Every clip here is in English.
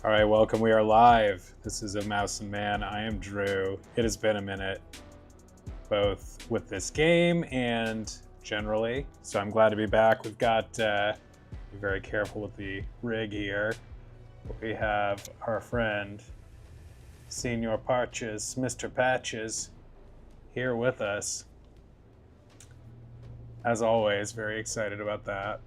All right, welcome. We are live. This is A Mouse and Man. I am Drew. It has been a minute, both with this game and generally. So I'm glad to be back. We've got, be very careful with the rig here. We have our friend, Senior Patches, Mr. Patches, here with us. As always, very excited about that.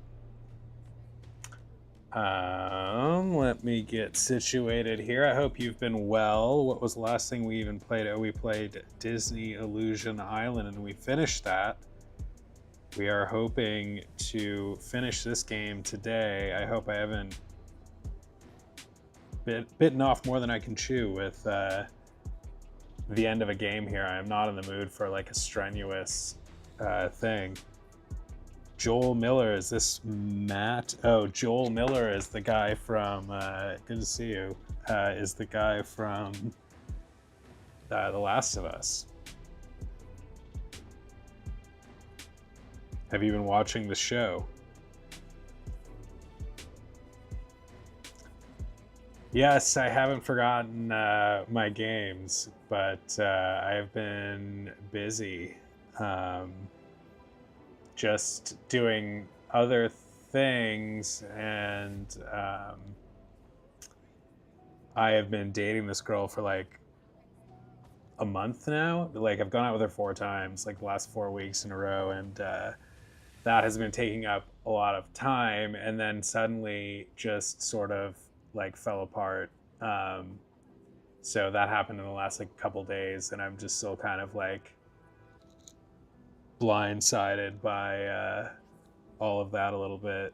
Let me get situated here. I hope you've been well. What was the last thing we even played? Oh, we played Disney Illusion Island and we finished that. We are hoping to finish this game today. I hope I haven't bitten off more than I can chew with the end of a game here. I am not in the mood for like a strenuous thing. Joel Miller, is this Matt? Oh, Joel Miller is the guy from, good to see you, is the guy from The Last of Us. Have you been watching the show? Yes, I haven't forgotten my games, but I have been busy. Just doing other things, and I have been dating this girl for like a month now. Like I've gone out with her 4 times, like the last 4 weeks in a row, and that has been taking up a lot of time, and then suddenly just sort of like fell apart. So that happened in the last like couple days, and I'm just still kind of like blindsided by all of that a little bit.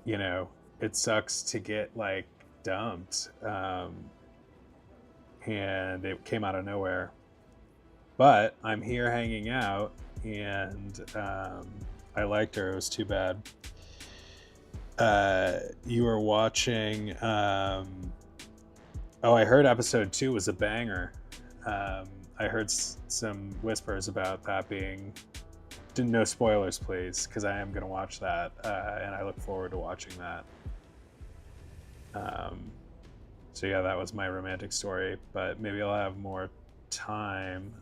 You know, it sucks to get like dumped, and it came out of nowhere. But I'm here hanging out, and I liked her. It was too bad. You were watching. Oh, I heard episode 2 was a banger. I heard some whispers about that being. No spoilers, please, because I am going to watch that, and I look forward to watching that. So yeah, that was my romantic story, but maybe I'll have more time.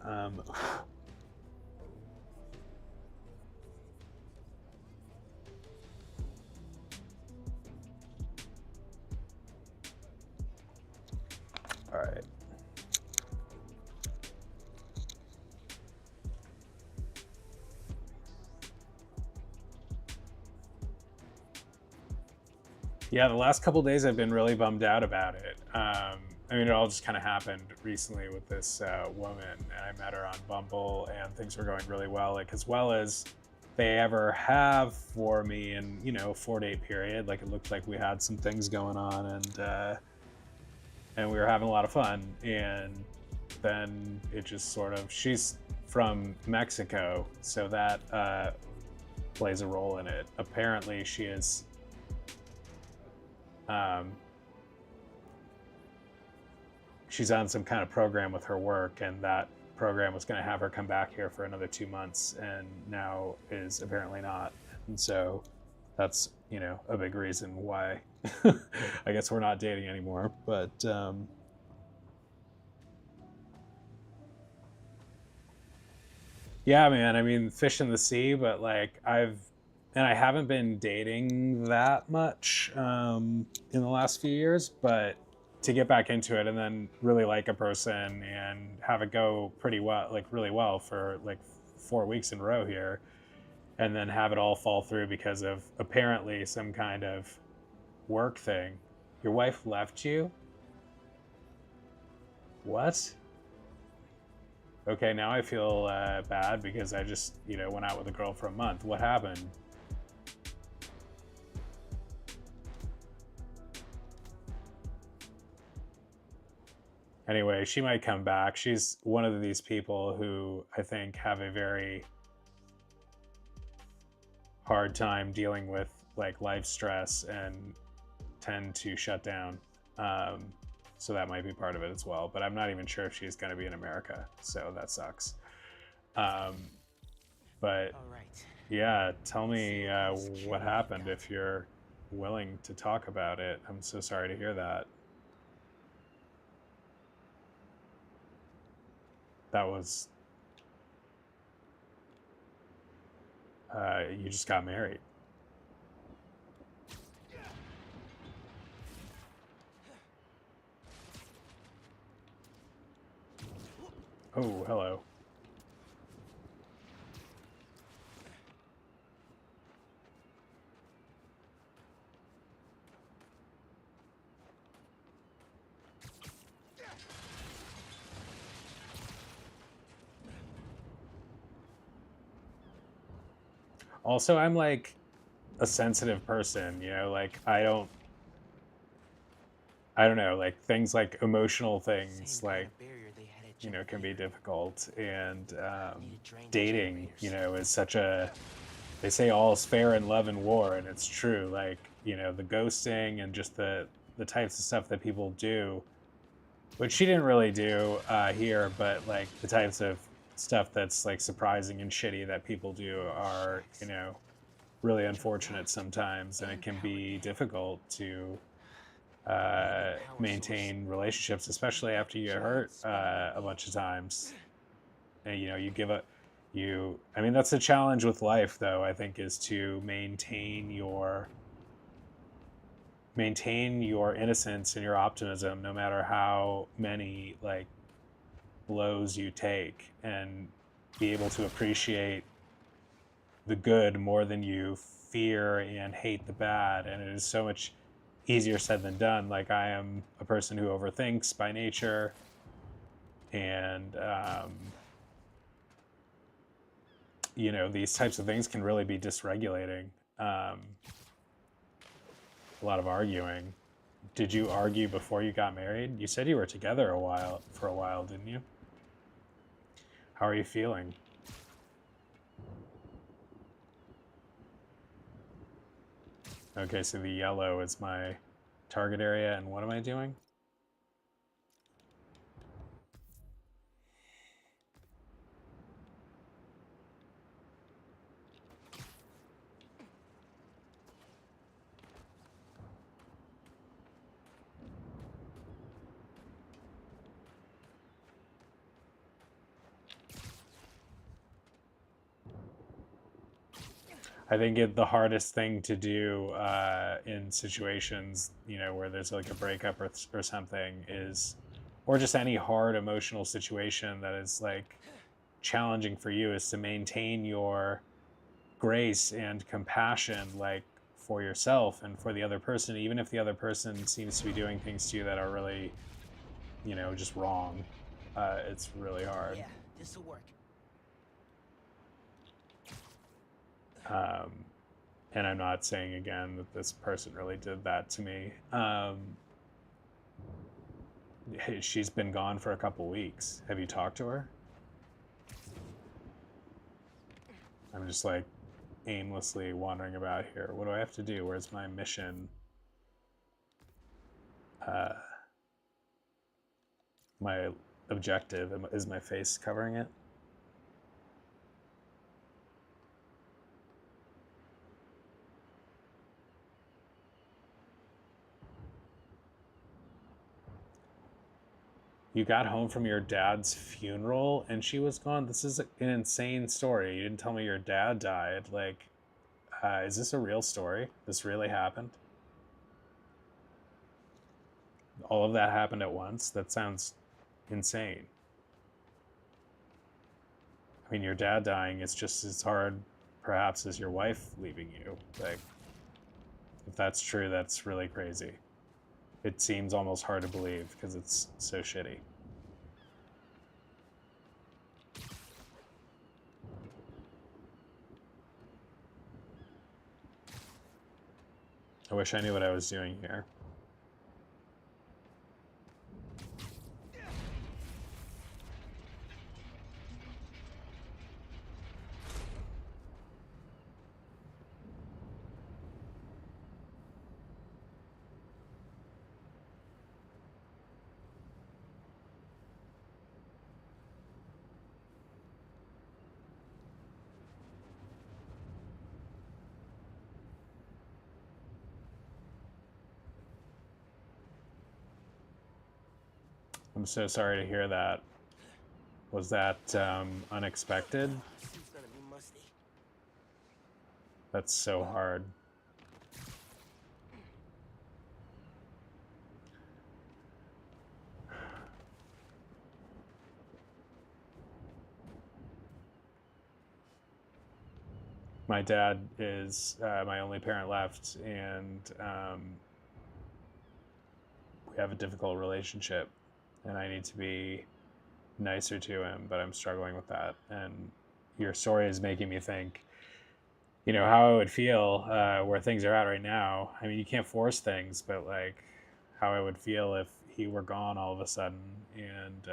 All right. Yeah, the last couple days I've been really bummed out about it. I mean, it all just kind of happened recently with this woman, and I met her on Bumble, and things were going really well, like as well as they ever have for me in, you know, a 4-day period. Like it looked like we had some things going on, and we were having a lot of fun. And then it just sort of, she's from Mexico, so that plays a role in it. Apparently, she is. She's on some kind of program with her work, and that program was going to have her come back here for another 2 months, and now is apparently not. And so that's, you know, a big reason why I guess we're not dating anymore. But yeah, man, I mean, fish in the sea, but like I haven't been dating that much in the last few years, but to get back into it and then really like a person and have it go pretty well, like really well for like 4 weeks in a row here, and then have it all fall through because of apparently some kind of work thing. Your wife left you? What? Okay, now I feel bad because I just, you know, went out with a girl for a month. What happened? Anyway, she might come back. She's one of these people who I think have a very hard time dealing with like life stress and tend to shut down. So that might be part of it as well. But I'm not even sure if she's going to be in America. So that sucks. But yeah, tell me what happened if you're willing to talk about it. I'm so sorry to hear that. That was, you just got married. Oh, hello. Also, I'm like a sensitive person, you know, like I don't know, like things like emotional things Same kind like, of barrier they had at you know, Jungle can be Beaver. difficult. And Needed drainage dating, you elevators. know, is such a, they say all is fair in love and war, and it's true. Like, you know, the ghosting and just the types of stuff that people do, which she didn't really do here, but like the types of stuff that's like surprising and shitty that people do are, you Shacks. know, really Truck unfortunate locked sometimes, and it and can power be dead. difficult to Need a good power source. maintain relationships, especially after you get hurt a bunch of times. And you know, you give up. You, I mean, that's the challenge with life, though. I think is to maintain your innocence and your optimism, no matter how many like blows you take, and be able to appreciate the good more than you fear and hate the bad. And it is so much easier said than done. Like, I am a person who overthinks by nature, and you know, these types of things can really be dysregulating. Um, a lot of arguing. Did you argue before you got married? You said you were together for a while, didn't you? How are you feeling? Okay, so the yellow is my target area, and what am I doing? I think the hardest thing to do in situations, you know, where there's like a breakup or something is, or just any hard emotional situation that is like challenging for you, is to maintain your grace and compassion, like for yourself and for the other person, even if the other person seems to be doing things to you that are really, you know, just wrong. It's really hard. Yeah, this'll work. Um, and I'm not saying again that this person really did that to me. She's been gone for a couple weeks. Have you talked to her? I'm just like aimlessly wandering about here. What do I have to do? Where's my mission? Uh, my objective is my face covering it. You got home from your dad's funeral and she was gone. This is an insane story. You didn't tell me your dad died. Like, is this a real story? This really happened? All of that happened at once? That sounds insane. I mean, your dad dying is just as hard, perhaps, as your wife leaving you. Like, if that's true, that's really crazy. It seems almost hard to believe because it's so shitty. I wish I knew what I was doing here. I'm so sorry to hear that. Was that unexpected? Suit's gonna be musty. That's so hard. My dad is my only parent left, and we have a difficult relationship, and I need to be nicer to him, but I'm struggling with that. And your story is making me think, how I would feel where things are at right now. I mean, you can't force things, but like how I would feel if he were gone all of a sudden. And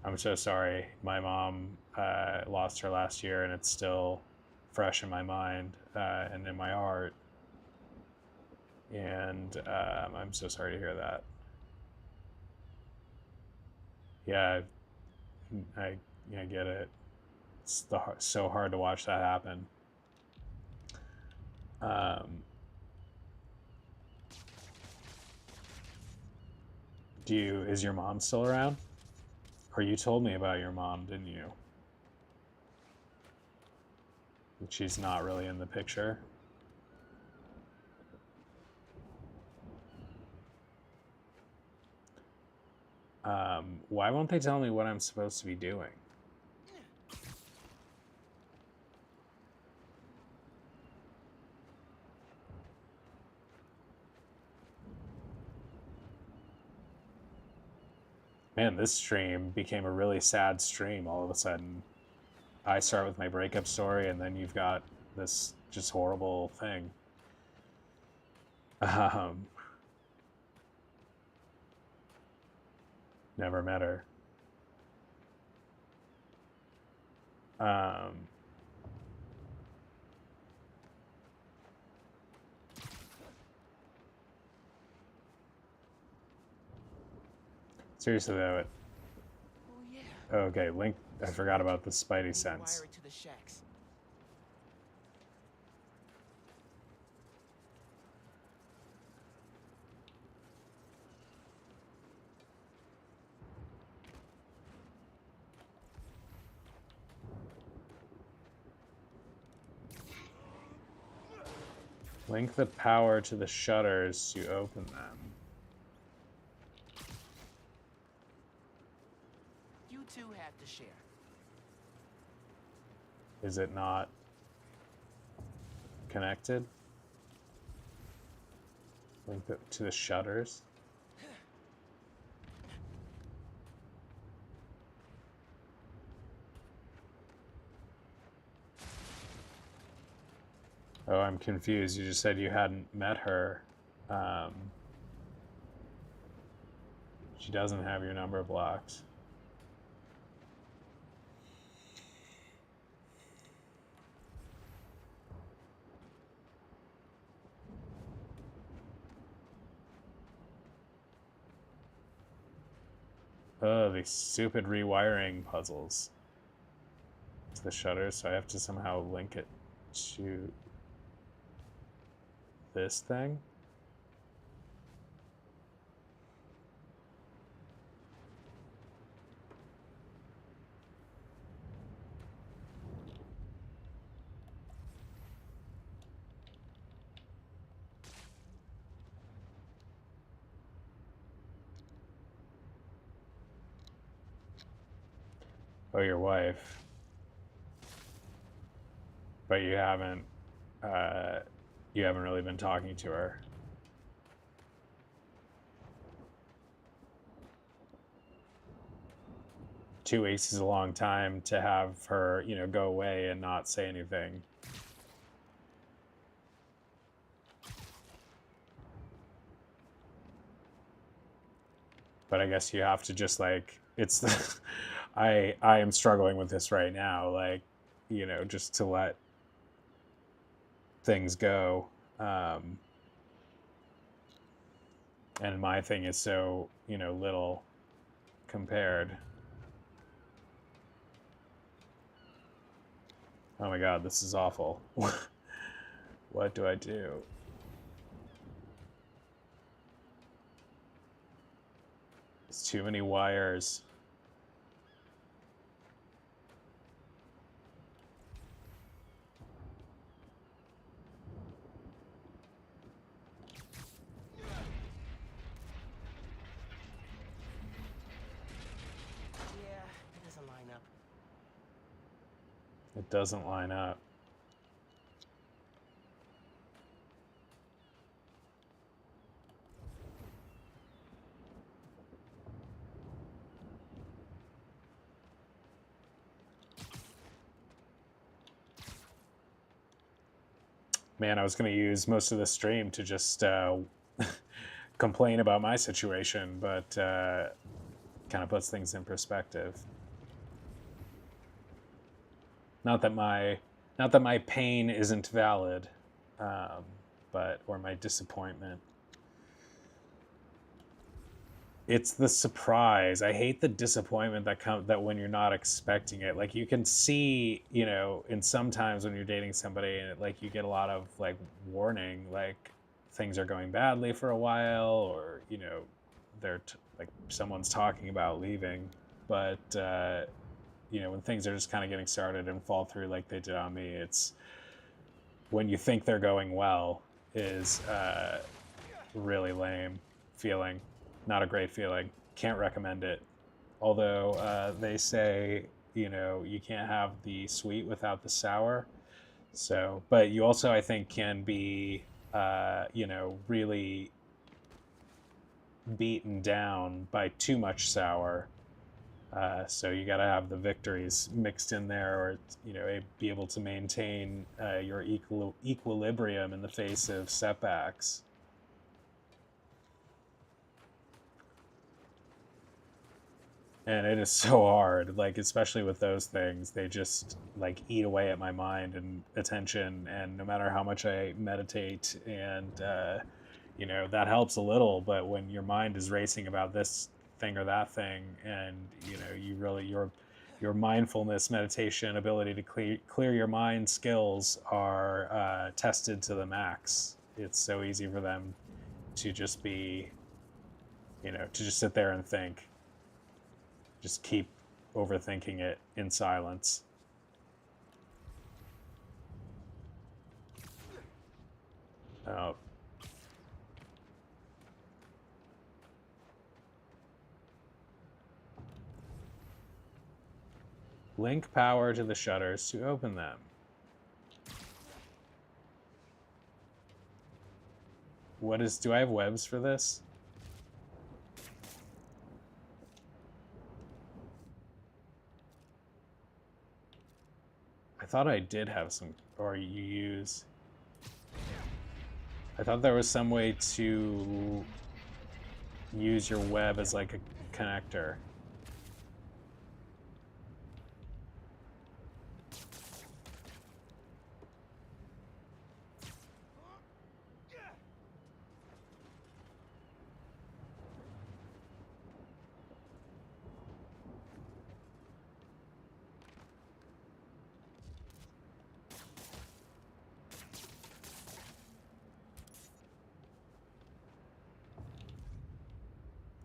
I'm so sorry. My mom lost her last year, and it's still fresh in my mind and in my heart. And I'm so sorry to hear that. Yeah, I get it. It's so hard to watch that happen. Is your mom still around? Or you told me about your mom, didn't you? She's not really in the picture. Why won't they tell me what I'm supposed to be doing? Man, this stream became a really sad stream all of a sudden. I start with my breakup story, and then you've got this just horrible thing. Never met her. Seriously though, Oh yeah. okay, Link. I forgot about the Spidey sense. Wire it to the shacks. Link the power to the shutters to open them. You two have to share. Is it not connected? Link it to the shutters. Oh, I'm confused. You just said you hadn't met her. She doesn't have your number blocked. Oh, these stupid rewiring puzzles to the shutters, so I have to somehow link it to this thing. Oh, your wife. But you haven't really been talking to her. Two weeks is a long time to have her, go away and not say anything. But I guess you have to just it's the I am struggling with this right now, just to let things go. And my thing is so, little compared. Oh my god, this is awful. What do I do? Too many wires. Yeah, it doesn't line up. It doesn't line up. Man, I was going to use most of the stream to just complain about my situation, but kind of puts things in perspective. Not that my pain isn't valid, but or my disappointment. It's the surprise. I hate the disappointment that when you're not expecting it. Like you can see, you know, in sometimes when you're dating somebody and like you get a lot of like warning, like things are going badly for a while, or you know, like someone's talking about leaving, but you know, when things are just kind of getting started and fall through like they did on me, it's when you think they're going well is really lame feeling. Not a great feeling. Can't recommend it. Although they say, you know, you can't have the sweet without the sour. So, but you also, I think, can be, you know, really beaten down by too much sour. So you got to have the victories mixed in there, or you know, be able to maintain your equilibrium in the face of setbacks. And it is so hard, like especially with those things, they just like eat away at my mind and attention. And no matter how much I meditate, and you know, that helps a little, but when your mind is racing about this thing or that thing, and you know, you really your mindfulness, meditation, ability to clear your mind skills are tested to the max. It's so easy for them to just be, you know, to just sit there and think. Just keep overthinking it in silence. Oh. Link power to the shutters to open them. Do I have webs for this? I thought I did have some, or you use. I thought there was some way to use your web as like a connector.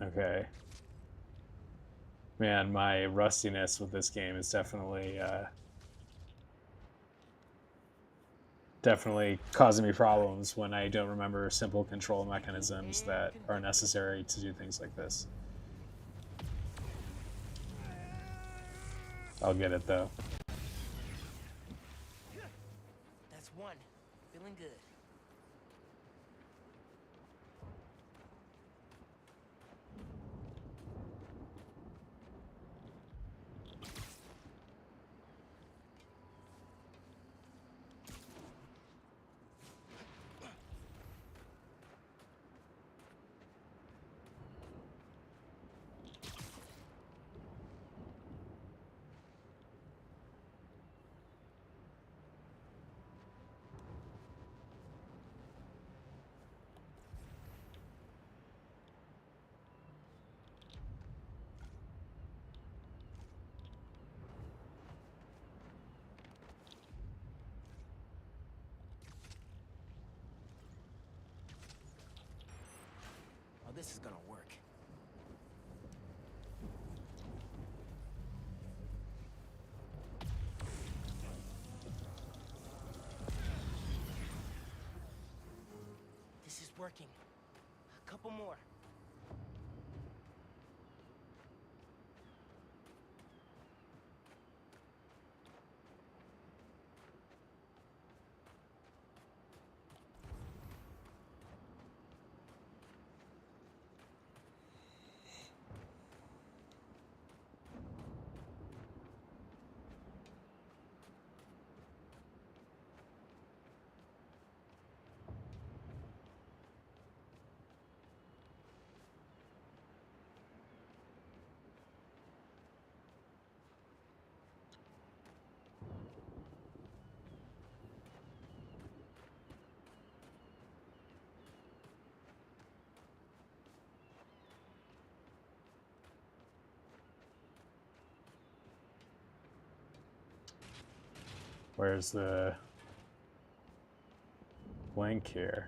Okay. Man, my rustiness with this game is definitely causing me problems when I don't remember simple control mechanisms that are necessary to do things like this. I'll get it though. That's one. Feeling good. Oh, this is gonna work. working. A couple more. Where's the link here?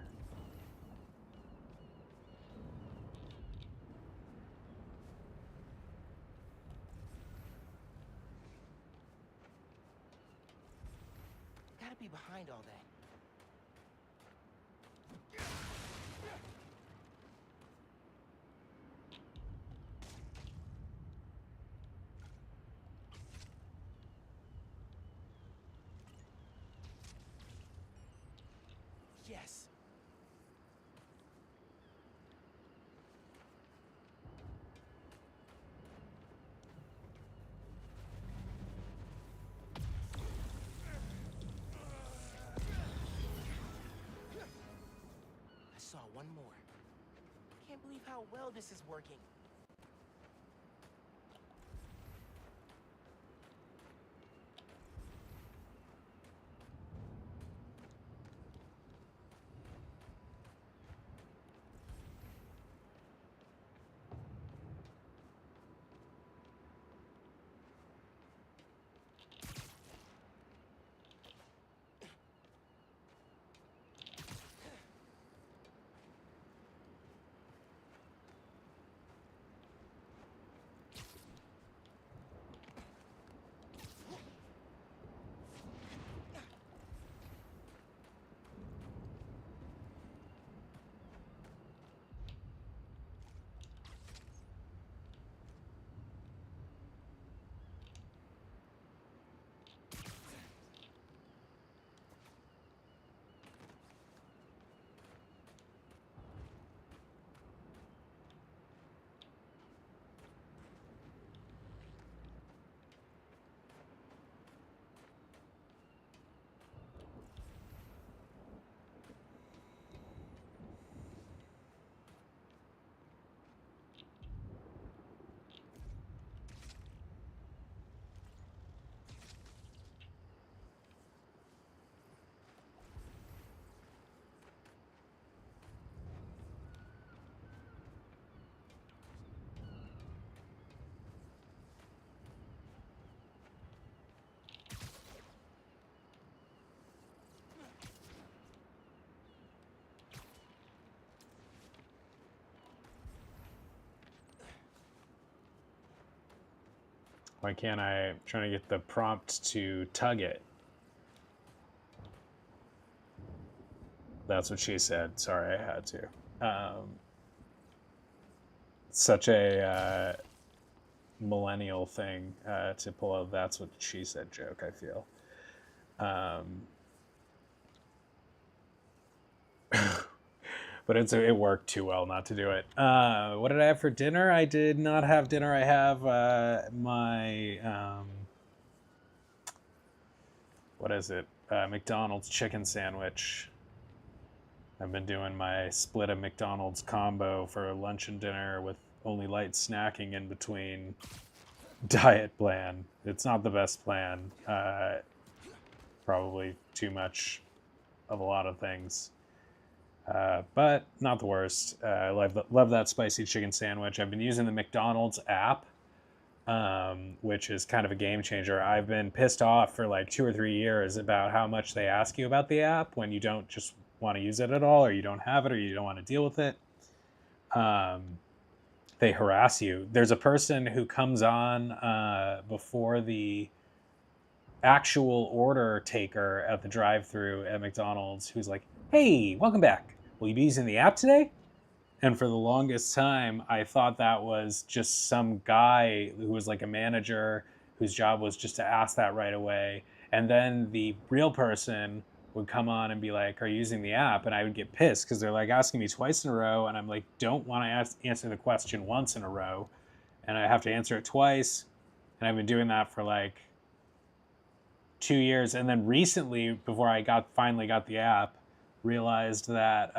Gotta be behind all that. Yes. I saw one more. Can't believe how well this is working. Why can't I? I'm trying to get the prompt to tug it. That's what she said. Sorry, I had to. Such a millennial thing to pull out. That's what she said joke, I feel. But it worked too well not to do it. What did I have for dinner? I did not have dinner. I have my what is it? McDonald's chicken sandwich. I've been doing my split a McDonald's combo for lunch and dinner with only light snacking in between diet plan. It's not the best plan. Probably too much of a lot of things. But not the worst. I love that spicy chicken sandwich. I've been using the McDonald's app, which is kind of a game changer. I've been pissed off for like 2 or 3 years about how much they ask you about the app when you don't just want to use it at all, or you don't have it, or you don't want to deal with it. They harass you. There's a person who comes on before the actual order taker at the drive-thru at McDonald's who's like, "Hey, welcome back. will you be using the app today? And for the longest time, I thought that was just some guy who was like a manager whose job was just to ask that right away. And then the real person would come on and be like, "Are you using the app?" And I would get pissed because they're like asking me twice in a row. And I'm like, don't want to answer the question once in a row. And I have to answer it twice. And I've been doing that for like 2 years. And then recently, before I finally got the app, realized that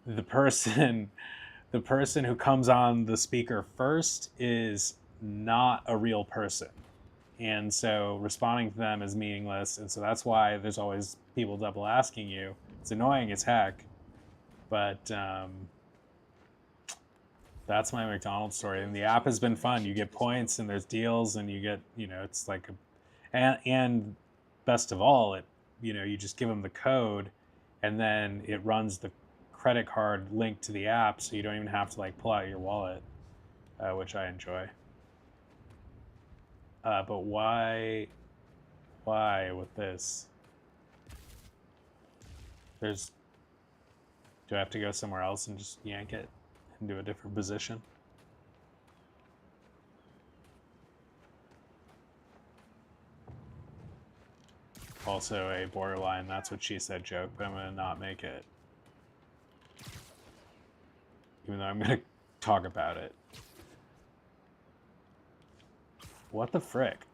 the person who comes on the speaker first is not a real person, and so responding to them is meaningless. And so that's why there's always people double asking you. It's annoying as heck, but that's my McDonald's story. And the app has been fun. You get points and there's deals, and you get, it's like and best of all, it, you just give them the code, and then it runs the credit card linked to the app, so you don't even have to like pull out your wallet, which I enjoy. But why with this? Do I have to go somewhere else and just yank it into a different position? Also a borderline "that's what she said" joke, but I'm gonna not make it, even though I'm gonna talk about it. What the frick?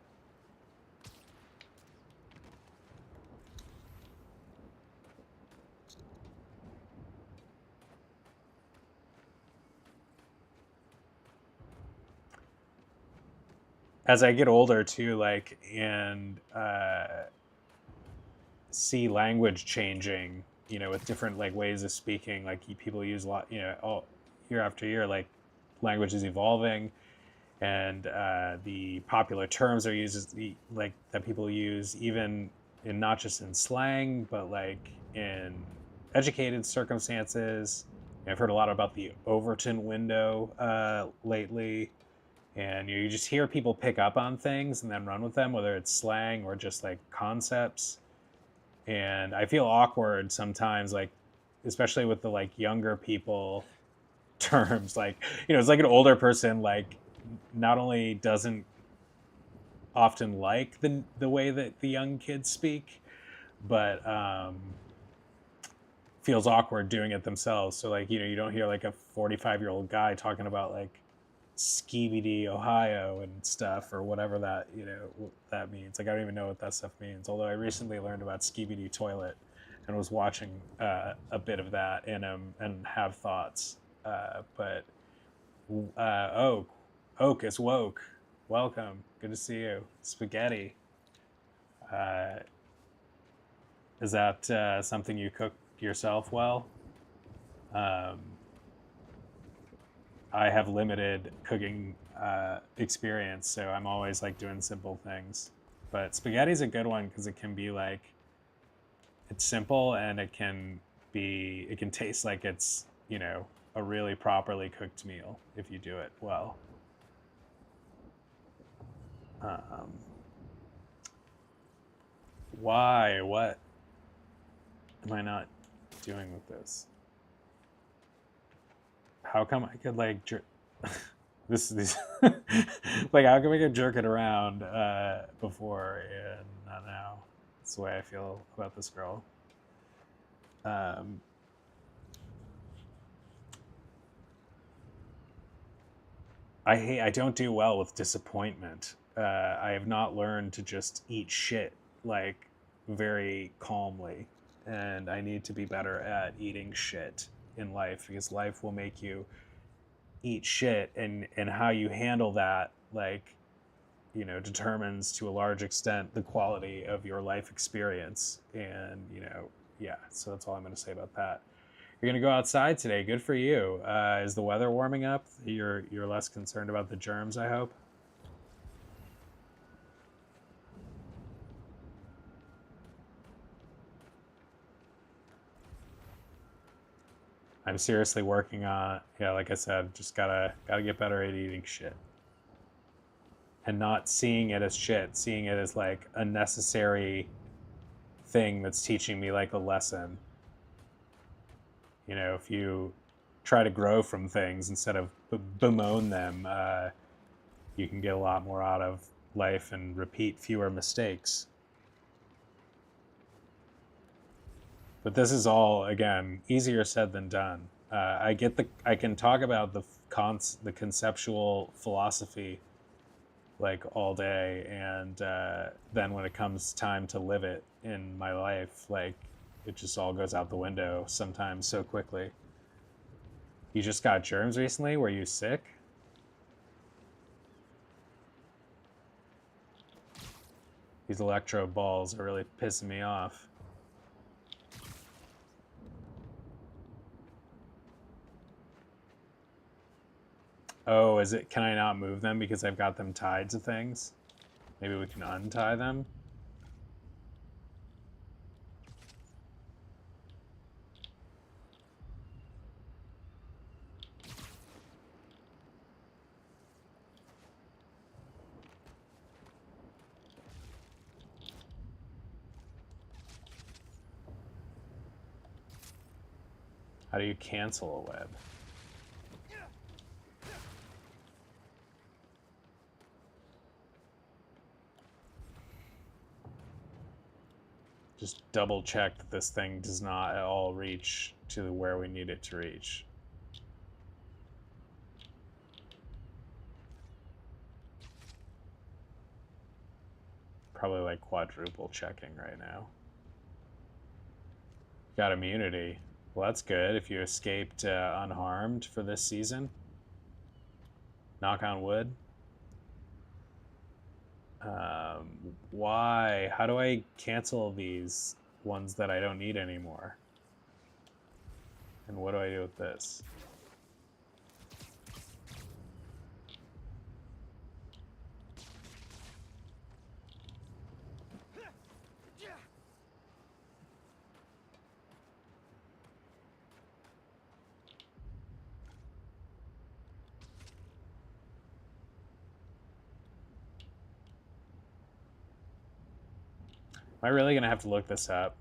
As I get older too, like, and see language changing, with different like ways of speaking, like people use a lot, all year after year, like language is evolving, and the popular terms are used like that people use, even in not just in slang, but like in educated circumstances. I've heard a lot about the Overton window lately, and you just hear people pick up on things and then run with them, whether it's slang or just like concepts. And I feel awkward sometimes, like especially with the like younger people terms, like, it's like an older person like not only doesn't often like the way that the young kids speak, but feels awkward doing it themselves. So like, you don't hear like a 45-year-old guy talking about like Skibidi, Ohio and stuff, or whatever that, that means. Like, I don't even know what that stuff means. Although I recently learned about Skibidi toilet and was watching a bit of that and have thoughts. But Oak is woke. Welcome. Good to see you. Spaghetti. Is that something you cook yourself well? I have limited cooking experience, so I'm always like doing simple things. But spaghetti's a good one because it can be like, it's simple, and it can taste like it's, a really properly cooked meal if you do it well. Why? What am I not doing with this? How come I could like this like, how come I could jerk it around before and not now? That's the way I feel about this girl. I don't do well with disappointment. I have not learned to just eat shit like very calmly, and I need to be better at eating shit in life, because life will make you eat shit, and how you handle that, like, determines to a large extent the quality of your life experience. And yeah, so that's all I'm going to say about that. You're going to go outside today. Good for you. Is the weather warming up? You're less concerned about the germs, I hope. I'm seriously working on, yeah, like I said, just gotta get better at eating shit. And not seeing it as shit, seeing it as like a necessary thing that's teaching me like a lesson. You know, if you try to grow from things instead of bemoan them, you can get a lot more out of life and repeat fewer mistakes. But this is all, again, easier said than done. I can talk about the conceptual philosophy like all day, and then when it comes time to live it in my life, like it just all goes out the window sometimes so quickly. You just got germs recently? Were you sick? These electro balls are really pissing me off. Oh, is it? Can I not move them because I've got them tied to things? Maybe we can untie them? How do you cancel a web? Just double check that this thing does not at all reach to where we need it to reach. Probably like quadruple checking right now. Got immunity. Well, that's good if you escaped unharmed for this season. Knock on wood. Why? How do I cancel these ones that I don't need anymore? And what do I do with this? Am I really going to have to look this up?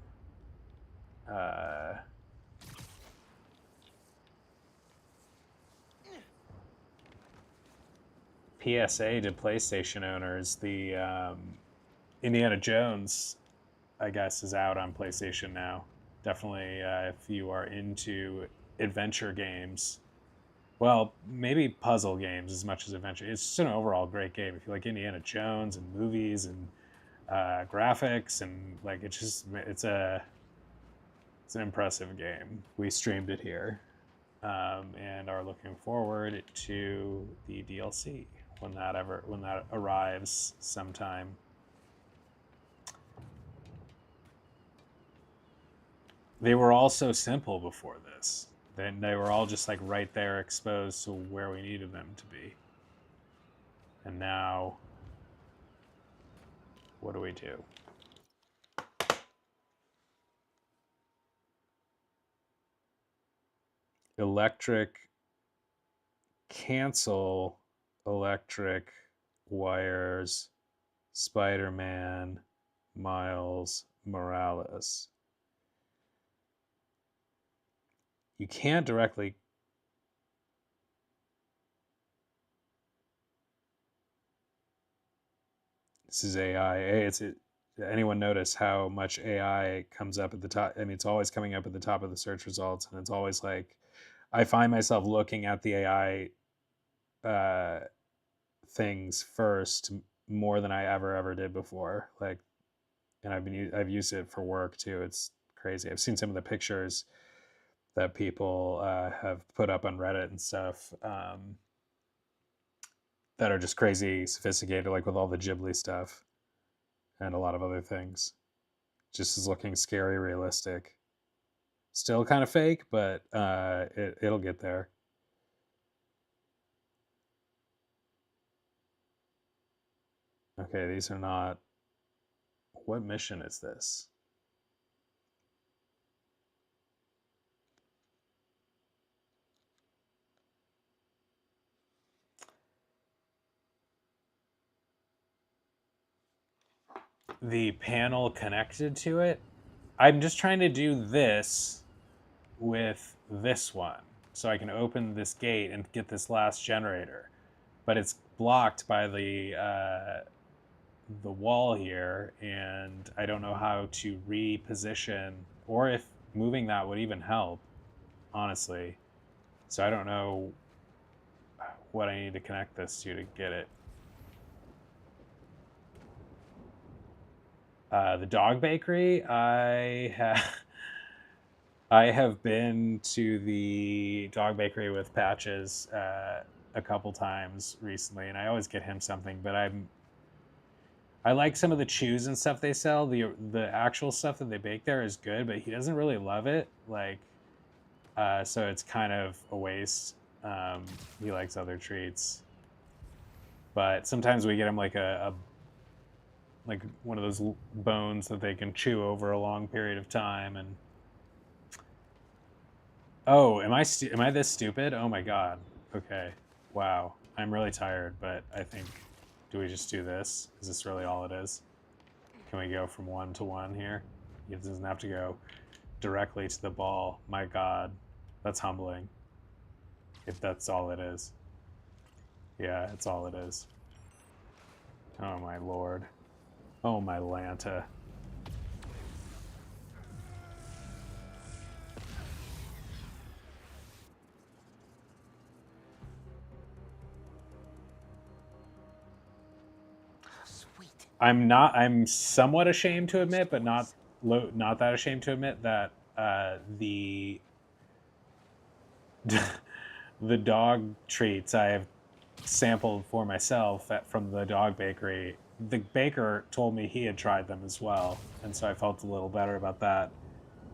PSA to PlayStation owners, the Indiana Jones, I guess, is out on PlayStation now. Definitely, if you are into adventure games, well, maybe puzzle games as much as adventure. It's just an overall great game. If you like Indiana Jones and movies and graphics and like, it's an impressive game. We streamed it here, and are looking forward to the DLC when that arrives sometime. They were all so simple before this. They were all just like right there exposed to where we needed them to be. And now, what do we do? Electric, cancel electric wires, Spider-Man, Miles Morales. You can't directly. This is AI. Anyone notice how much AI comes up at the top? I mean, it's always coming up at the top of the search results, and it's always like I find myself looking at the AI things first more than I ever did before. Like, and I've used it for work too. It's crazy. I've seen some of the pictures that people have put up on Reddit and stuff that are just crazy sophisticated, like with all the Ghibli stuff and a lot of other things. Just is looking scary realistic. Still kind of fake, but it'll get there. Okay, these are not. What mission is this? The panel connected to it I'm just trying to do this with this one. So I can open this gate and get this last generator. But it's blocked by the wall here, and I don't know how to reposition, or if moving that would even help, honestly. So I don't know what I need to connect this to get it. The dog bakery, I have been to the dog bakery with Patches a couple times recently, and I always get him something. But I like some of the chews and stuff they sell. The actual stuff that they bake there is good, but he doesn't really love it. Like, so it's kind of a waste. He likes other treats, but sometimes we get him like like one of those bones that they can chew over a long period of time. And oh, am I this stupid? Oh my god. Okay. Wow. I'm really tired, but I think, do we just do this? Is this really all it is? Can we go from 1 to 1 here? It doesn't have to go directly to the ball. My god. That's humbling. If that's all it is. Yeah, it's all it is. Oh my lord. Oh my Lanta. Sweet. I'm somewhat ashamed to admit, but not that ashamed to admit that the the dog treats I have sampled for myself from the dog bakery, the baker told me he had tried them as well, and so I felt a little better about that.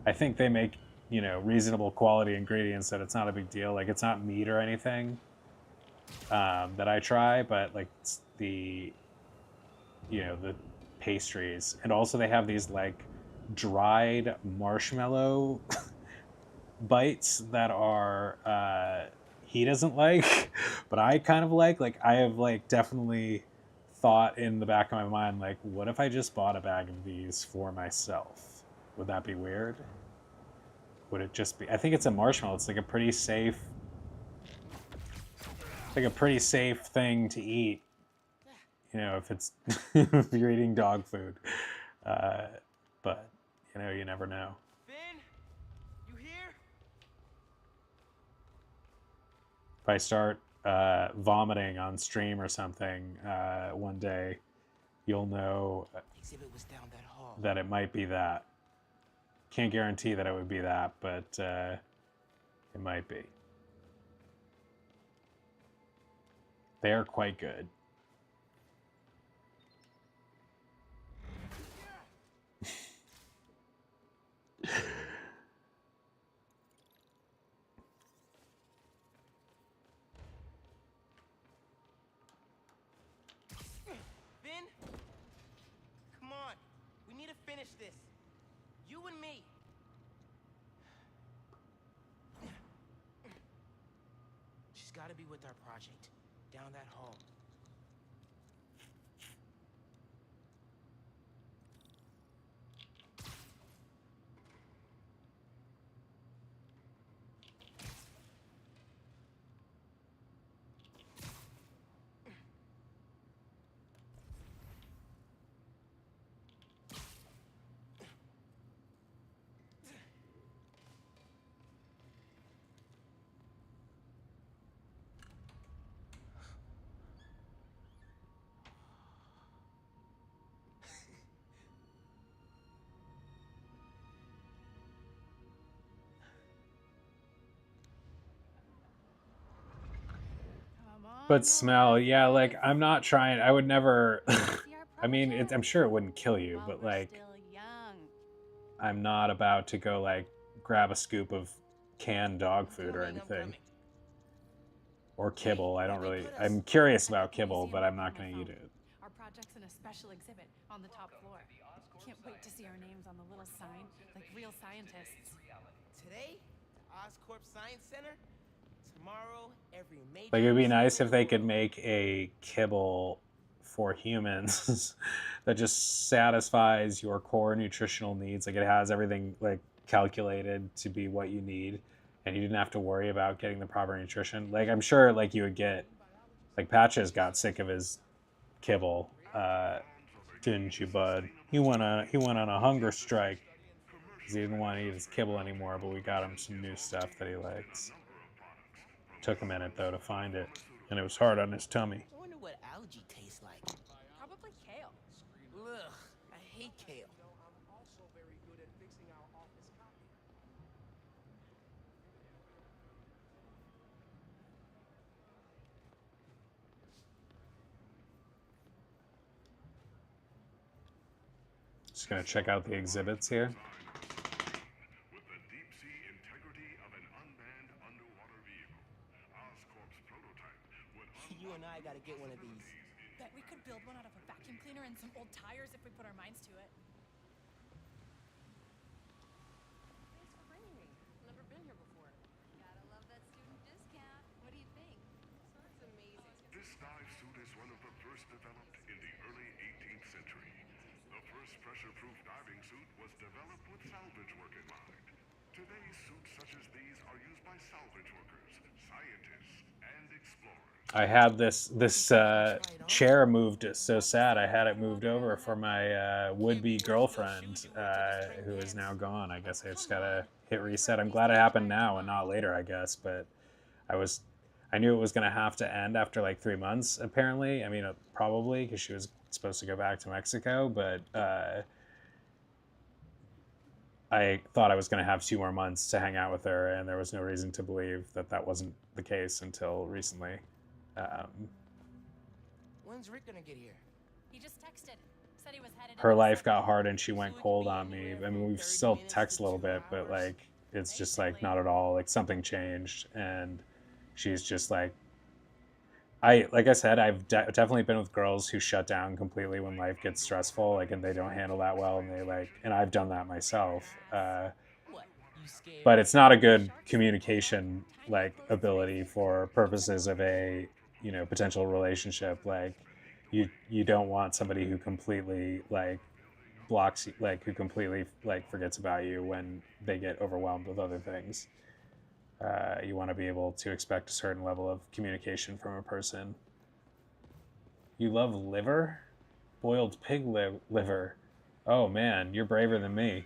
I think they make, reasonable quality ingredients, that it's not a big deal. Like, it's not meat or anything that I try, but like the pastries, and also they have these like dried marshmallow bites that are he doesn't like, but I kind of like. Like, I have like definitely thought in the back of my mind, like, what if I just bought a bag of these for myself? Would that be weird? Would it just be? I think it's a marshmallow. It's like a pretty safe. It's like a pretty safe thing to eat. If it's if you're eating dog food, but you never know. Finn, you here? If I start vomiting on stream or something one day, you'll know The exhibit was down that hall. that it might be that. Can't guarantee that it would be that, but it might be. They are quite good. Finn, come on. We need to finish this. You and me. She's got to be with our project. Down that hall. But smell, yeah, like, I'm not trying. I would never. I mean, I'm sure it wouldn't kill you, but like, I'm not about to go like grab a scoop of canned dog food or anything. Or kibble. I don't really. I'm curious about kibble, but I'm not going to eat it. Our project's in a special exhibit on the top floor. Can't wait to see our names on the little sign, like real scientists. Today, Oscorp Science Center. Tomorrow, every major. Like, it would be nice if they could make a kibble for humans that just satisfies your core nutritional needs. Like it has everything like calculated to be what you need, and you didn't have to worry about getting the proper nutrition. Like I'm sure like you would get like Patches got sick of his kibble, didn't you, bud? He went on a hunger strike because he didn't want to eat his kibble anymore, but we got him some new stuff that he likes. Took a minute though to find it, and it was hard on his tummy. I wonder what algae tastes like. Probably kale. Ugh, I hate kale. Just gonna check out the exhibits here. You and I gotta get one of these. Bet we could build one out of a vacuum cleaner and some old tires if we put our minds to it. Thanks for bringing me. Never been here before. Gotta love that student discount. What do you think? That's amazing. This dive suit is one of the first developed in the early 18th century. The first pressure-proof diving suit was developed with salvage work in mind. Today, suits such as these are used by salvage workers, scientists, and explorers. I had this chair moved. So sad. I had it moved over for my would-be girlfriend, who is now gone. I guess I just gotta hit reset. I'm glad it happened now and not later, I guess. But I knew it was gonna have to end after like 3 months. Apparently, I mean, probably because she was supposed to go back to Mexico, but I thought I was going to have 2 more months to hang out with her, and there was no reason to believe that that wasn't the case until recently. When's Rick gonna get here? He just texted. Said he was headed. Her life got hard and she went cold on me. I mean, we still text a little bit, but like it's just like not at all. Like something changed, and she's just like, like I said, I've definitely been with girls who shut down completely when life gets stressful, like, and they don't handle that well, and they like, and I've done that myself. What? You scared? But it's not a good communication like ability for purposes of a potential relationship. Like you don't want somebody who completely like blocks you, like who completely like forgets about you when they get overwhelmed with other things. You want to be able to expect a certain level of communication from a person. You love liver? Boiled pig liver. Oh man, you're braver than me.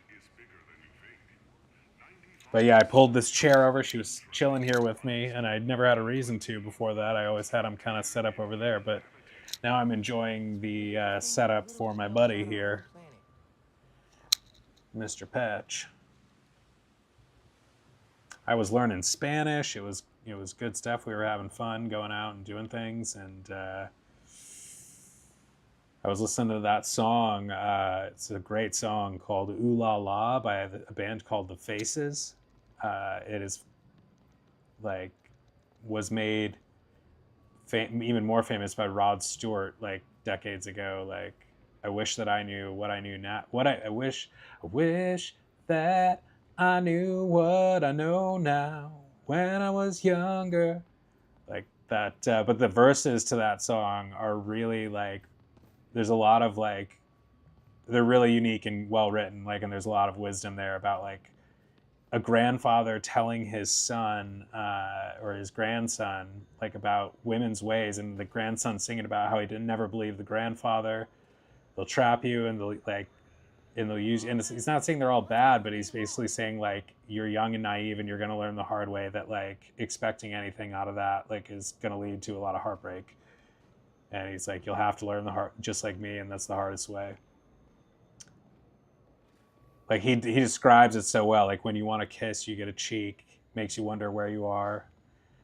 But yeah, I pulled this chair over. She was chilling here with me, and I'd never had a reason to before that. I always had them kind of set up over there, but now I'm enjoying the setup for my buddy here, Mr. Patch. I was learning Spanish. It was good stuff. We were having fun going out and doing things, and I was listening to that song. It's a great song called "Ooh La La" by a band called The Faces. It is like was made even more famous by Rod Stewart like decades ago. Like I wish that I knew what I knew now. I wish that I knew what I know now when I was younger. Like that, but the verses to that song are really like, there's a lot of like, they're really unique and well written. Like, and there's a lot of wisdom there about like a grandfather telling his son or his grandson like about women's ways, and the grandson singing about how he didn't never believe the grandfather. They'll trap you and they'll use, and he's not saying they're all bad, but he's basically saying like you're young and naive and you're going to learn the hard way that like expecting anything out of that like is going to lead to a lot of heartbreak. And he's like, you'll have to learn the hard, just like me, and that's the hardest way. Like he describes it so well. Like when you want to kiss, you get a cheek, makes you wonder where you are.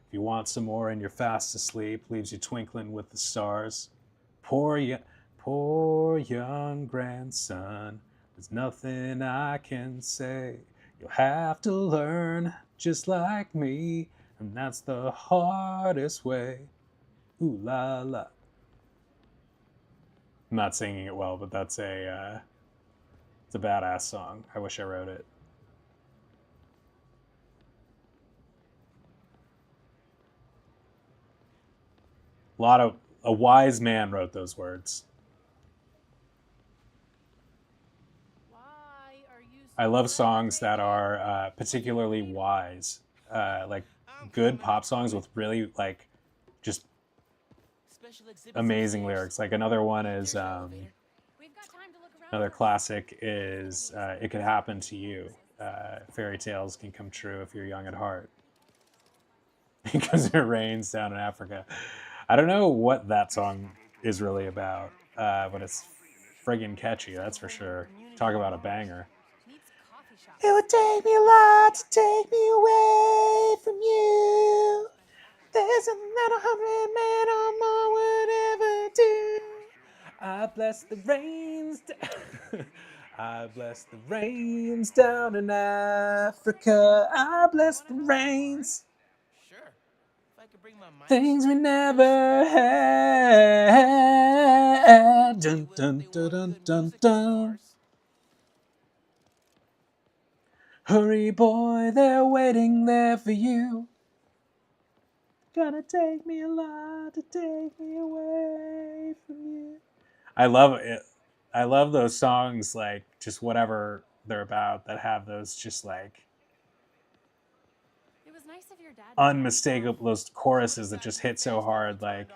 If you want some more and you're fast asleep, leaves you twinkling with the stars. Poor young grandson, there's nothing I can say. You'll have to learn just like me, and that's the hardest way. Ooh la la. I'm not singing it well, but that's it's a badass song. I wish I wrote it. A A wise man wrote those words. Why are you so I love songs that are particularly wise, like good pop songs with really like just Special exhibits amazing upstairs. lyrics. Like another one is We've got time to look around another first. classic is "It Could Happen to You." Fairy tales can come true if you're young at heart, because it rains down in Africa. I don't know what that song is really about, but it's friggin' catchy. That's for sure. Talk about a banger. Needs coffee shops. It would take me a lot to take me away from you. There's nothing that 100 men or more would ever do. I bless the rains. I bless the rains down in Africa. I bless the rains. Sure. If I could bring my mind. Things we never had. Dun, dun, dun, dun, dun, dun. Hurry, boy, they're waiting there for you. Gonna take me a lot to take me away from you. I love it. I love those songs, like just whatever they're about, that have those just like It was nice of your dad. to unmistakable, those choruses that just hit so hard, like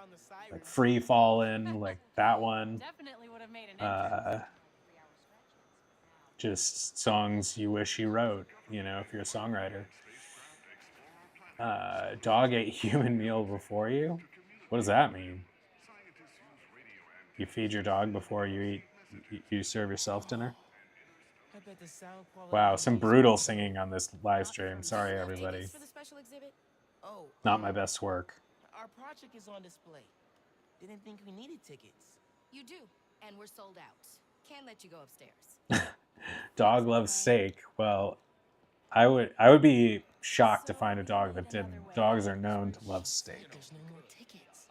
Free Fallin', like that one. Definitely would have made an entrance. Just songs you wish you wrote, you know, if you're a songwriter. Dog ate human meal before you? What does that mean? You feed your dog before you serve yourself dinner? I bet the sound quality Wow, of some these brutal is- singing on this live stream. Sorry, everybody. Tickets for the special exhibit? Oh, Not my best work. Our project is on display. Didn't think we needed tickets. You do, and we're sold out. Can't let you go upstairs. Dog loves steak. Well, I would be shocked to find a dog that didn't. Dogs are known to love steak. There's no more tickets.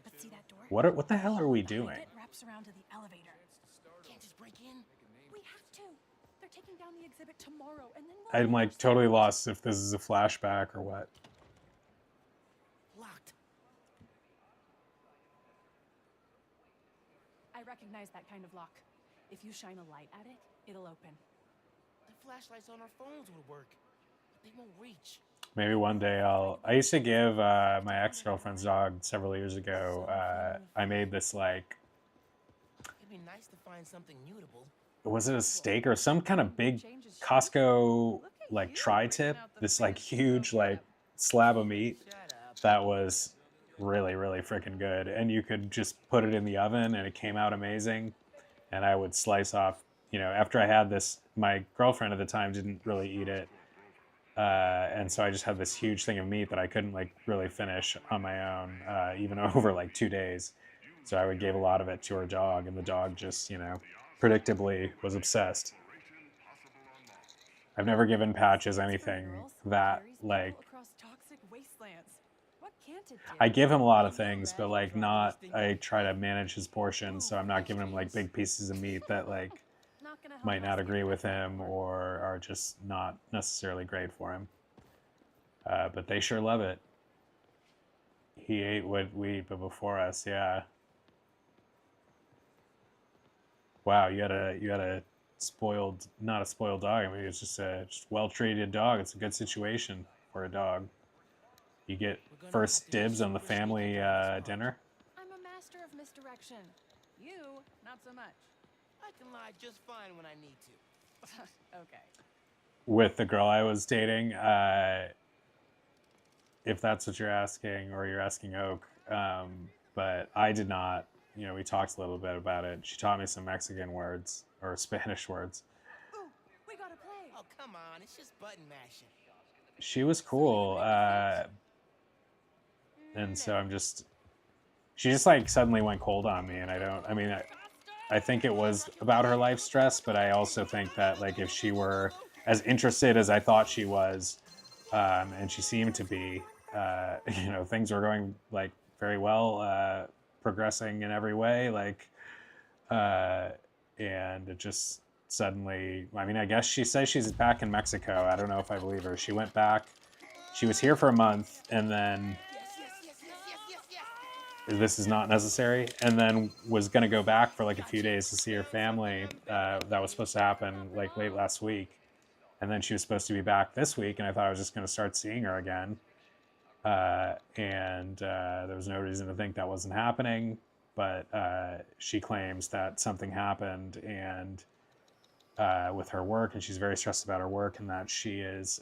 But see that door? What the hell are we doing? It wraps around to the elevator. Can't just break in. We have to. They're taking down the exhibit tomorrow, and then we'll I'm like totally lost if this is a flashback or what. Locked. I recognize that kind of lock. If you shine a light at it, it'll open. The flashlights on our phones would work. But they won't reach. Maybe one day I used to give my ex-girlfriend's dog several years ago. I made this like, It'd be nice to find something mutable. was it a steak or some kind of big Costco like tri-tip? This like huge like slab of meat Shut up. that was really, really freaking good. And you could just put it in the oven and it came out amazing. And I would slice off, you know, after I had this, my girlfriend at the time didn't really eat it. And so I just had this huge thing of meat that I couldn't like really finish on my own, even over like 2 days. So I would give a lot of it to her dog, and the dog just, you know, predictably was obsessed. I've never given Patches anything that like, across toxic wastelands. What can't it do? I give him a lot of things, but like not, I try to manage his portions, so I'm not giving him like big pieces of meat that like Not gonna help might not us agree get with that him far. or are just not necessarily great for him. But they sure love it. He ate what we eat, but before us, yeah. Wow, you had a spoiled, not a spoiled dog. I mean, it's just a well-treated dog. It's a good situation for a dog. You get first dibs on the family dinner. I'm a master of misdirection. You, not so much. I can lie just fine when I need to. Okay. With the girl I was dating, if that's what you're asking, or you're asking Oak. But I did not, you know, we talked a little bit about it. She taught me some Mexican words, or Spanish words. Ooh, we gotta play. Oh, come on. It's just button mashing. She was cool. And so I'm just, she just like suddenly went cold on me. And I think it was about her life stress, but I also think that like if she were as interested as I thought she was, and she seemed to be, you know, things were going like very well, progressing in every way, like, and it just suddenly, I mean, I guess she says she's back in Mexico. I don't know if I believe her. She went back, she was here for a month, and then Yes, yes, yes, yes, yes, yes, yes. this is not necessary, and then was going to go back for like a few days to see her family. That was supposed to happen like late last week, and then she was supposed to be back this week, and I thought I was just going to start seeing her again. And there was no reason to think that wasn't happening, but she claims that something happened and with her work, and she's very stressed about her work, and that she is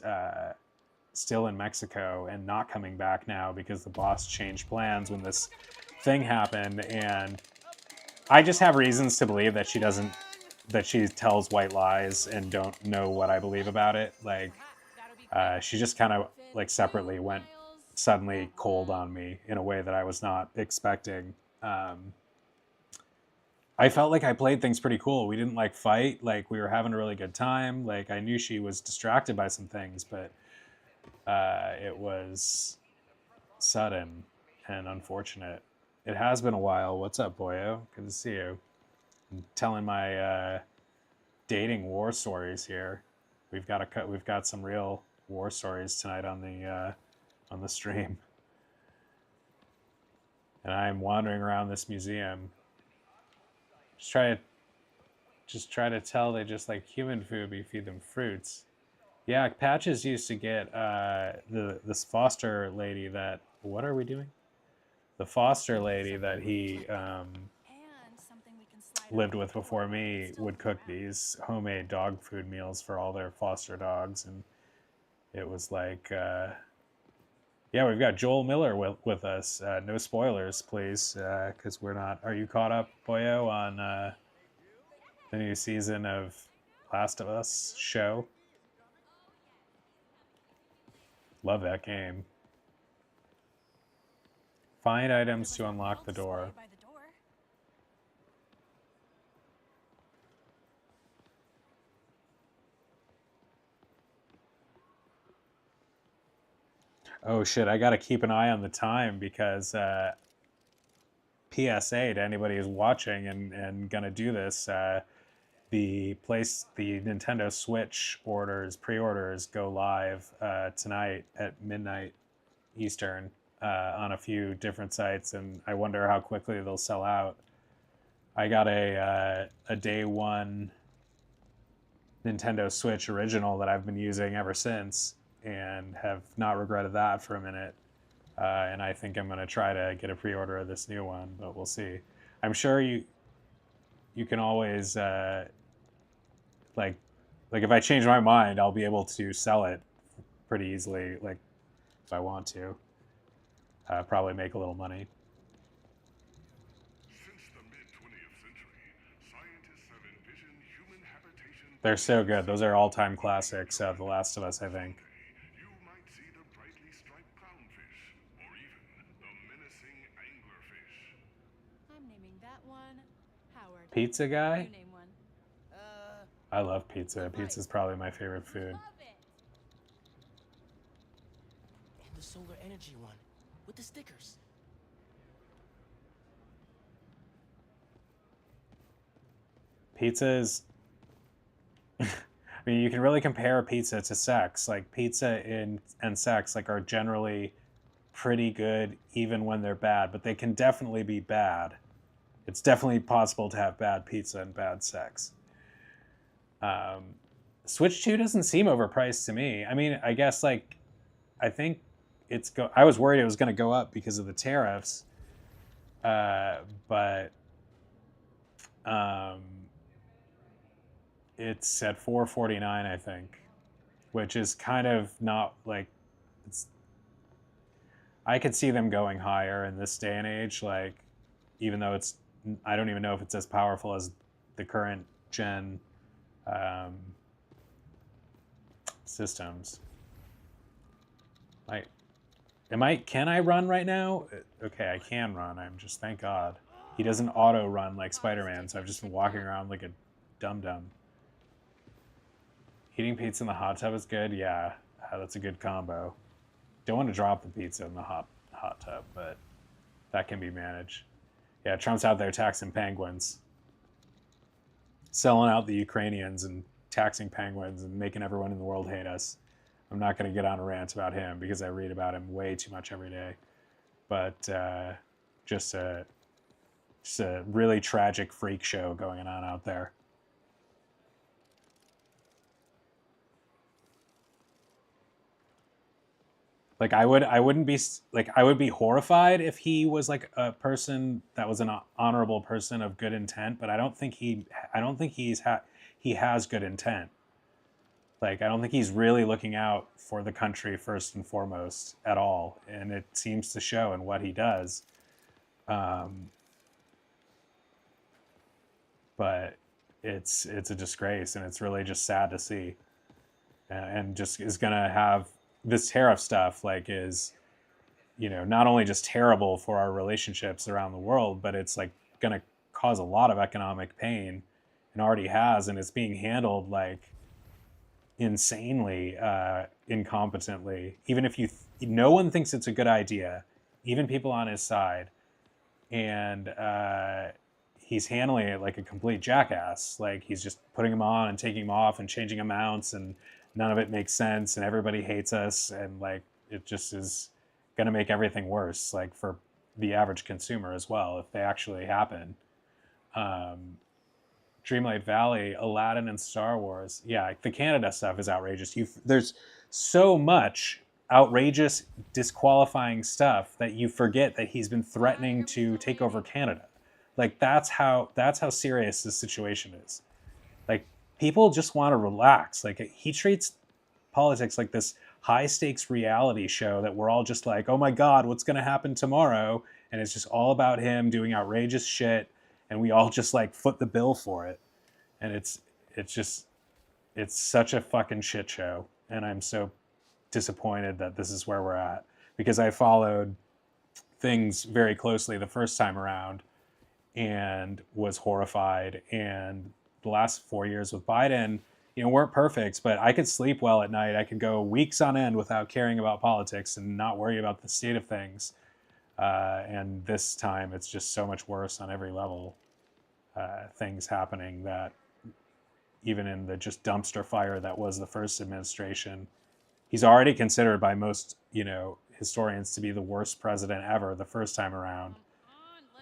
still in Mexico and not coming back now because the boss changed plans when this thing happened. And I just have reasons to believe that she tells white lies and don't know what I believe about it. Like, she just kind of like separately went suddenly cold on me in a way that I was not expecting. I felt like I played things pretty cool. We didn't like fight. Like, we were having a really good time. Like, I knew she was distracted by some things, but it was sudden and unfortunate. It has been a while. What's up, boyo? Good to see you. I'm telling my dating war stories here. We've got some real war stories tonight on the stream. And I'm wandering around this museum. Just try to tell they just like human food, we feed them fruits. Yeah, Patches used to get this foster lady that, what are we doing? The foster lady that he lived with before me would cook these homemade dog food meals for all their foster dogs, and it was like, yeah, we've got Joel Miller with us. No spoilers, please, because we're not. Are you caught up, boyo, on the new season of Last of Us show? Love that game. Find items to unlock the door. Oh shit, I gotta keep an eye on the time because PSA to anybody who's watching and gonna do this, the Nintendo Switch pre-orders go live tonight at midnight Eastern on a few different sites, and I wonder how quickly they'll sell out. I got a day one Nintendo Switch original that I've been using ever since, and have not regretted that for a minute. And I think I'm going to try to get a pre-order of this new one, but we'll see. I'm sure you can always like if I change my mind, I'll be able to sell it pretty easily, like if I want to. Probably make a little money. Since the mid-20th century, scientists have envisioned human habitation. They're so good. Those are all-time classics of The Last of Us, I think. You might see the brightly striped clownfish, or even the menacing anglerfish. I'm naming that one Howard. Pizza guy? You name one. I love pizza. Pizza's probably my favorite food. Love it. And the solar energy one with the stickers. Pizza is... I mean, you can really compare pizza to sex. Like, pizza and sex are generally pretty good even when they're bad, but they can definitely be bad. It's definitely possible to have bad pizza and bad sex. Switch 2 doesn't seem overpriced to me. I mean, I guess, I think I was worried it was going to go up because of the tariffs, but it's at $449, I think, which is kind of not I could see them going higher in this day and age, even though I don't even know if it's as powerful as the current gen systems. Can I run right now? Okay, I can run. Thank God. He doesn't auto run like Spider-Man, so I've just been walking around like a dum-dum. Heating pizza in the hot tub is good. Yeah, that's a good combo. Don't want to drop the pizza in the hot tub, but that can be managed. Yeah, Trump's out there taxing penguins. Selling out the Ukrainians and taxing penguins and making everyone in the world hate us. I'm not going to get on a rant about him because I read about him way too much every day. But just a really tragic freak show going on out there. Like I wouldn't be like, I would be horrified if he was like a person that was an honorable person of good intent, but I don't think he has good intent. Like I don't think he's really looking out for the country first and foremost at all, and it seems to show in what he does. But it's a disgrace, and it's really just sad to see, and just is going to have this tariff stuff, like, is, you know, not only just terrible for our relationships around the world, but it's like going to cause a lot of economic pain, and already has, and it's being handled like insanely incompetently. Even if no one thinks it's a good idea, even people on his side, and he's handling it like a complete jackass. Like he's just putting them on and taking them off and changing amounts, and none of it makes sense, and everybody hates us, and like it just is going to make everything worse, like for the average consumer as well, if they actually happen. Dreamlight Valley, Aladdin, and Star Wars. Yeah, the Canada stuff is outrageous. There's so much outrageous, disqualifying stuff that you forget that he's been threatening to take over Canada. Like that's how serious this situation is. Like people just want to relax. Like he treats politics like this high stakes reality show that we're all just like, oh my God, what's going to happen tomorrow? And it's just all about him doing outrageous shit, and we all just like foot the bill for it. And it's such a fucking shit show. And I'm so disappointed that this is where we're at, because I followed things very closely the first time around and was horrified. And the last 4 years with Biden, you know, weren't perfect, but I could sleep well at night. I could go weeks on end without caring about politics and not worry about the state of things. And this time it's just so much worse on every level. Things happening that even in the just dumpster fire that was the first administration, he's already considered by most, you know, historians to be the worst president ever the first time around.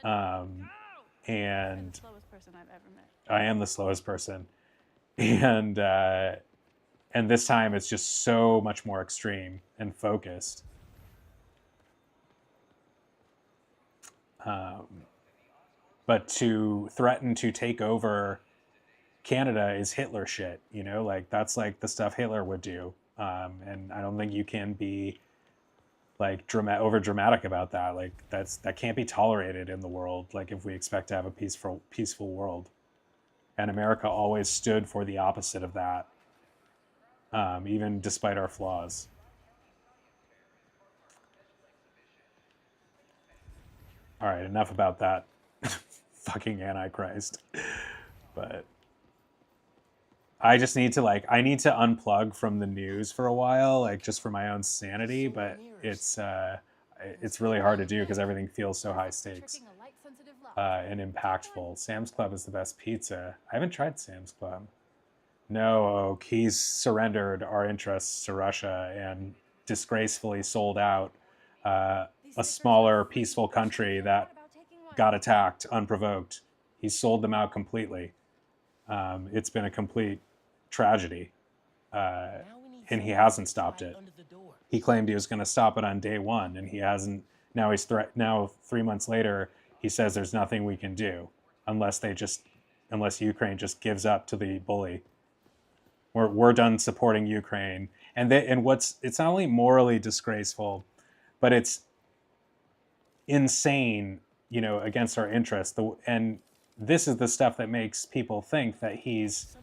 And the slowest person I've ever met. I am the slowest person. And this time it's just so much more extreme and focused. But to threaten to take over Canada is Hitler shit, you know, like that's like the stuff Hitler would do. And I don't think you can be like over dramatic about that. Like that can't be tolerated in the world. Like if we expect to have a peaceful world, and America always stood for the opposite of that, even despite our flaws. All right, enough about that fucking Antichrist. But I just need to unplug from the news for a while, like just for my own sanity. But it's really hard to do because everything feels so high stakes and impactful. Sam's Club is the best pizza. I haven't tried Sam's Club. No, Oak, he's surrendered our interests to Russia and disgracefully sold out a smaller, peaceful country that got attacked unprovoked. He sold them out completely. It's been a complete tragedy, and he hasn't stopped it. He claimed he was going to stop it on day one, and he hasn't. Now now 3 months later, he says there's nothing we can do unless Ukraine just gives up to the bully. We're done supporting Ukraine, and it's not only morally disgraceful, but it's insane, you know, against our interests. And this is the stuff that makes people think that he's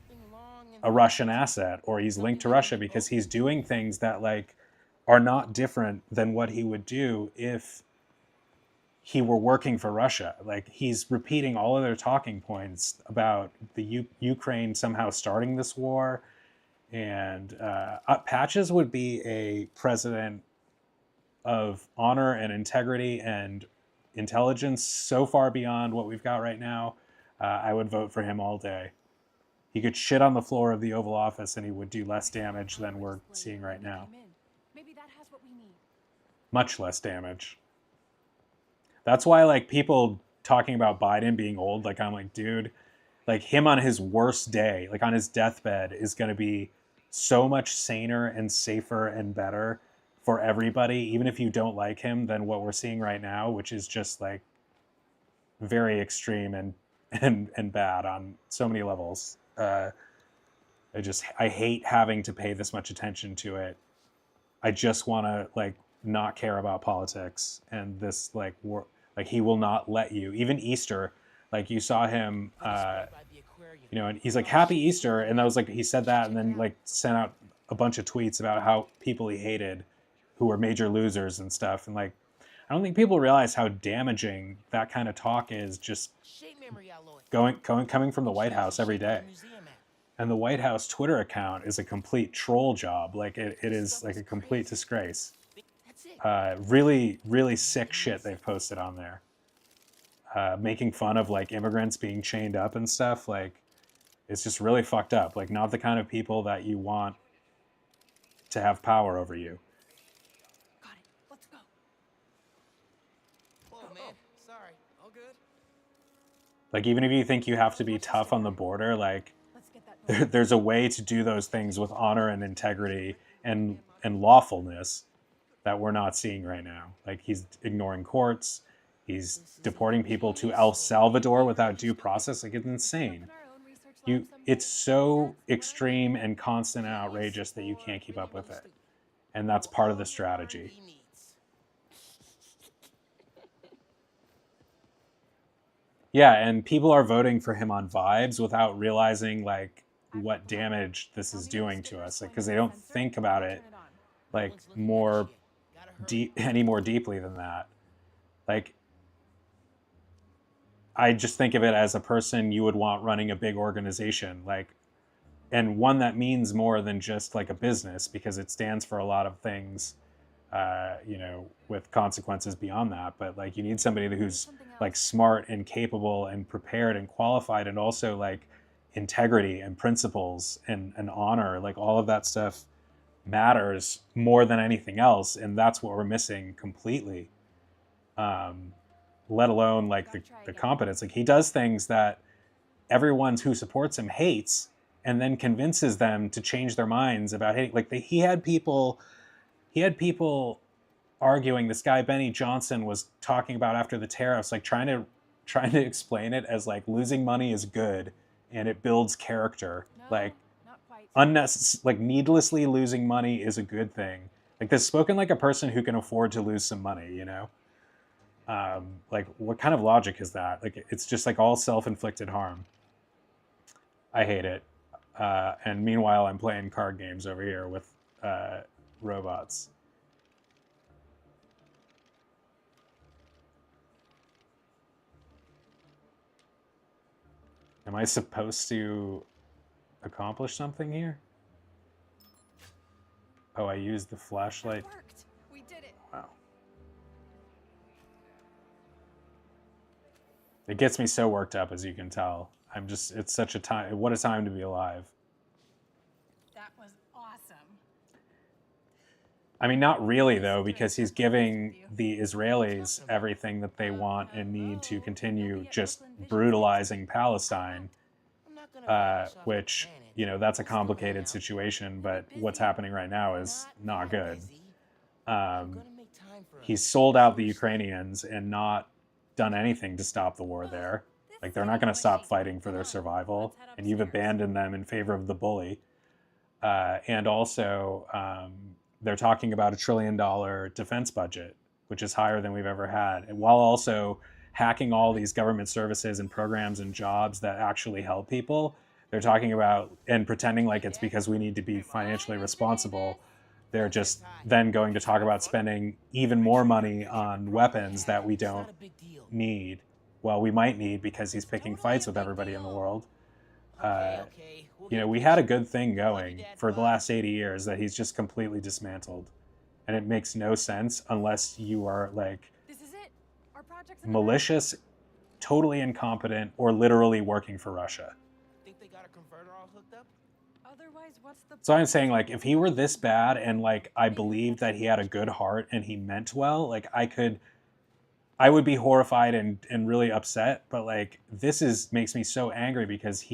a Russian asset or he's linked to Russia, because he's doing things that like are not different than what he would do if he were working for Russia. Like he's repeating all of their talking points about the Ukraine somehow starting this war. And Patches would be a president of honor and integrity and intelligence so far beyond what we've got right now. I would vote for him all day. He could shit on the floor of the Oval Office and he would do less damage than we're seeing right now. Maybe that has what we need. Much less damage. That's why like people talking about Biden being old, like I'm like, dude, like him on his worst day, like on his deathbed, is going to be so much saner and safer and better for everybody, even if you don't like him, than what we're seeing right now, which is just like very extreme and bad on so many levels. I hate having to pay this much attention to it. I just want to like not care about politics, and this like like he will not let you. Even Easter, like you saw him, you know, and he's like Happy Easter, and that was like he said that, and then like sent out a bunch of tweets about how people he hated, who were major losers and stuff, and like I don't think people realize how damaging that kind of talk is. Just coming from the White House every day. And the White House Twitter account is a complete troll job. Like it is like a complete disgrace. Really, really sick shit they've posted on there. Making fun of like immigrants being chained up and stuff. Like it's just really fucked up. Like not the kind of people that you want to have power over you. Got it. Let's go. Whoa, man. Sorry. All good. Like even if you think you have to be tough on the border, like Let's get that. there's a way to do those things with honor and integrity and lawfulness that we're not seeing right now. Like he's ignoring courts, he's deporting people to El Salvador without due process. Like it's insane. It's so extreme and constant and outrageous that you can't keep up with it. And that's part of the strategy. Yeah, and people are voting for him on vibes without realizing like what damage this is doing to us, like because they don't think about it like more any more deeply than that. Like I just think of it as a person you would want running a big organization, like, and one that means more than just like a business, because it stands for a lot of things, you know, with consequences beyond that. But like you need somebody who's like smart and capable and prepared and qualified, and also like integrity and principles and honor, like all of that stuff matters more than anything else, and that's what we're missing completely. Let alone like the competence. Like he does things that everyone who supports him hates, and then convinces them to change their minds about hating. Like he had people arguing. This guy Benny Johnson was talking about after the tariffs, like trying to explain it as like losing money is good and it builds character. No, like not quite. like needlessly losing money is a good thing. Like this, spoken like a person who can afford to lose some money, you know. Like what kind of logic is that? Like it's just like all self-inflicted harm. I hate it. And meanwhile I'm playing card games over here with robots. Am I supposed to accomplish something here? Oh, I used the flashlight. It worked. We did it. Wow. It gets me so worked up, as you can tell. It's such a time, what a time to be alive. That was awesome. I mean, not really, though, because he's giving the Israelis everything that they want and need to continue just brutalizing Palestine, which, you know, that's a complicated situation, but what's happening right now is not good. He's sold out the Ukrainians and not done anything to stop the war there. Like, they're not going to stop fighting for their survival, and you've abandoned them in favor of the bully. And also, they're talking about $1 trillion defense budget, which is higher than we've ever had, and while also hacking all these government services and programs and jobs that actually help people. They're talking about and pretending like it's because we need to be financially responsible. They're just then going to talk about spending even more money on weapons that we don't need. Well, we might need, because he's picking fights with everybody in the world. You know, we had a good thing going for the last 80 years that he's just completely dismantled. And it makes no sense unless you are like This is it. Our project's malicious, totally incompetent, or literally working for Russia. Think they got a converter all hooked up? Otherwise, what's the So I'm saying, like, if he were this bad and like I believed that he had a good heart and he meant well, like I could I would be horrified and really upset, but like makes me so angry because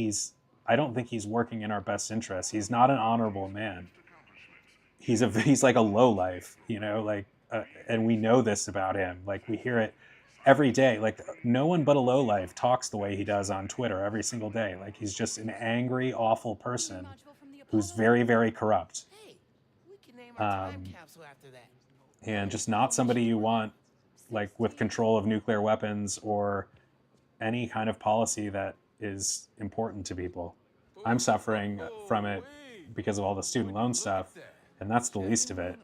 I don't think he's working in our best interests. He's not an honorable man. He's like a lowlife, like and we know this about him. Like we hear it every day. Like no one but a lowlife talks the way he does on Twitter every single day. Like he's just an angry, awful person who's very, very corrupt. Hey, we can name our time Um, capsule after that. and just not somebody you want like with control of nuclear weapons or any kind of policy that is important to people. I'm suffering from it because of all the student loan stuff, and that's the least of it.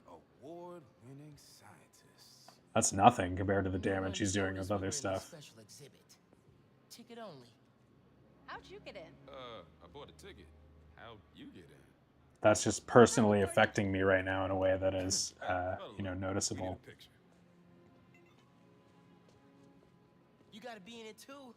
Award-winning scientists. That's nothing compared to the damage he's doing with other stuff. Special exhibit. Ticket only. How'd you get in? I bought a ticket. How'd you get in? That's just personally affecting me right now in a way that is, We need noticeable. a picture. You gotta be in it too.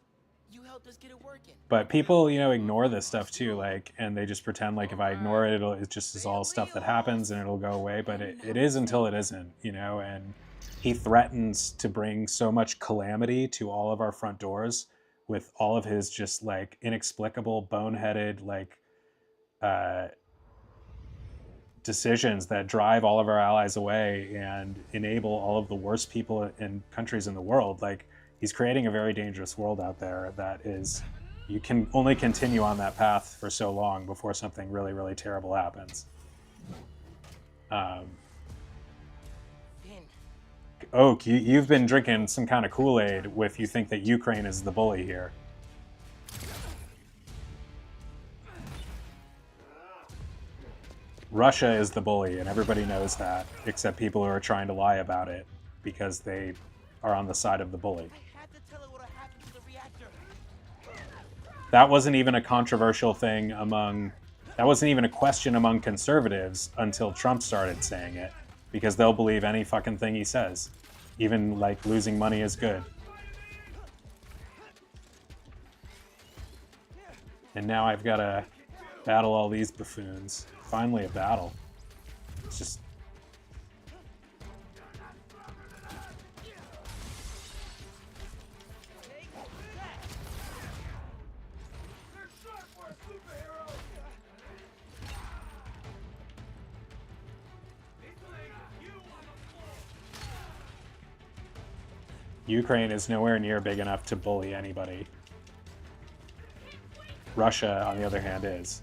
You helped us get it working. But people, ignore this stuff too, like, and they just pretend like if I ignore it, it just is all stuff that happens and it'll go away. But it is until it isn't, and he threatens to bring so much calamity to all of our front doors with all of his just like inexplicable, boneheaded, like, decisions that drive all of our allies away and enable all of the worst people in countries in the world. Like, he's creating a very dangerous world out there that is, you can only continue on that path for so long before something really, really terrible happens. Finn, Oak, you've been drinking some kind of Kool-Aid if you think that Ukraine is the bully here. Russia is the bully, and everybody knows that, except people who are trying to lie about it because they are on the side of the bully. I had to tell her what happened to the reactor. That wasn't even a controversial thing that wasn't even a question among conservatives until Trump started saying it, because they'll believe any fucking thing he says. Even like losing money is good. And now I've got to battle all these buffoons. Finally a battle. It's just... Ukraine is nowhere near big enough to bully anybody. Russia, on the other hand, is.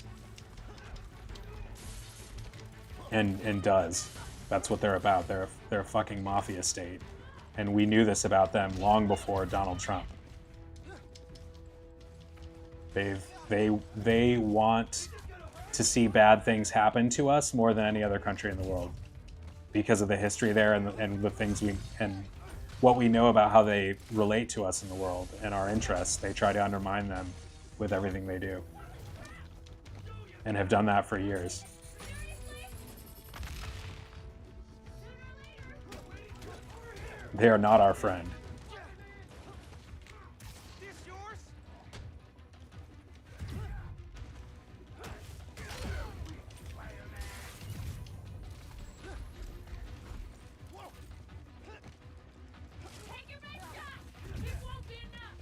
And does. That's what they're about. They're a fucking mafia state. And we knew this about them long before Donald Trump. They want to see bad things happen to us more than any other country in the world, because of the history there and the things and what we know about how they relate to us in the world and our interests. They try to undermine them with everything they do, and have done that for years. They are not our friend. This yours? Take your best shot! It won't be enough!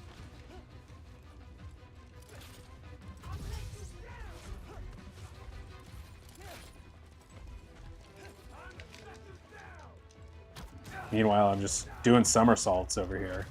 Meanwhile, I'm just doing somersaults over here.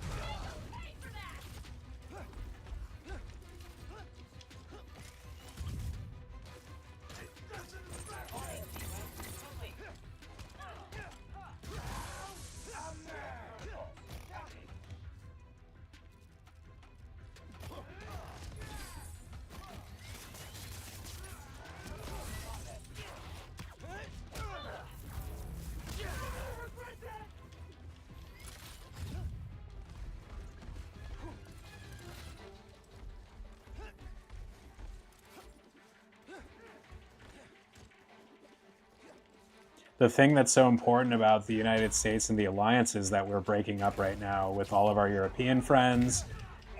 The thing that's so important about the United States and the alliances that we're breaking up right now with all of our European friends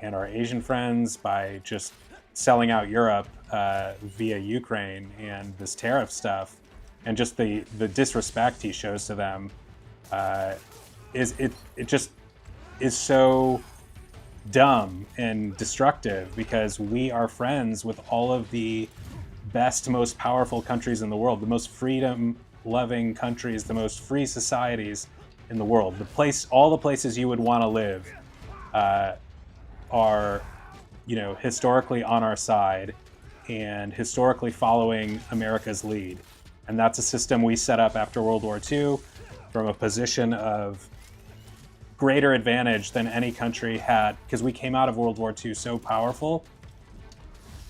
and our Asian friends by just selling out Europe via Ukraine and this tariff stuff, and just the disrespect he shows to them, is it just is so dumb and destructive because we are friends with all of the best, most powerful countries in the world, the most freedom-loving countries, the most free societies in the world. All the places you would want to live are, historically on our side and historically following America's lead. And that's a system we set up after World War II from a position of greater advantage than any country had, because we came out of World War II so powerful.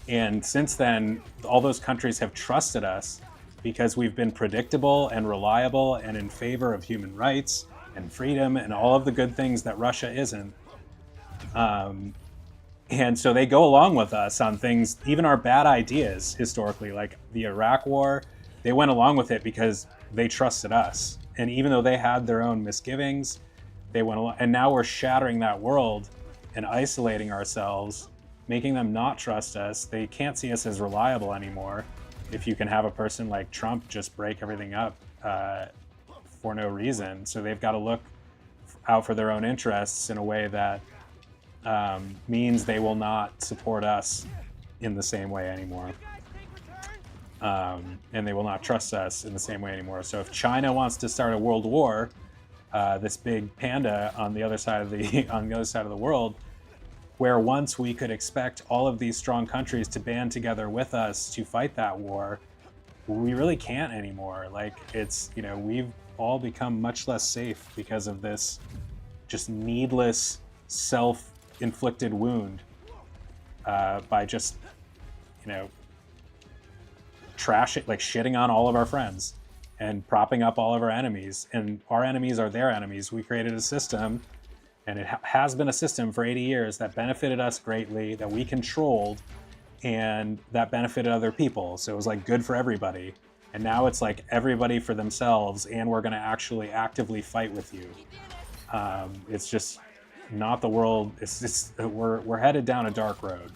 And since then, all those countries have trusted us because we've been predictable and reliable and in favor of human rights and freedom and all of the good things that Russia isn't. And so they go along with us on things, even our bad ideas historically, like the Iraq War. They went along with it because they trusted us. And even though they had their own misgivings, they went along. And now we're shattering that world and isolating ourselves, making them not trust us. They can't see us as reliable anymore. If you can have a person like Trump just break everything up for no reason. So they've got to look out for their own interests in a way that means they will not support us in the same way anymore. And they will not trust us in the same way anymore. So if China wants to start a world war, this big panda on the other side of the world, where once we could expect all of these strong countries to band together with us to fight that war, we really can't anymore. Like, it's, we've all become much less safe because of this just needless self-inflicted wound by just, shitting on all of our friends and propping up all of our enemies. And our enemies are their enemies. We created a system, and it has been a system for 80 years that benefited us greatly, that we controlled, and that benefited other people. So it was like good for everybody. And now it's like everybody for themselves, and we're going to actually actively fight with you. It's just not the world. It's just, we're headed down a dark road.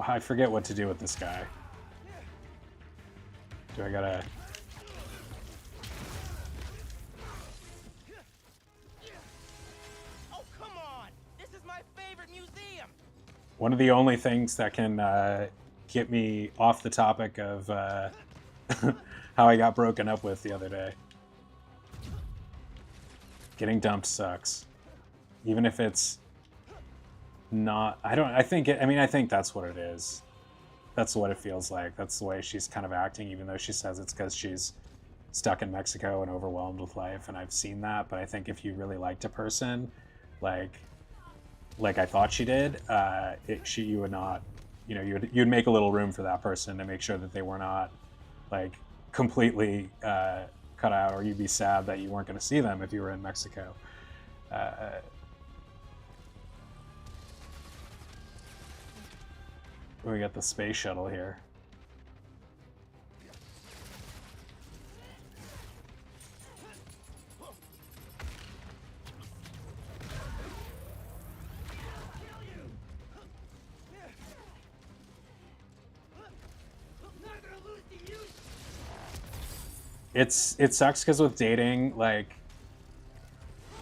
I forget what to do with this guy. Do I gotta... Oh, come on! This is my favorite museum! One of the only things that can get me off the topic of how I got broken up with the other day. Getting dumped sucks. Even if it's not... I think that's what it is. That's what it feels like. That's the way she's kind of acting, even though she says it's because she's stuck in Mexico and overwhelmed with life, and I've seen that. But I think if you really liked a person, like I thought she did, you would not, you'd make a little room for that person to make sure that they were not like completely cut out, or you'd be sad that you weren't going to see them if you were in Mexico. We got the space shuttle here. It sucks because with dating, like,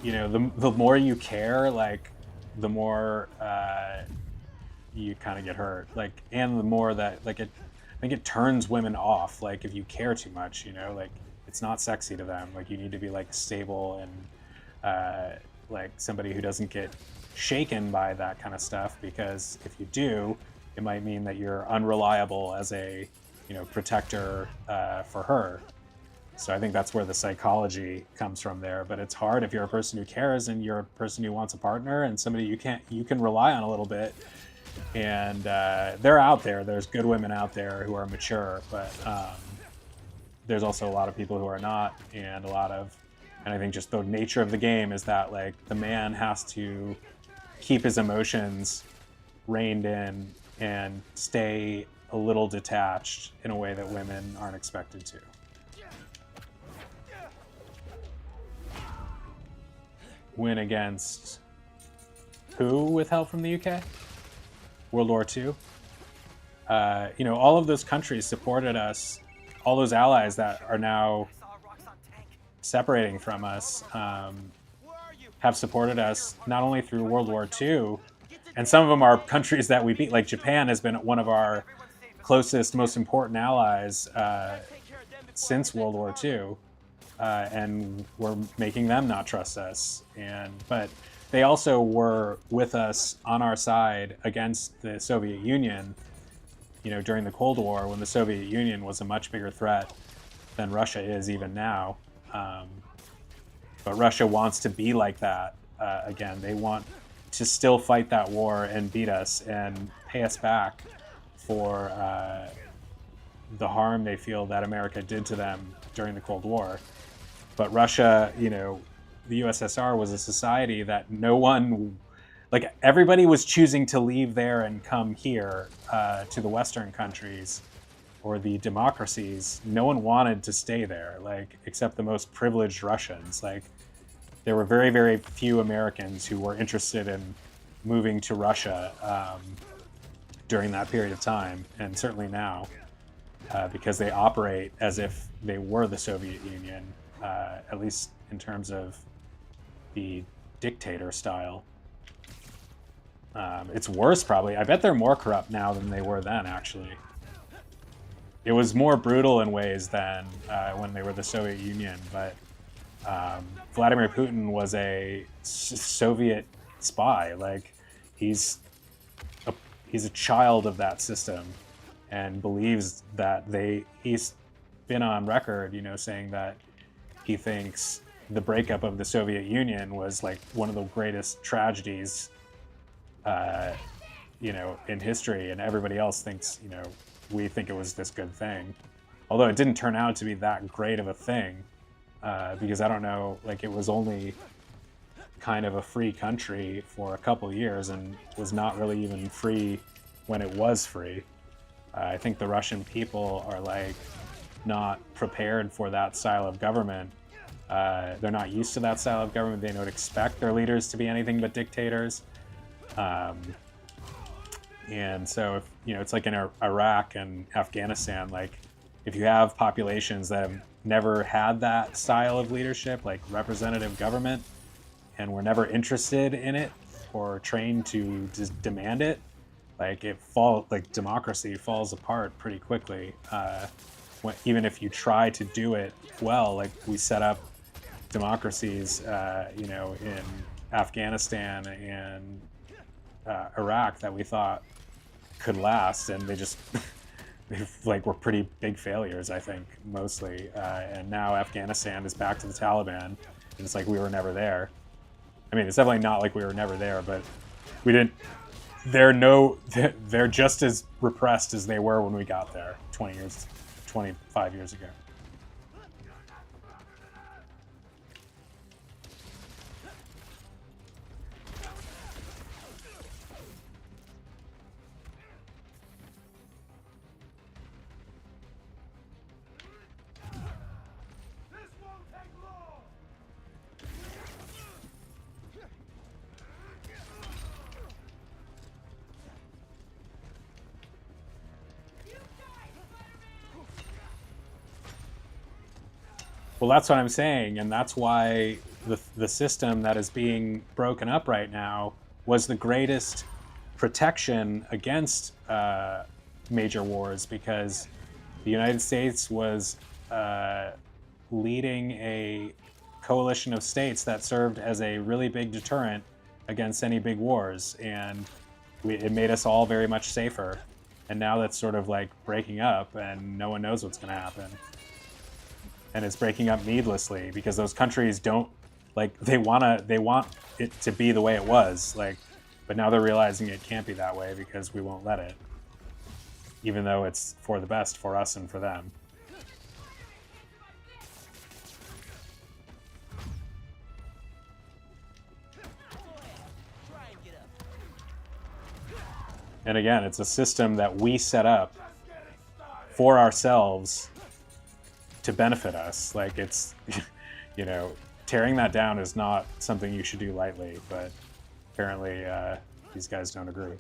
the more you care, like, the more you kind of get hurt, like, and the more that, like, I think it turns women off, like, if you care too much, like, it's not sexy to them. Like, you need to be like stable and like somebody who doesn't get shaken by that kind of stuff, because if you do, it might mean that you're unreliable as a protector for her. So I think that's where the psychology comes from there. But it's hard if you're a person who cares and you're a person who wants a partner and somebody you can rely on a little bit. And they're out there. There's good women out there who are mature, but there's also a lot of people who are not, and I think just the nature of the game is that, like, the man has to keep his emotions reined in and stay a little detached in a way that women aren't expected to. Win against who with help from the UK? World War II? All of those countries supported us, all those allies that are now separating from us have supported us not only through World War II, and some of them are countries that we beat. Like Japan has been one of our closest, most important allies since World War II, and we're making them not trust us. But they also were with us on our side against the Soviet Union, during the Cold War, when the Soviet Union was a much bigger threat than Russia is even now. But Russia wants to be like that again. They want to still fight that war and beat us and pay us back for the harm they feel that America did to them during the Cold War. But Russia, the USSR was a society that no one, like everybody was choosing to leave there and come here to the Western countries or the democracies. No one wanted to stay there, like except the most privileged Russians. Like there were very, very few Americans who were interested in moving to Russia during that period of time, and certainly now, because they operate as if they were the Soviet Union, at least in terms of the dictator style. It's worse, probably. I bet they're more corrupt now than they were then, actually. It was more brutal in ways than when they were the Soviet Union, but Vladimir Putin was a Soviet spy. Like, he's a child of that system and believes that he's been on record, saying that he thinks the breakup of the Soviet Union was like one of the greatest tragedies, in history, and everybody else thinks, we think it was this good thing. Although it didn't turn out to be that great of a thing, because I don't know, like it was only kind of a free country for a couple years and was not really even free when it was free. I think the Russian people are like not prepared for that style of government. They're not used to that style of government. They don't expect their leaders to be anything but dictators. And so, if, it's like in Iraq and Afghanistan, like if you have populations that have never had that style of leadership, like representative government, and were never interested in it or trained to just demand it, like democracy falls apart pretty quickly. Even if you try to do it well, like we set up democracies, in Afghanistan and Iraq that we thought could last, and they just were pretty big failures, I think, mostly. And now Afghanistan is back to the Taliban, and it's like we were never there. I mean, it's definitely not like we were never there, but we didn't. They're just as repressed as they were when we got there 25 years ago. Well, that's what I'm saying, and that's why the system that is being broken up right now was the greatest protection against major wars, because the United States was leading a coalition of states that served as a really big deterrent against any big wars, and it made us all very much safer. And now that's sort of like breaking up, and no one knows what's going to happen. And it's breaking up needlessly because those countries don't, like, they want it to be the way it was, like, but now they're realizing it can't be that way because we won't let it, even though it's for the best for us and for them. And again, it's a system that we set up for ourselves to benefit us. Like, it's, tearing that down is not something you should do lightly, but apparently these guys don't agree.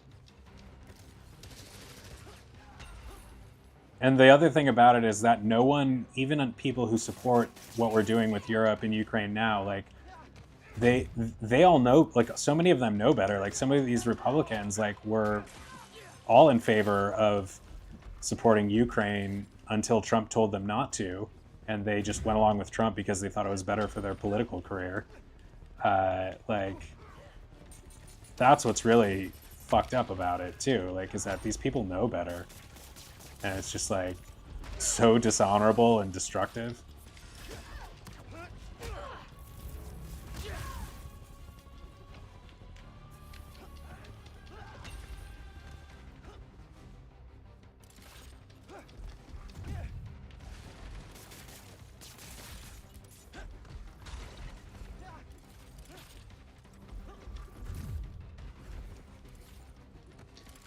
And the other thing about it is that no one, even people who support what we're doing with Europe and Ukraine now, like they all know, like so many of them know better. Like some of these Republicans, like were all in favor of supporting Ukraine until Trump told them not to, and they just went along with Trump because they thought it was better for their political career. Like that's what's really fucked up about it too. Like, is that these people know better, and it's just like so dishonorable and destructive.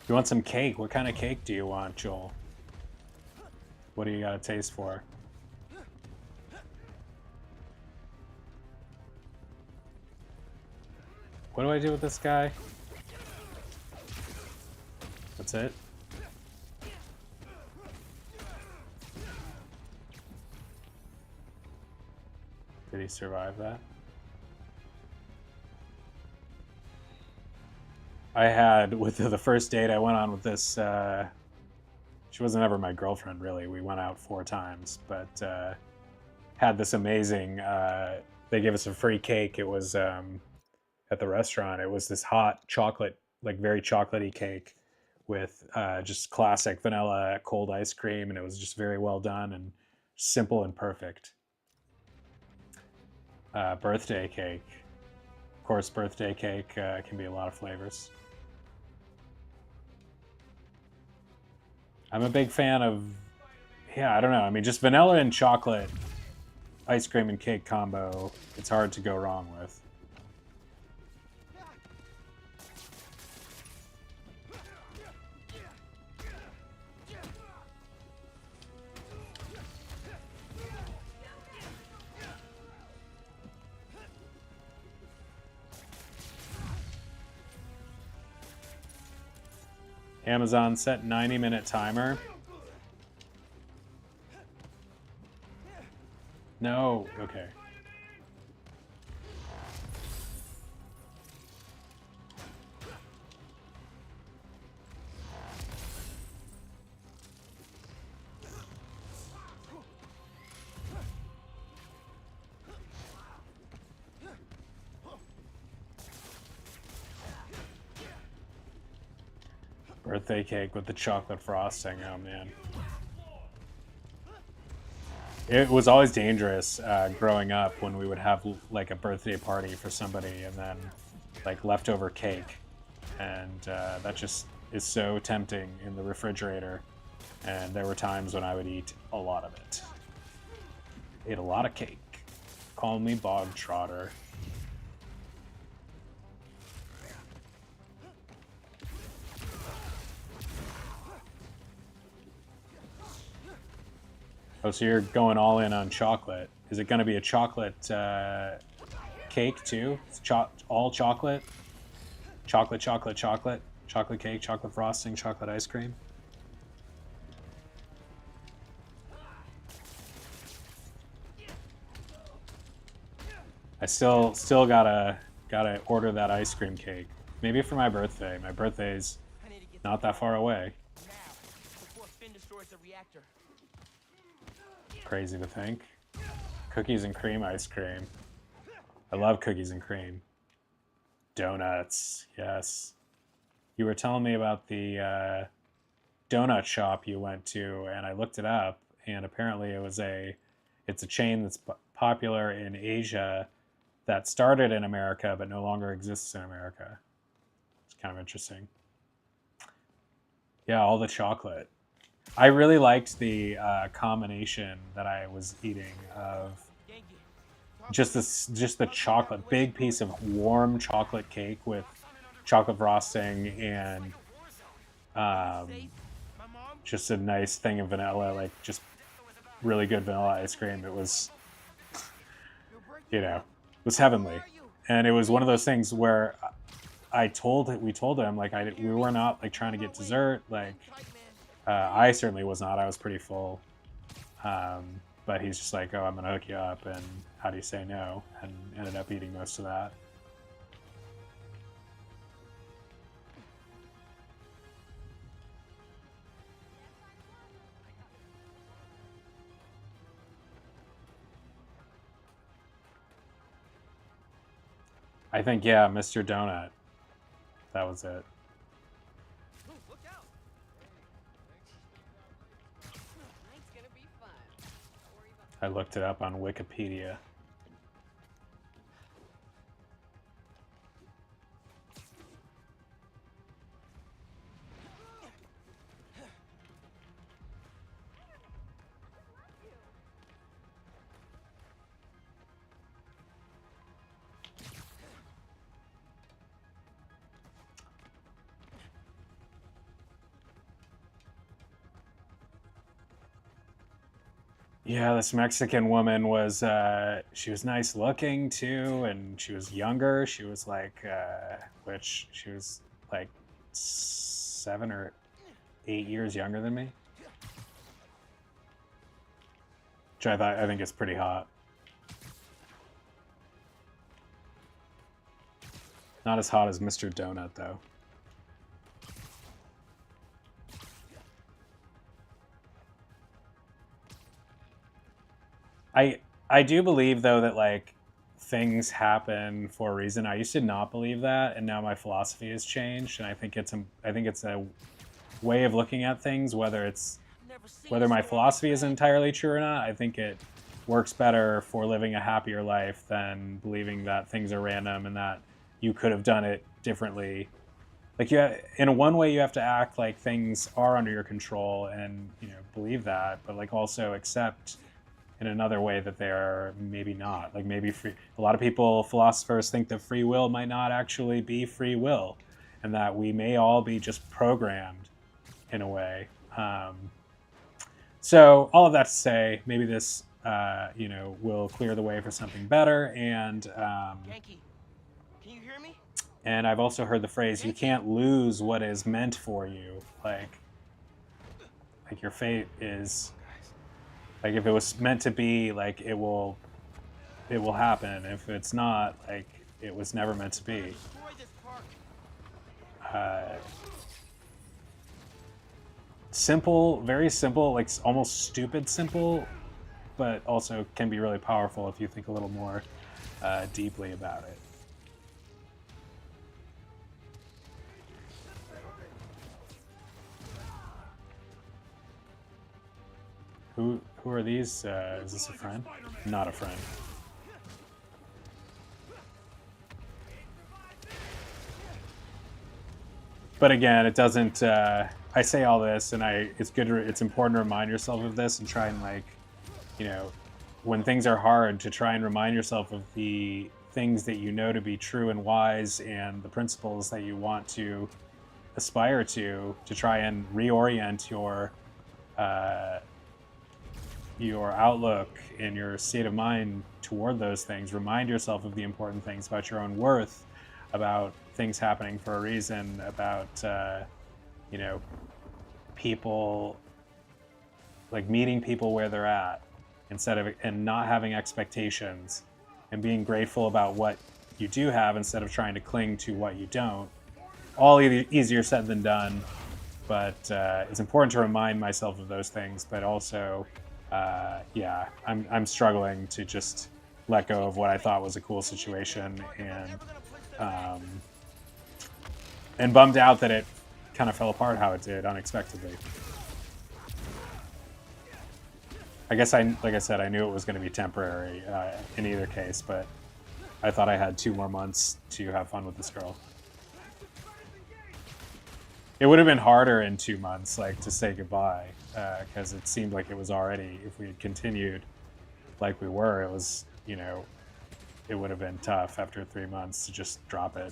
You want some cake? What kind of cake do you want, Joel? What do you got a taste for? What do I do with this guy? That's it? Did he survive that? I had, with the first date I went on with this, she wasn't ever my girlfriend, really. We went out 4 times, but had this amazing, they gave us a free cake. It was at the restaurant. It was this hot chocolate, like very chocolatey cake with just classic vanilla cold ice cream, and it was just very well done and simple and perfect. Birthday cake. Of course, birthday cake can be a lot of flavors. I'm a big fan of, yeah, I don't know. I mean, just vanilla and chocolate ice cream and cake combo, it's hard to go wrong with. Amazon set 90-minute timer. No, okay. Birthday cake with the chocolate frosting. Oh man. It was always dangerous growing up when we would have like a birthday party for somebody and then like leftover cake. And that just is so tempting in the refrigerator. And there were times when I would eat a lot of it. Ate a lot of cake. Call me Bog Trotter. Oh, so you're going all in on chocolate. Is it going to be a chocolate cake too? It's all chocolate? Chocolate, chocolate, chocolate. Chocolate cake, chocolate frosting, chocolate ice cream. I still gotta order that ice cream cake. Maybe for my birthday. My birthday's not that far away. Crazy to think. Cookies and cream ice cream. I love cookies and cream. Donuts, yes. You were telling me about the donut shop you went to, and I looked it up, and apparently it's a chain that's popular in Asia that started in America but no longer exists in America. It's kind of interesting. Yeah, all the chocolate. I really liked the combination that I was eating of just the chocolate, big piece of warm chocolate cake with chocolate frosting and just a nice thing of vanilla, like just really good vanilla ice cream. It was, you know, it was heavenly. And it was one of those things where we told him like we were not like trying to get dessert, like I certainly was not. I was pretty full. But he's just like, oh, I'm gonna hook you up, and how do you say no? And ended up eating most of that. I think, yeah, Mr. Donut. That was it. Ooh, look out! Tonight's gonna be fun. Don't worry about I looked it up on Wikipedia. Yeah, this Mexican woman was, she was nice looking too, and she was younger. She was like, she was like 7 or 8 years younger than me. Which I think is pretty hot. Not as hot as Mr. Donut, though. I do believe though that like things happen for a reason. I used to not believe that, and now my philosophy has changed, and I think it's a way of looking at things. Whether my philosophy is entirely true or not, I think it works better for living a happier life than believing that things are random and that you could have done it differently. Like in one way, you have to act like things are under your control and believe that, but like also accept in another way that they're maybe not. Like maybe a lot of philosophers think that free will might not actually be free will, and that we may all be just programmed in a way. So all of that to say, maybe this will clear the way for something better. And Yankee, can you hear me? and I've also heard the phrase, you can't lose what is meant for you. Like your fate is, like, if it was meant to be, like, it will happen. If it's not, like, it was never meant to be. Destroy this park. Simple, very simple, like almost stupid simple, but also can be really powerful if you think a little more deeply about it. Who are these? Is this a friend? Not a friend. But again, it doesn't. I say all this, and it's good. It's important to remind yourself of this and try and, like, when things are hard, to try and remind yourself of the things that you know to be true and wise, and the principles that you want to aspire to try and reorient your outlook and your state of mind toward those things. Remind yourself of the important things about your own worth, about things happening for a reason, about people, like meeting people where they're at, and not having expectations, and being grateful about what you do have instead of trying to cling to what you don't. All easier said than done, but it's important to remind myself of those things. But also, I'm struggling to just let go of what I thought was a cool situation, and bummed out that it kind of fell apart how it did unexpectedly. I guess like I said, I knew it was going to be temporary in either case, but I thought I had 2 more months to have fun with this girl. It would have been harder in 2 months, like, to say goodbye, because it seemed like it was already, if we had continued like we were, it was, it would have been tough after 3 months to just drop it.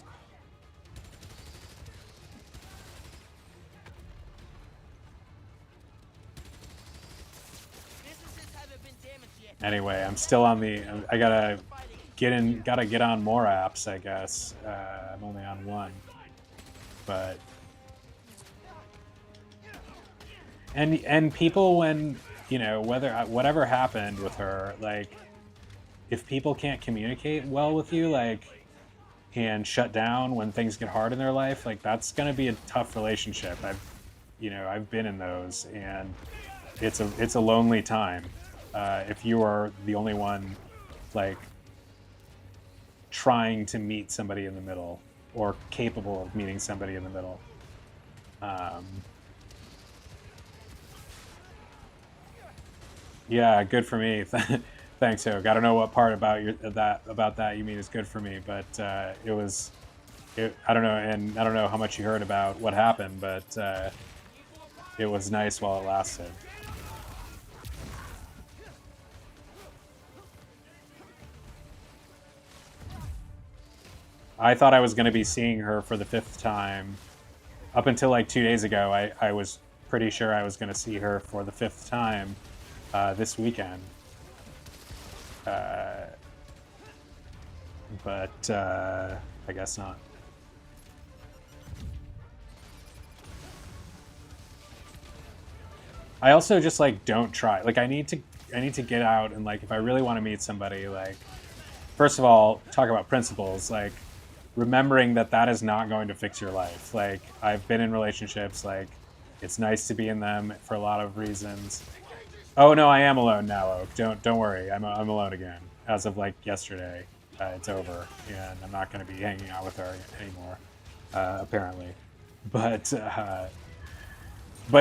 Anyway, I'm still on I gotta get on more apps, I guess. I'm only on one, but And people, when, you know, whatever happened with her, like, if people can't communicate well with you, like, and shut down when things get hard in their life, like, that's gonna be a tough relationship. I've been in those, and it's a lonely time if you are the only one, like, trying to meet somebody in the middle or capable of meeting somebody in the middle. Yeah, good for me. Thanks, Hogue. I don't know what part about that you mean is good for me, but it was. I don't know, and I don't know how much you heard about what happened, but it was nice while it lasted. I thought I was going to be seeing her for the 5th time. Up until like 2 days ago, I was pretty sure I was going to see her for the 5th time this weekend. But I guess not. I also just like don't try. Like I need to get out and, like, if I really want to meet somebody, like, first of all, talk about principles, like remembering that is not going to fix your life. Like, I've been in relationships, like, it's nice to be in them for a lot of reasons. Oh no, I am alone now, Oak. Don't worry, I'm alone again. As of like yesterday, it's over, and I'm not going to be hanging out with her anymore, apparently. But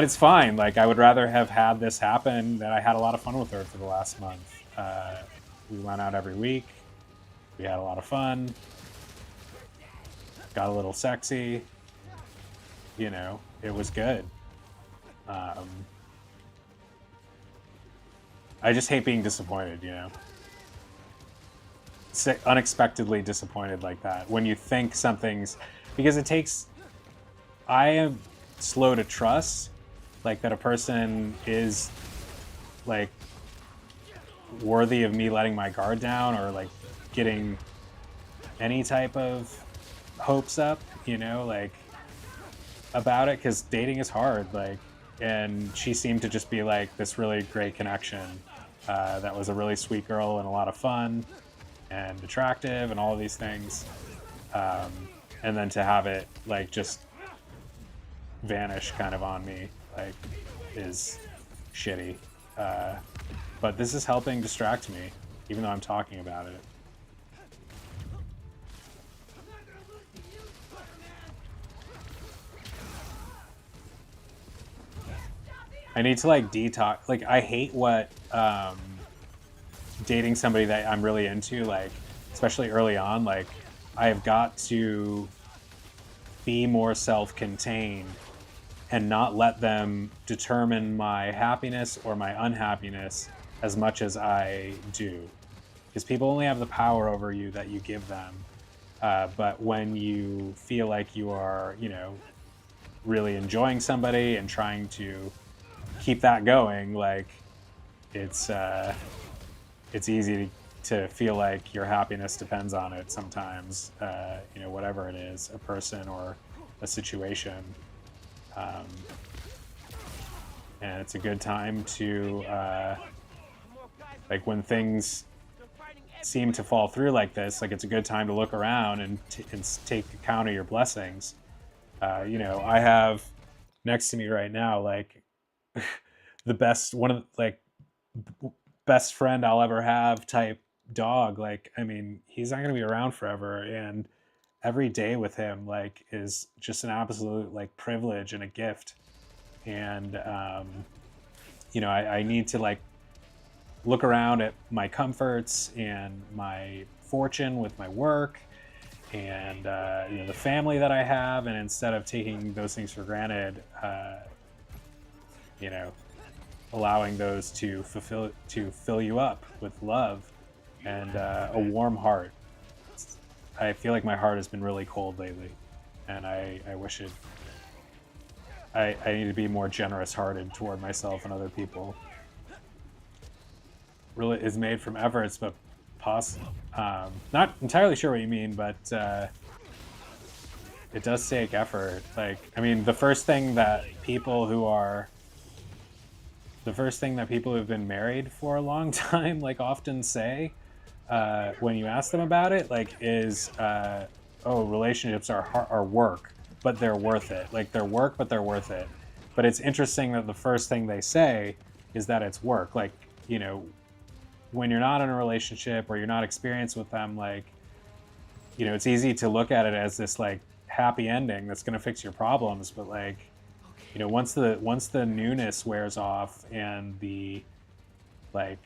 it's fine. Like, I would rather have had this happen than I had a lot of fun with her for the last month. We went out every week. We had a lot of fun. Got a little sexy. You know, it was good. I just hate being disappointed, you know? Unexpectedly disappointed like that. When you think something's... Because it takes... I am slow to trust, like, that a person is, like, worthy of me letting my guard down or, like, getting any type of hopes up, you know, like, about it, because dating is hard, like, and she seemed to just be, like, this really great connection that was a really sweet girl and a lot of fun and attractive and all of these things, and then to have it, like, just vanish kind of on me, like, is shitty. But this is helping distract me, even though I'm talking about it. I need to, like, detox. Like, I hate what dating somebody that I'm really into, like, especially early on, like, I have got to be more self-contained and not let them determine my happiness or my unhappiness as much as I do. Because people only have the power over you that you give them. But when you feel like you are, you know, really enjoying somebody and trying to keep that going, like, it's easy to feel like your happiness depends on it sometimes, you know, whatever it is, a person or a situation. And it's a good time to, like, when things seem to fall through like this, like, it's a good time to look around and take account of your blessings. You know, I have next to me right now, like, best friend I'll ever have type dog. Like, I mean, he's not going to be around forever, and every day with him, like, is just an absolute, like, privilege and a gift. And you know, I need to, like, look around at my comforts and my fortune with my work and you know, the family that I have, and instead of taking those things for granted, you know, allowing those to fill you up with love and a warm heart. I feel like my heart has been really cold lately, and I wish it. I need to be more generous-hearted toward myself and other people. Really is made from efforts, but not entirely sure what you mean, but it does take effort. Like, I mean, the first thing that people who are the first thing that people who've been married for a long time like often say when you ask them about it, like, is oh, relationships are work, but they're worth it. Like, they're work, but they're worth it. But it's interesting that the first thing they say is that it's work. Like, you know, when you're not in a relationship or you're not experienced with them, like, you know, it's easy to look at it as this like happy ending that's going to fix your problems, but like, you know, once the newness wears off and the like,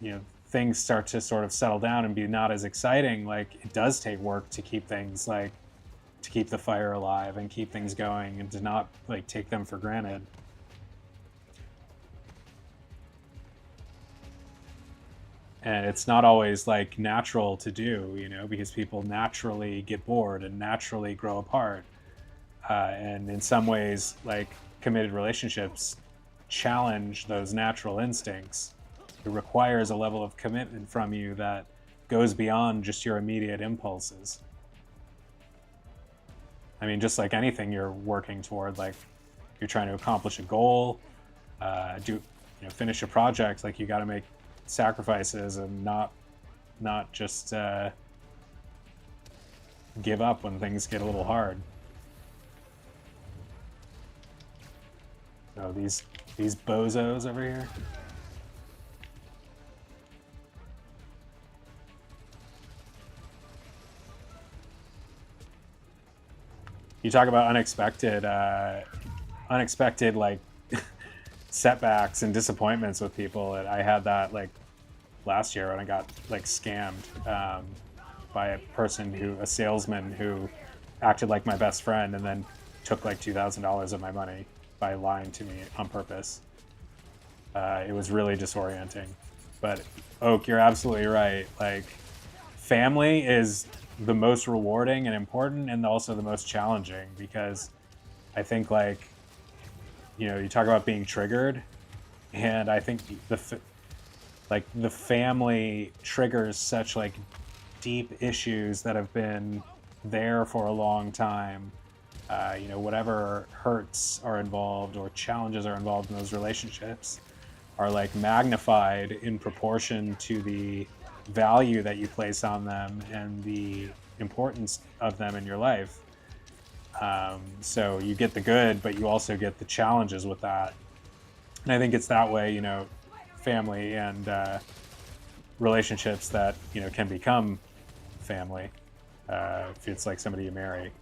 you know, things start to sort of settle down and be not as exciting, like, it does take work to keep things like, to keep the fire alive and keep things going and to not like take them for granted. And it's not always like natural to do, you know, because people naturally get bored and naturally grow apart. And in some ways, like, committed relationships challenge those natural instincts. It requires a level of commitment from you that goes beyond just your immediate impulses. I mean, just like anything you're working toward, like, you're trying to accomplish a goal, finish a project, like, you got to make sacrifices and not just give up when things get a little hard. So these bozos over here. You talk about unexpected like setbacks and disappointments with people. And I had that like last year when I got like scammed by a salesman who acted like my best friend and then took like $2,000 of my money by lying to me on purpose. It was really disorienting. But Oak, you're absolutely right. Like, family is the most rewarding and important and also the most challenging, because I think, like, you know, you talk about being triggered, and I think the family triggers such like deep issues that have been there for a long time. You know, whatever hurts are involved or challenges are involved in those relationships are like magnified in proportion to the value that you place on them and the importance of them in your life. So you get the good, but you also get the challenges with that. And I think it's that way, you know, family and relationships that, you know, can become family if it's like somebody you marry.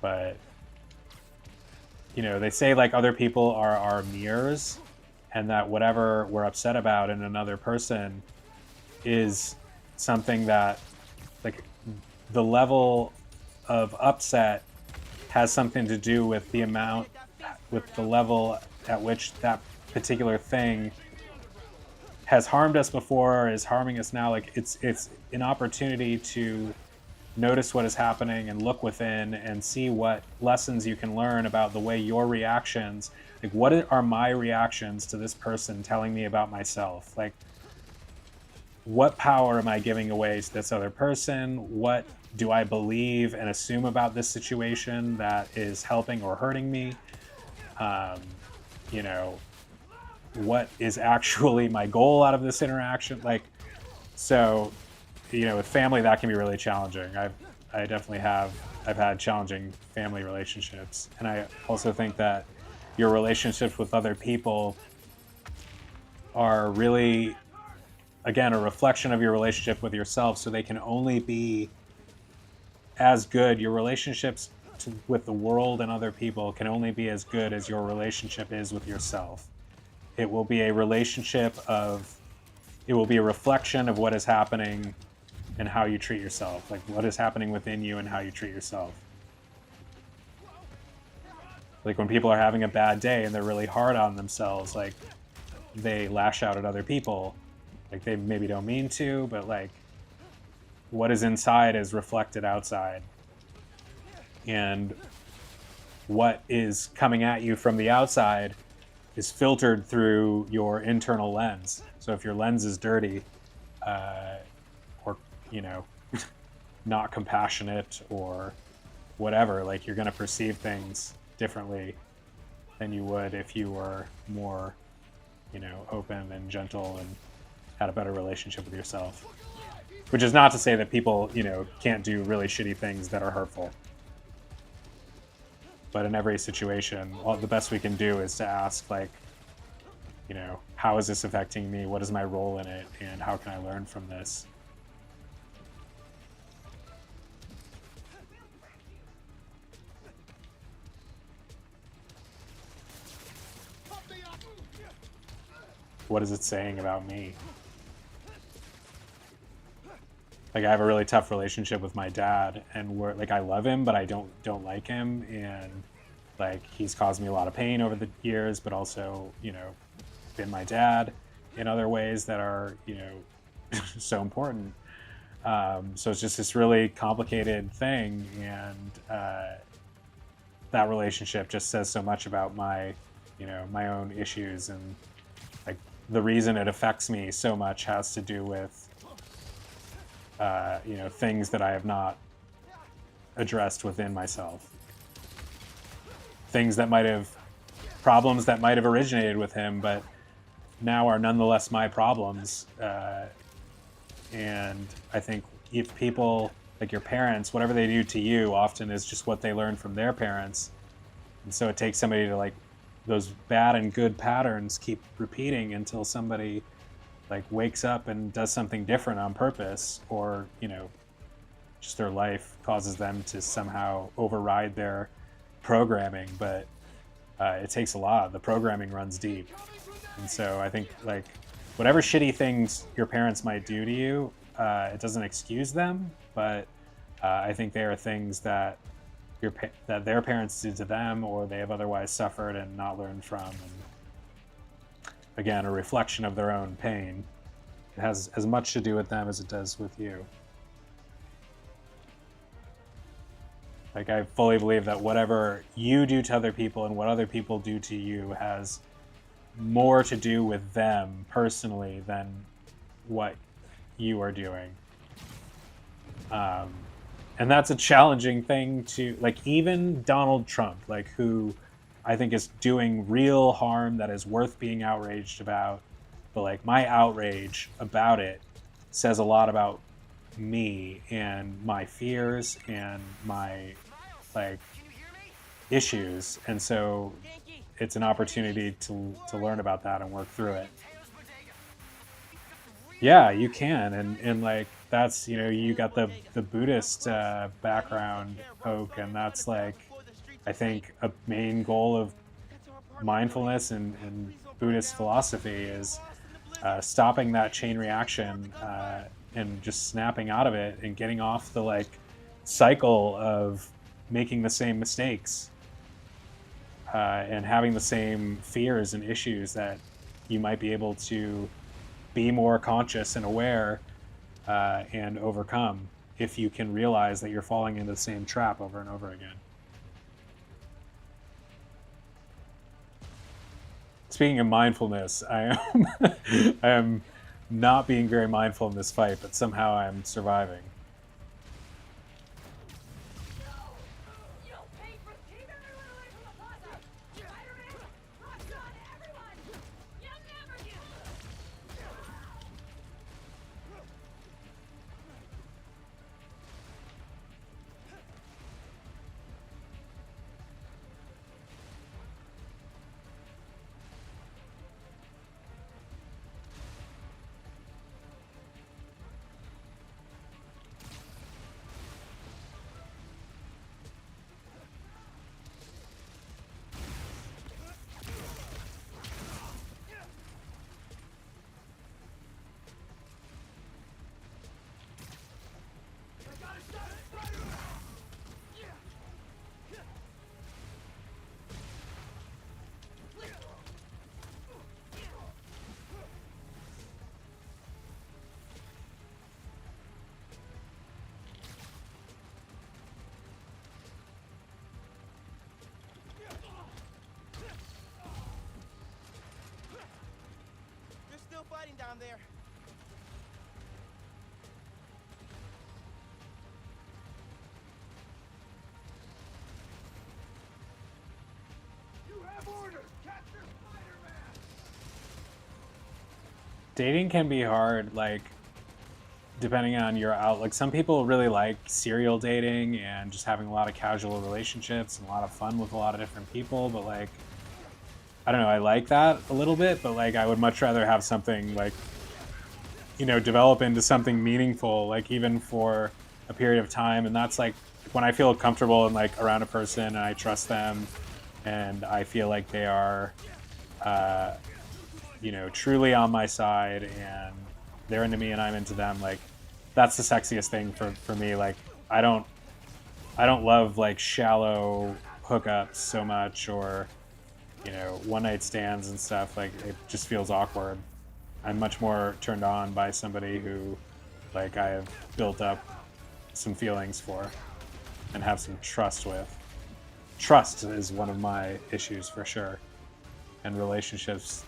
But, you know, they say like other people are our mirrors, and that whatever we're upset about in another person is something that, like, the level of upset has something to do with the amount, with the level at which that particular thing has harmed us before or is harming us now. Like, it's an opportunity to notice what is happening and look within and see what lessons you can learn about the way your reactions, like, what are my reactions to this person telling me about myself? Like, what power am I giving away to this other person? What do I believe and assume about this situation that is helping or hurting me? You know, what is actually my goal out of this interaction? Like, so, you know, with family, that can be really challenging. I've had challenging family relationships. And I also think that your relationships with other people are really, again, a reflection of your relationship with yourself. So they can only be as good. Your relationships with the world and other people can only be as good as your relationship is with yourself. It will be a reflection of what is happening and how you treat yourself, like what is happening within you and how you treat yourself. Like, when people are having a bad day and they're really hard on themselves, like, they lash out at other people. Like, they maybe don't mean to, but like, what is inside is reflected outside. And what is coming at you from the outside is filtered through your internal lens. So if your lens is dirty, or, you know, not compassionate or whatever, like, you're going to perceive things differently than you would if you were more, you know, open and gentle and had a better relationship with yourself. Which is not to say that people, you know, can't do really shitty things that are hurtful. But in every situation, the best we can do is to ask, like, you know, how is this affecting me? What is my role in it? And how can I learn from this? What is it saying about me? Like, I have a really tough relationship with my dad, and we're like, I love him, but I don't like him, and like, he's caused me a lot of pain over the years, but also, you know, been my dad in other ways that are, you know, so important. So it's just this really complicated thing, and that relationship just says so much about my, you know, my own issues, and like the reason it affects me so much has to do with you know, things that I have not addressed within myself. Things that might have, problems that might have originated with him, but now are nonetheless my problems. And I think if people, like your parents, whatever they do to you often is just what they learned from their parents. And so it takes somebody to, like, those bad and good patterns keep repeating until somebody like wakes up and does something different on purpose, or, you know, just their life causes them to somehow override their programming. But it takes a lot. The programming runs deep. And so I think, like, whatever shitty things your parents might do to you, it doesn't excuse them, but I think they are things that that their parents did to them, or they have otherwise suffered and not learned from. And again, a reflection of their own pain. It has as much to do with them as it does with you. Like, I fully believe that whatever you do to other people and what other people do to you has more to do with them personally than what you are doing. And that's a challenging thing to, like, even Donald Trump, like, who I think is doing real harm that is worth being outraged about. But, like, my outrage about it says a lot about me and my fears and my, like, issues. And so it's an opportunity to learn about that and work through it. Yeah, you can. And like, that's, you know, you got the Buddhist background, Oak, and that's, like, I think a main goal of mindfulness and Buddhist philosophy is stopping that chain reaction and just snapping out of it and getting off the, like, cycle of making the same mistakes and having the same fears and issues, that you might be able to be more conscious and aware and overcome if you can realize that you're falling into the same trap over and over again. Speaking of mindfulness, I am not being very mindful in this fight, but somehow I'm surviving. Fighting down there. You have orders! dating can be hard, like, depending on your outlook. Some people really like serial dating and just having a lot of casual relationships and a lot of fun with a lot of different people, but like, I don't know, I like that a little bit, but like I would much rather have something like, you know, develop into something meaningful, like even for a period of time. And that's like when I feel comfortable and like around a person and I trust them and I feel like they are you know, truly on my side and they're into me and I'm into them. Like that's the sexiest thing for me. Like I don't love like shallow hookups so much, or, you know, one night stands and stuff. Like it just feels awkward. I'm much more turned on by somebody who like I have built up some feelings for and have some trust with. Trust is one of my issues for sure. And relationships,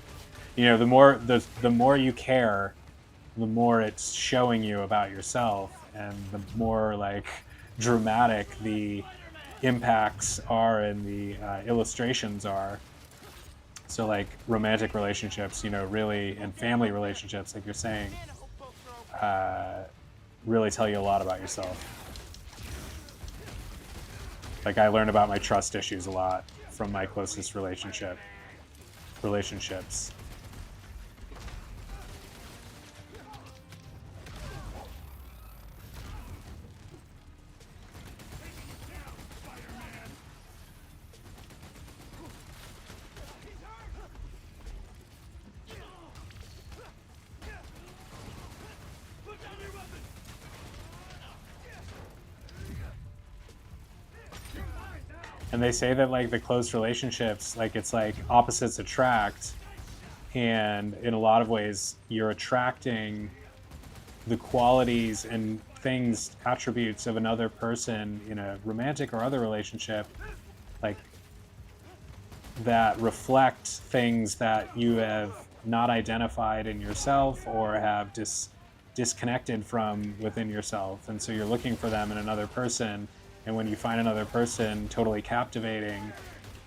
you know, the more you care, the more it's showing you about yourself, and the more like dramatic the impacts are and the illustrations are. So like romantic relationships, you know, really, and family relationships, like you're saying, really tell you a lot about yourself. Like I learned about my trust issues a lot from my closest relationships. And they say that like the close relationships, like it's like opposites attract, and in a lot of ways you're attracting the qualities and things, attributes of another person in a romantic or other relationship, like that reflect things that you have not identified in yourself or have disconnected from within yourself. And so you're looking for them in another person, and when you find another person totally captivating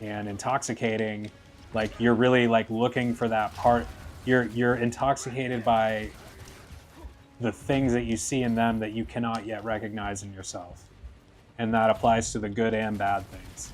and intoxicating, like you're really like looking for that part. You're intoxicated by the things that you see in them that you cannot yet recognize in yourself. And that applies to the good and bad things.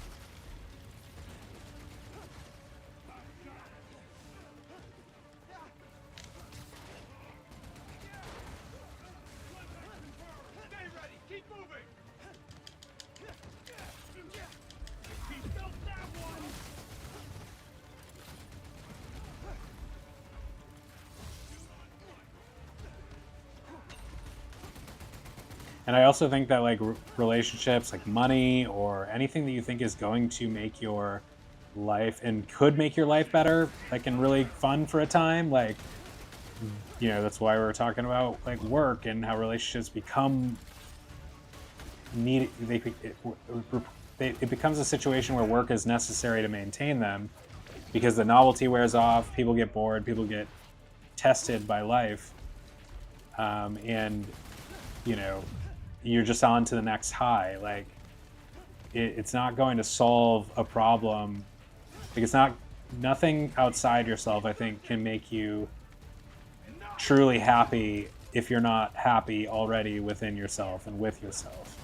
And I also think that like relationships, like money or anything that you think is going to make your life and could make your life better, like and really fun for a time, like, you know, that's why we were talking about like work and how relationships become need it becomes a situation where work is necessary to maintain them, because the novelty wears off, people get bored, people get tested by life, and you know, you're just on to the next high. Like it's not going to solve a problem. Like it's not, nothing outside yourself I think can make you truly happy if you're not happy already within yourself and with yourself.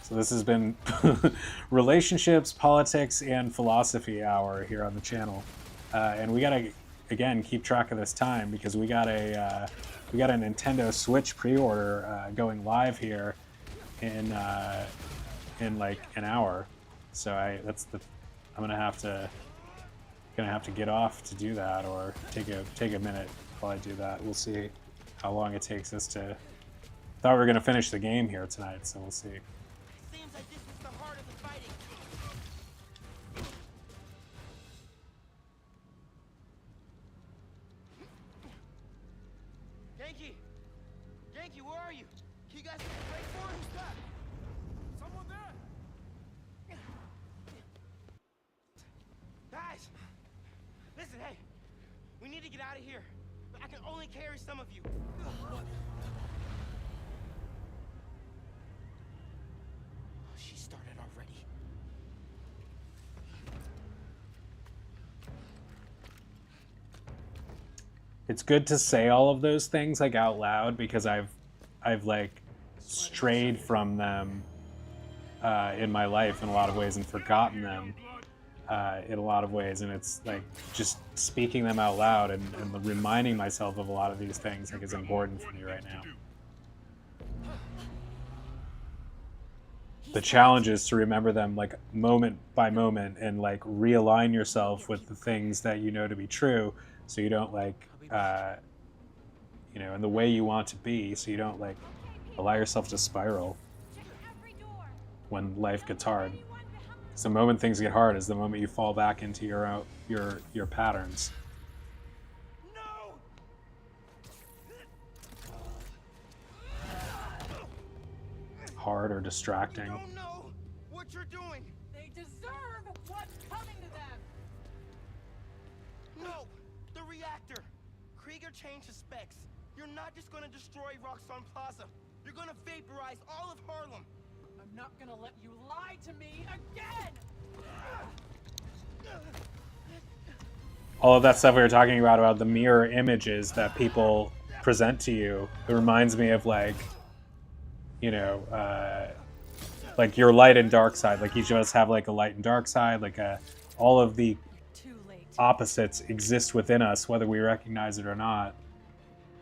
So this has been relationships, politics, and philosophy hour here on the channel, and we gotta again keep track of this time because we got a Nintendo Switch pre-order going live here in like an hour. So I'm gonna have to get off to do that, or take a minute while I do that. We'll see how long it takes us to. Thought we were gonna finish the game here tonight, so we'll see. Seems like this was the heart of the fighting. Yankee, where are you? Can you guys take a break for us? Who's that? Someone there? Guys, listen, hey, we need to get out of here. But I can only carry some of you. What? She started already. it's good to say all of those things like out loud, because I've like strayed from them in my life in a lot of ways and forgotten them in a lot of ways, and it's like just speaking them out loud and reminding myself of a lot of these things like is important for me right now. The challenge is to remember them like moment by moment and like realign yourself with the things that you know to be true, so you don't like you know, in the way you want to be, so you don't like allow yourself to spiral when life gets hard. So the moment things get hard is the moment you fall back into your patterns. No! Hard or distracting. You don't know what you're doing. They deserve what's coming to them. No, the reactor. Krieger changed his specs. You're not just gonna destroy Roxxon Plaza. You're gonna vaporize all of Harlem. I'm not gonna let you lie to me again! All of that stuff we were talking about the mirror images that people present to you, it reminds me of like, you know, like your light and dark side. Like each of us have like a light and dark side, like all of the Too late. opposites exist within us, whether we recognize it or not.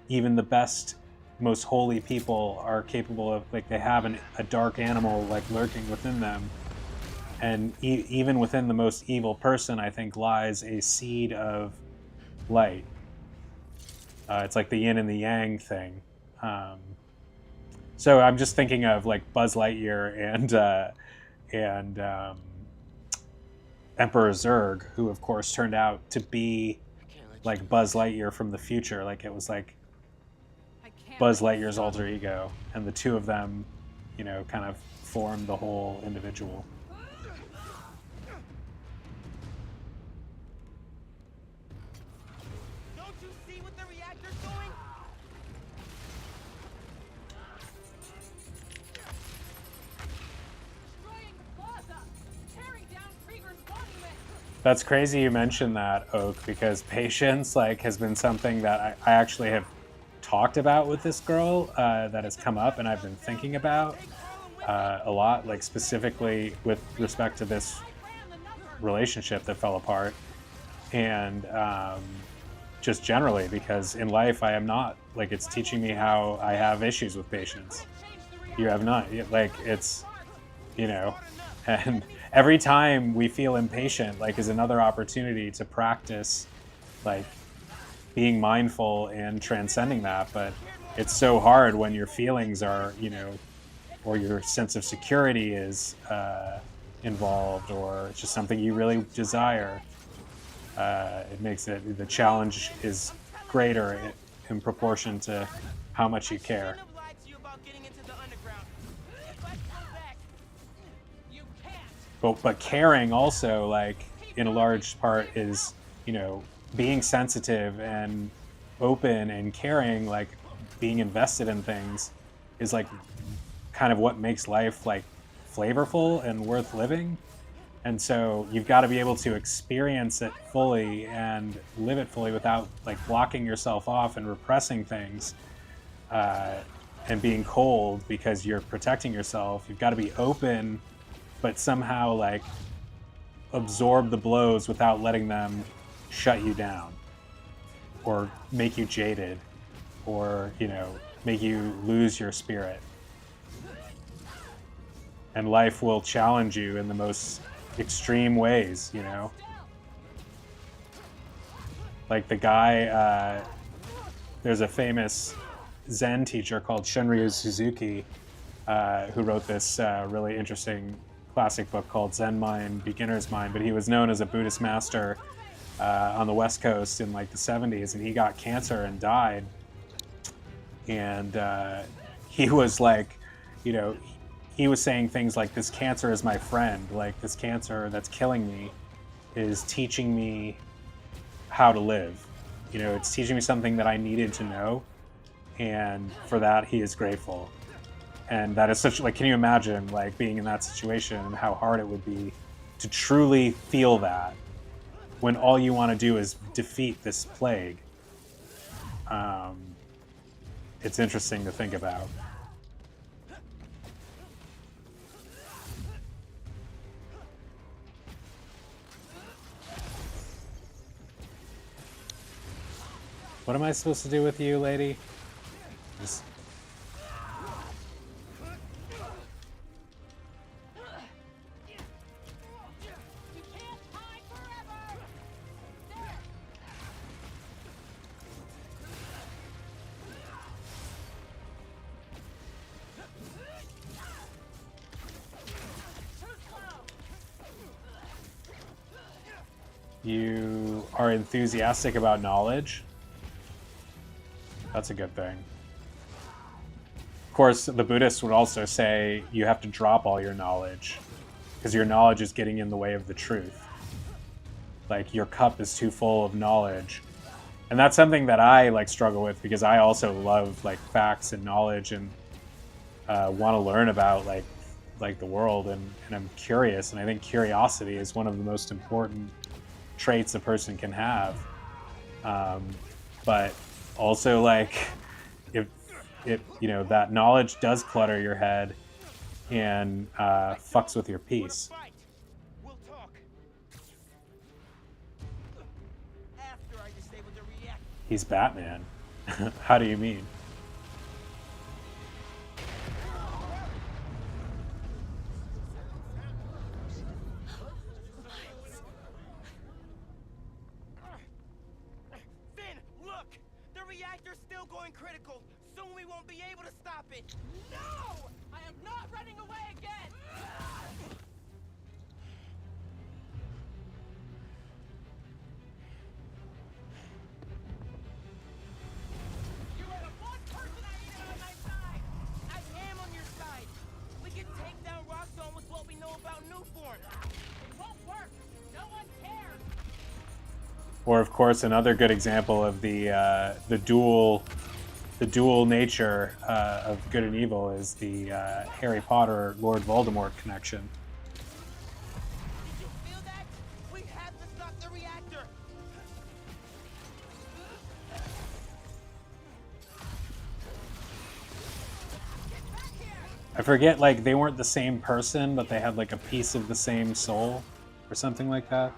Even the best, most holy people are capable of, like, they have a dark animal like lurking within them. And even within the most evil person, I think, lies a seed of light. It's like the yin and the yang thing. So I'm just thinking of like Buzz Lightyear and Emperor Zurg, who of course turned out to be like Buzz Lightyear from the future. Like it was like Buzz Lightyear's alter ego, and the two of them, you know, kind of formed the whole individual. Don't you see what the reactor's doing? Destroying the plaza! Tearing down Krieger's monument! That's crazy you mentioned that, Oak, because patience like has been something that I actually have talked about with this girl that has come up and I've been thinking about a lot, like specifically with respect to this relationship that fell apart, and just generally because in life I am not, like, it's teaching me how I have issues with patience. You have not, like, it's, you know, and every time we feel impatient, like, is another opportunity to practice, like, being mindful and transcending that. But it's so hard when your feelings are, you know, or your sense of security is involved, or it's just something you really desire. It makes it, the challenge is greater in proportion to how much you care. But caring also, like, in a large part is, you know, being sensitive and open and caring, like being invested in things, is like kind of what makes life like flavorful and worth living. And so you've got to be able to experience it fully and live it fully without like blocking yourself off and repressing things and being cold because you're protecting yourself. You've got to be open, but somehow like absorb the blows without letting them shut you down or make you jaded or, you know, make you lose your spirit. And life will challenge you in the most extreme ways, you know. Like the guy, there's a famous Zen teacher called Shunryu Suzuki who wrote this really interesting classic book called Zen Mind, Beginner's Mind, but he was known as a Buddhist master on the West Coast in like the 70s, and he got cancer and died. And he was like, you know, he was saying things like, this cancer is my friend, like this cancer that's killing me is teaching me how to live. You know, it's teaching me something that I needed to know, and for that he is grateful. And that is such, like, can you imagine like being in that situation and how hard it would be to truly feel that when all you want to do is defeat this plague? it's interesting to think about. What am I supposed to do with you, lady? Just... You are enthusiastic about knowledge. That's a good thing. Of course, the Buddhists would also say you have to drop all your knowledge because your knowledge is getting in the way of the truth. Like, your cup is too full of knowledge. And that's something that I like struggle with because I also love like facts and knowledge and want to learn about like the world, and I'm curious, and I think curiosity is one of the most important traits a person can have. But also, like, if you know, that knowledge does clutter your head and fucks with your peace. We'll talk. After I disable the reactor. He's Batman. How do you mean? Finn, look! The reactor's still going critical. Soon we won't be able to stop it. No! I am not running away again! You are the one person I needed on my side! I am on your side! We can take down Rockzone with what we know about Newform. It won't work! No one cares! Or, of course, another good example of the dual nature of good and evil is the Harry Potter Lord Voldemort connection. Did you feel that? We have to stop the reactor! Get back here! I forget, like, they weren't the same person, but they had like a piece of the same soul or something like that.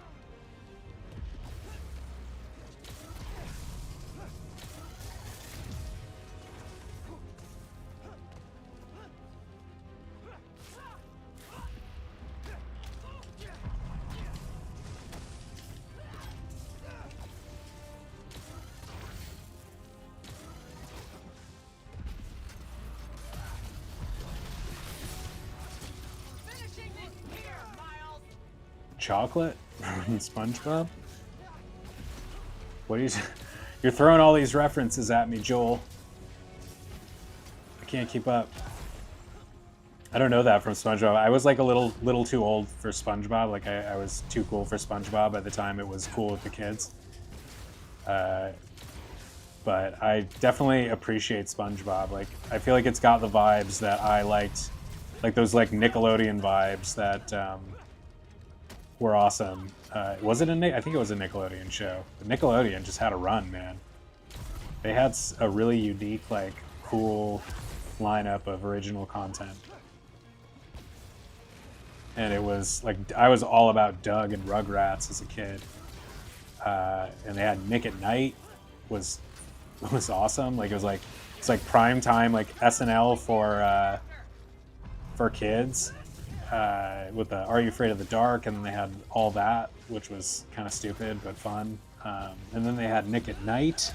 Finishing this here, Miles! Chocolate? SpongeBob? What are you... You're throwing all these references at me, Joel. I can't keep up. I don't know that from SpongeBob. I was like a little too old for SpongeBob. Like, I was too cool for SpongeBob by the time it was cool with the kids. But I definitely appreciate SpongeBob. Like, I feel like it's got the vibes that I liked. Like, those like Nickelodeon vibes that were awesome. Was it I think it was a Nickelodeon show. But Nickelodeon just had a run, man. They had a really unique, like, cool lineup of original content. And it was like, I was all about Doug and Rugrats as a kid. And they had Nick at Night was awesome. Like, it's like prime time, like SNL for kids. With the Are You Afraid of the Dark, and then they had All That, which was kind of stupid but fun. And then they had Nick at Night,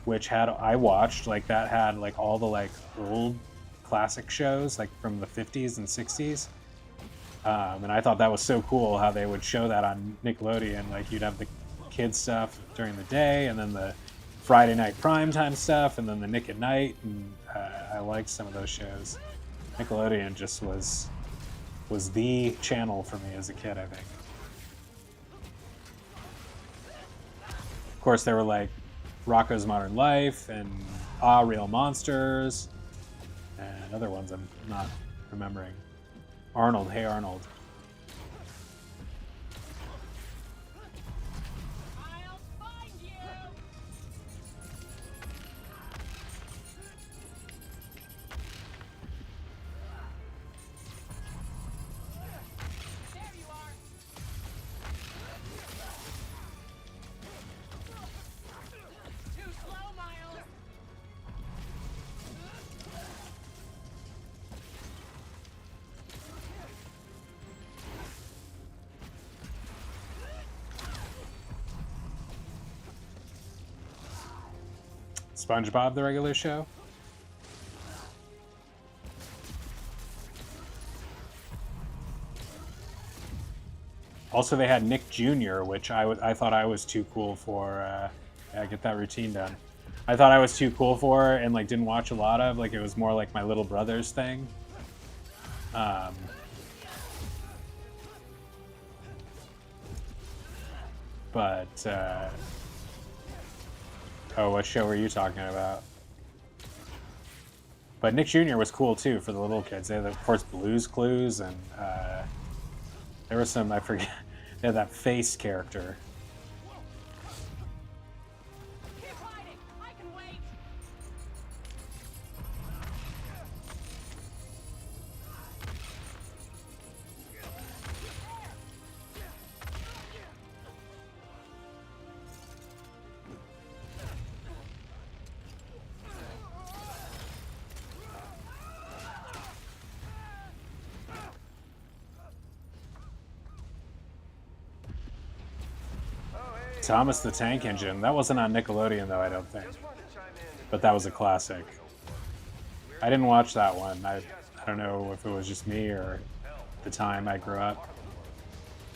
which I watched, like, that had like all the like old classic shows like from the 50s and 60s. And I thought that was so cool how they would show that on Nickelodeon. Like, you'd have the kids stuff during the day, and then the Friday night primetime stuff, and then the Nick at Night. And I liked some of those shows. Nickelodeon just was the channel for me as a kid, I think. Of course, there were like Rocko's Modern Life and Real Monsters, and other ones I'm not remembering. Arnold, Hey Arnold. I'll find you! SpongeBob, the regular show. Also, they had Nick Jr., which I thought I was too cool for. Yeah, get that routine done. I thought I was too cool for and like didn't watch a lot of. Like it was more like my little brother's thing. But oh, what show were you talking about? But Nick Jr. was cool too for the little kids. They had, of course, Blue's Clues, and there was some, I forget, they had that face character. Keep hiding. I can wait. Thomas the Tank Engine. That wasn't on Nickelodeon though, I don't think. But that was a classic. I didn't watch that one. I don't know if it was just me or the time I grew up.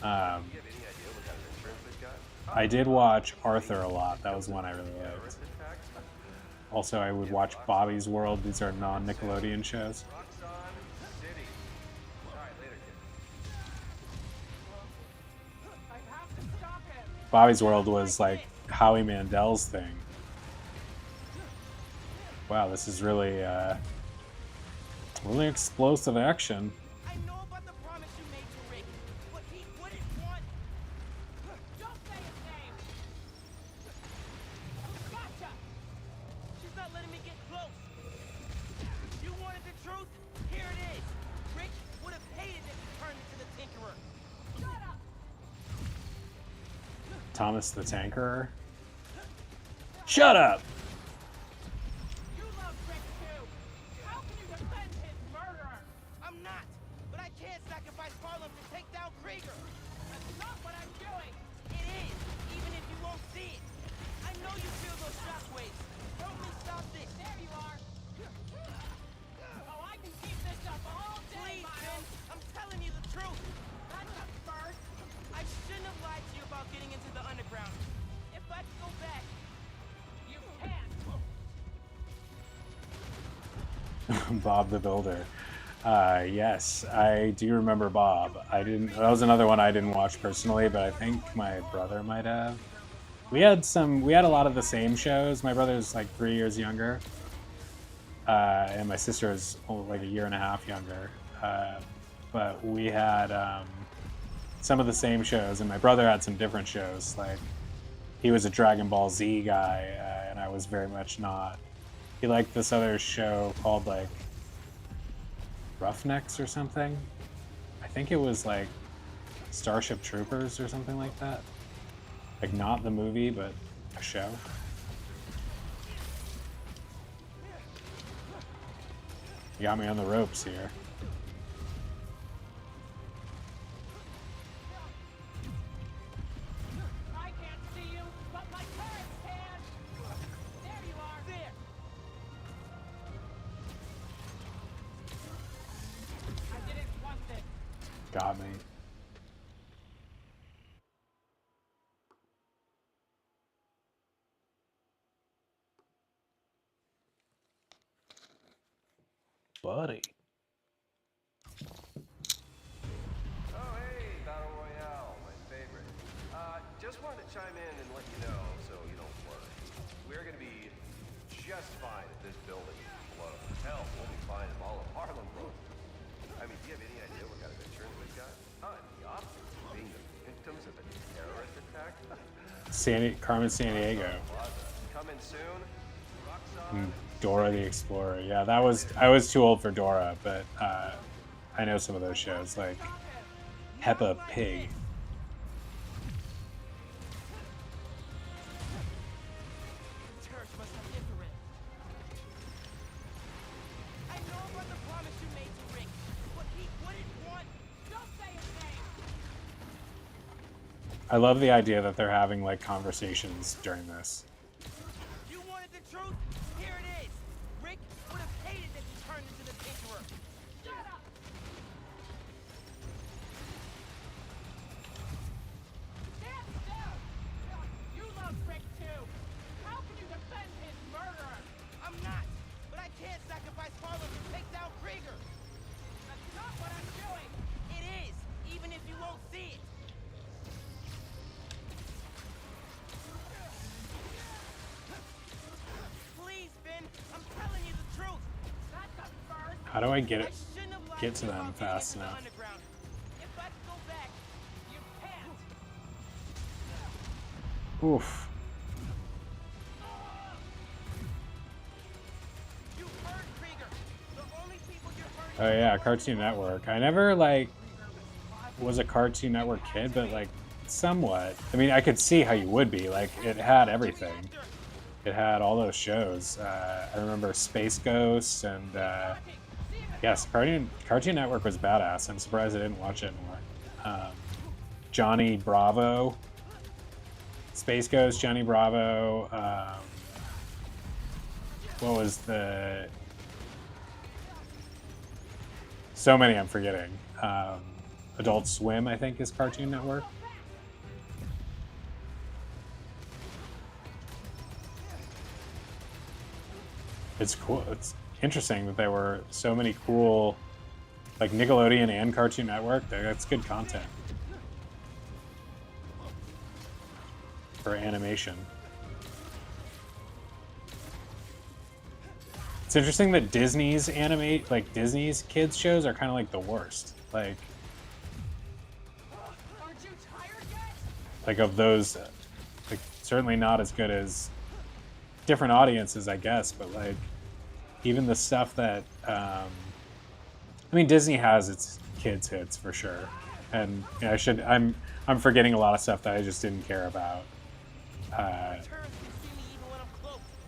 I did watch Arthur a lot. That was one I really liked. Also, I would watch Bobby's World. These are non-Nickelodeon shows. Bobby's World was like Howie Mandel's thing. Wow, this is really, really explosive action. I know about the promise you made to Rick, but he wouldn't want. Don't say his name. Gotcha. She's not letting me get close. You wanted the truth? Here it is. Rick would have hated if he turned into the Tinkerer. Shut up. Thomas the Tanker. Shut up! You love Rick too. How can you defend his murderer? I'm not, but I can't sacrifice Harlem to take down Krieger. That's not what I'm doing. It is, even if you won't see it. I know you feel those shockwaves. Help me stop this. There you are. Oh, I can keep this up all day. Please, Ben. I'm telling you the truth. That's a first. I shouldn't have lied to you about getting into the underground. If I could go back, you can't. Bob the Builder. Yes, I do remember Bob. I didn't. That was another one I didn't watch personally, but I think my brother might have. We had a lot of the same shows. My brother's like 3 years younger, and my sister is like a year and a half younger. But we had some of the same shows, and my brother had some different shows. Like he was a Dragon Ball Z guy, and I was very much not. He liked this other show called like Roughnecks or something. I think it was like Starship Troopers or something like that. Like not the movie, but a show. You got me on the ropes here. I can't see you, but my parents can. There you are. There. I didn't want this. Got me. Buddy. Oh, hey, Battle Royale, my favorite. Just wanted to chime in and let you know, so you don't worry. We're gonna be just fine if this building blows. Hell, we'll be fine if all of Harlem blows. I mean, do you have any idea what kind of insurance we've got? The opposite of being the victims of a terrorist attack. Carmen Sandiego. Coming soon. And Dora the Explorer. Yeah, that was. I was too old for Dora, but I know some of those shows like Peppa Pig. Terrorists must have infrared. I know about the promise you made to Rick, but he wouldn't want. Don't say his name. I love the idea that they're having like conversations during this. You wanted the truth? How do I get it? I shouldn't have lied Get to you them about fast getting into the enough. underground. If I could go back, you can't. Oof. You heard Krieger. The only people you're hurting. Oh yeah, Cartoon Network. I never like was a Cartoon Network kid, but like somewhat. I mean, I could see how you would be. Like it had everything. It had all those shows. I remember Space Ghost and yes, Cartoon Network was badass. I'm surprised I didn't watch it anymore. Johnny Bravo, Space Ghost, Johnny Bravo. What was the? So many I'm forgetting. Adult Swim, I think, is Cartoon Network. It's cool. It's interesting that there were so many cool, like Nickelodeon and Cartoon Network. That's good content for animation. It's interesting that Disney's Disney's kids shows are kind of like the worst. Like of those, like certainly not as good as different audiences, I guess. But like even the stuff that, I mean, Disney has its kids hits for sure, and yeah, I'm forgetting a lot of stuff that I just didn't care about.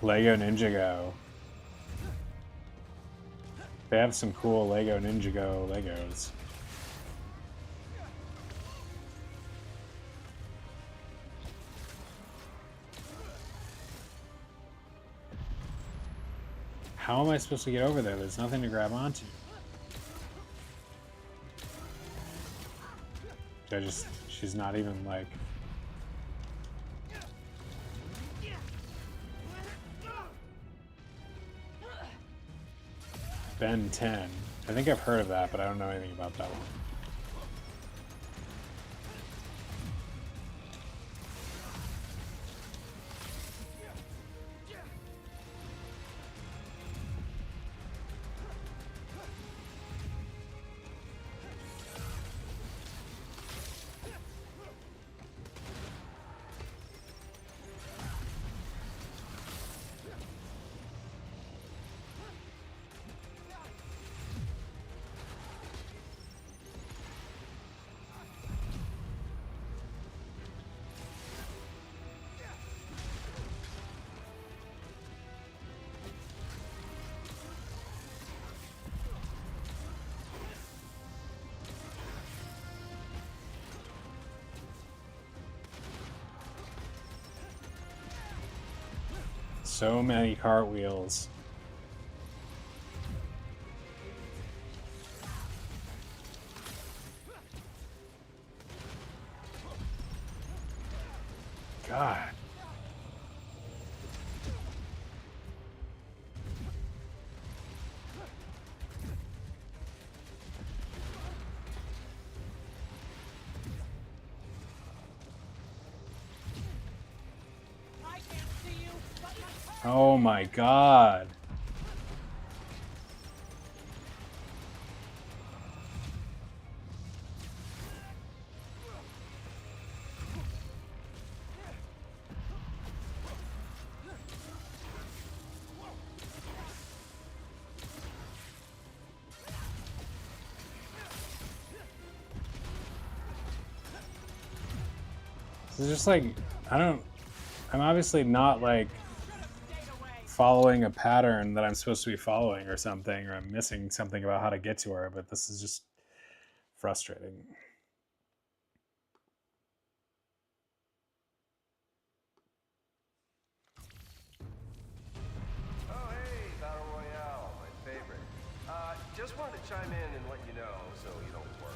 Lego Ninjago. They have some cool Lego Ninjago Legos. How am I supposed to get over there? There's nothing to grab onto. She's not even like... Ben 10. I think I've heard of that, but I don't know anything about that one. So many cartwheels. God. Oh my God. This is just like, I'm obviously not like following a pattern that I'm supposed to be following or something, or I'm missing something about how to get to her, but this is just frustrating. Oh, hey, Battle Royale, my favorite. Just wanted to chime in and let you know, so you don't worry.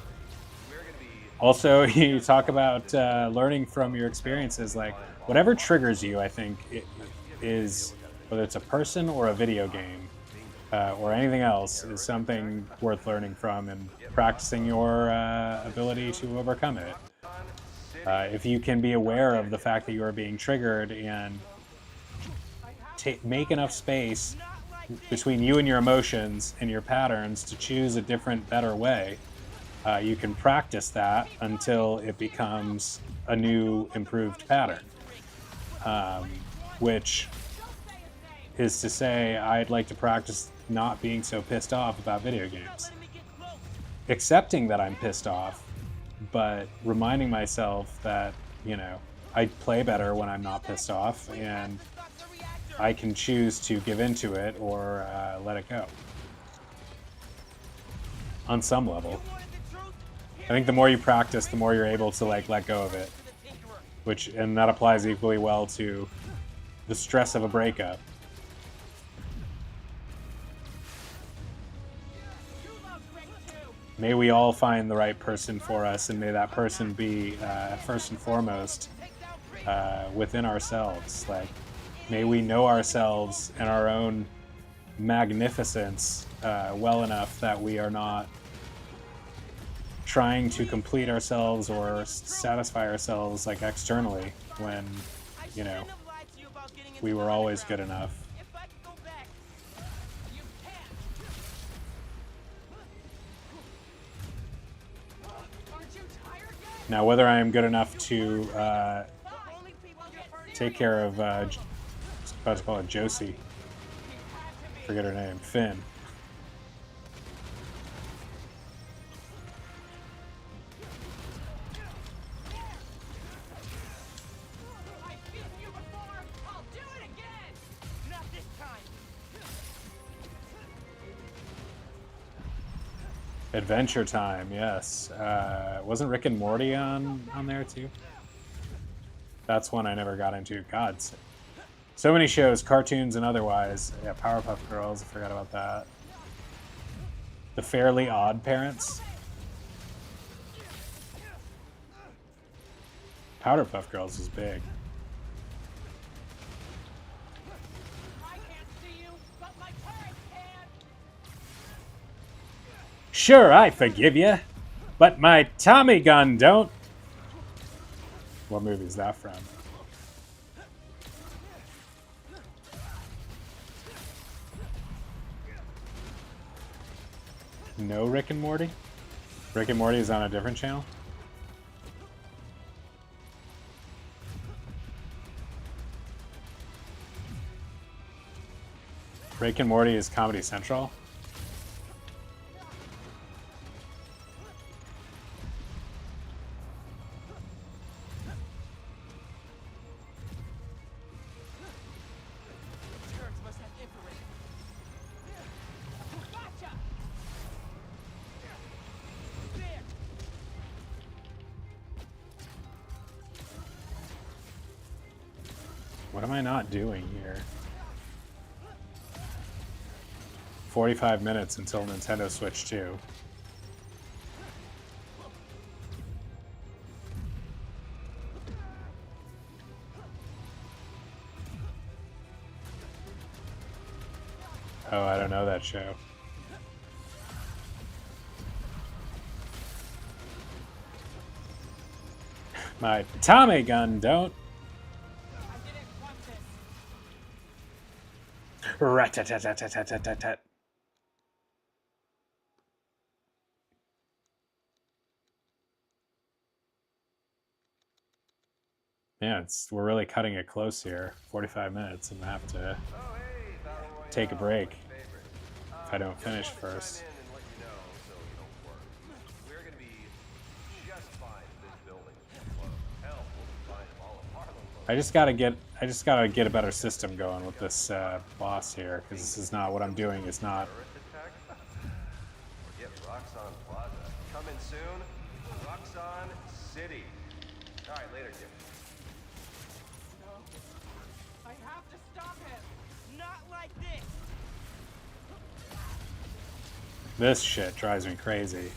We're gonna be... Also, you talk about learning from your experiences, like whatever triggers you, I think it is, whether it's a person or a video game or anything else, is something worth learning from and practicing your ability to overcome it. If you can be aware of the fact that you are being triggered and make enough space between you and your emotions and your patterns to choose a different, better way. You can practice that until it becomes a new, improved pattern. Which is to say, I'd like to practice not being so pissed off about video games. Accepting that I'm pissed off, but reminding myself that, you know, I play better when I'm not pissed off, and I can choose to give into it or let it go. On some level. I think the more you practice, the more you're able to like let go of it. And that applies equally well to the stress of a breakup. May we all find the right person for us, and may that person be first and foremost within ourselves. Like, may we know ourselves and our own magnificence well enough that we are not trying to complete ourselves or satisfy ourselves like externally when, you know, we were always good enough. Now, whether I am good enough to take care of, I was about to call it Josie, forget her name, Finn. Adventure Time, yes. Wasn't Rick and Morty on there too? That's one I never got into. God, so many shows, cartoons and otherwise. Yeah, Powerpuff Girls, I forgot about that. The Fairly Odd Parents. Powerpuff Girls is big. Sure, I forgive you, but my Tommy gun don't. What movie is that from? No Rick and Morty? Rick and Morty is on a different channel? Rick and Morty is Comedy Central? What am I not doing here? 45 minutes until Nintendo Switch 2. Oh, I don't know that show. My Tommy gun don't. Rat-tat-tat-tat-tat-tat-tat. Yeah, we're really cutting it close here. 45 minutes, and I have to take a break if I don't finish first. I just gotta get a better system going with this boss here, because this is not what I'm doing. Is not. Forget Roxxon Plaza. Coming soon, Roxxon City. All right, later, Jim. No, I have to stop him. Not like this. This shit drives me crazy.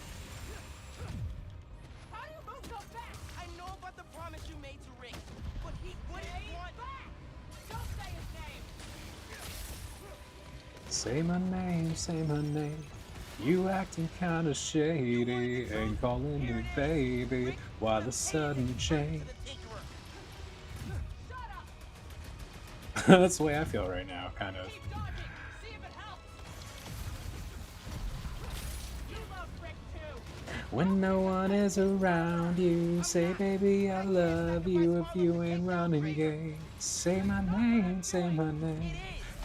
How do you move so fast? I know about the promise you made to Rick, but he wouldn't want back. Don't say his name. Say my name, say my name. You acting kinda shady, ain't calling me baby. Why the sudden change? That's the way I feel right now, kind of. Keep dodging. See if it helps. When no one is around you, say, baby, I love you. If you ain't running game, say my name, say my name.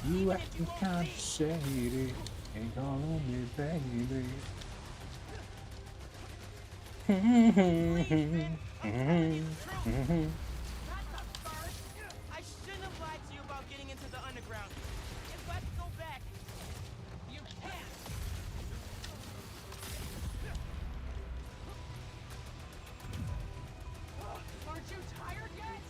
You acting kind of shady, ain't calling me baby. I shouldn't have lied to you about getting into the underground. If I could go back, you can't. Aren't you tired yet?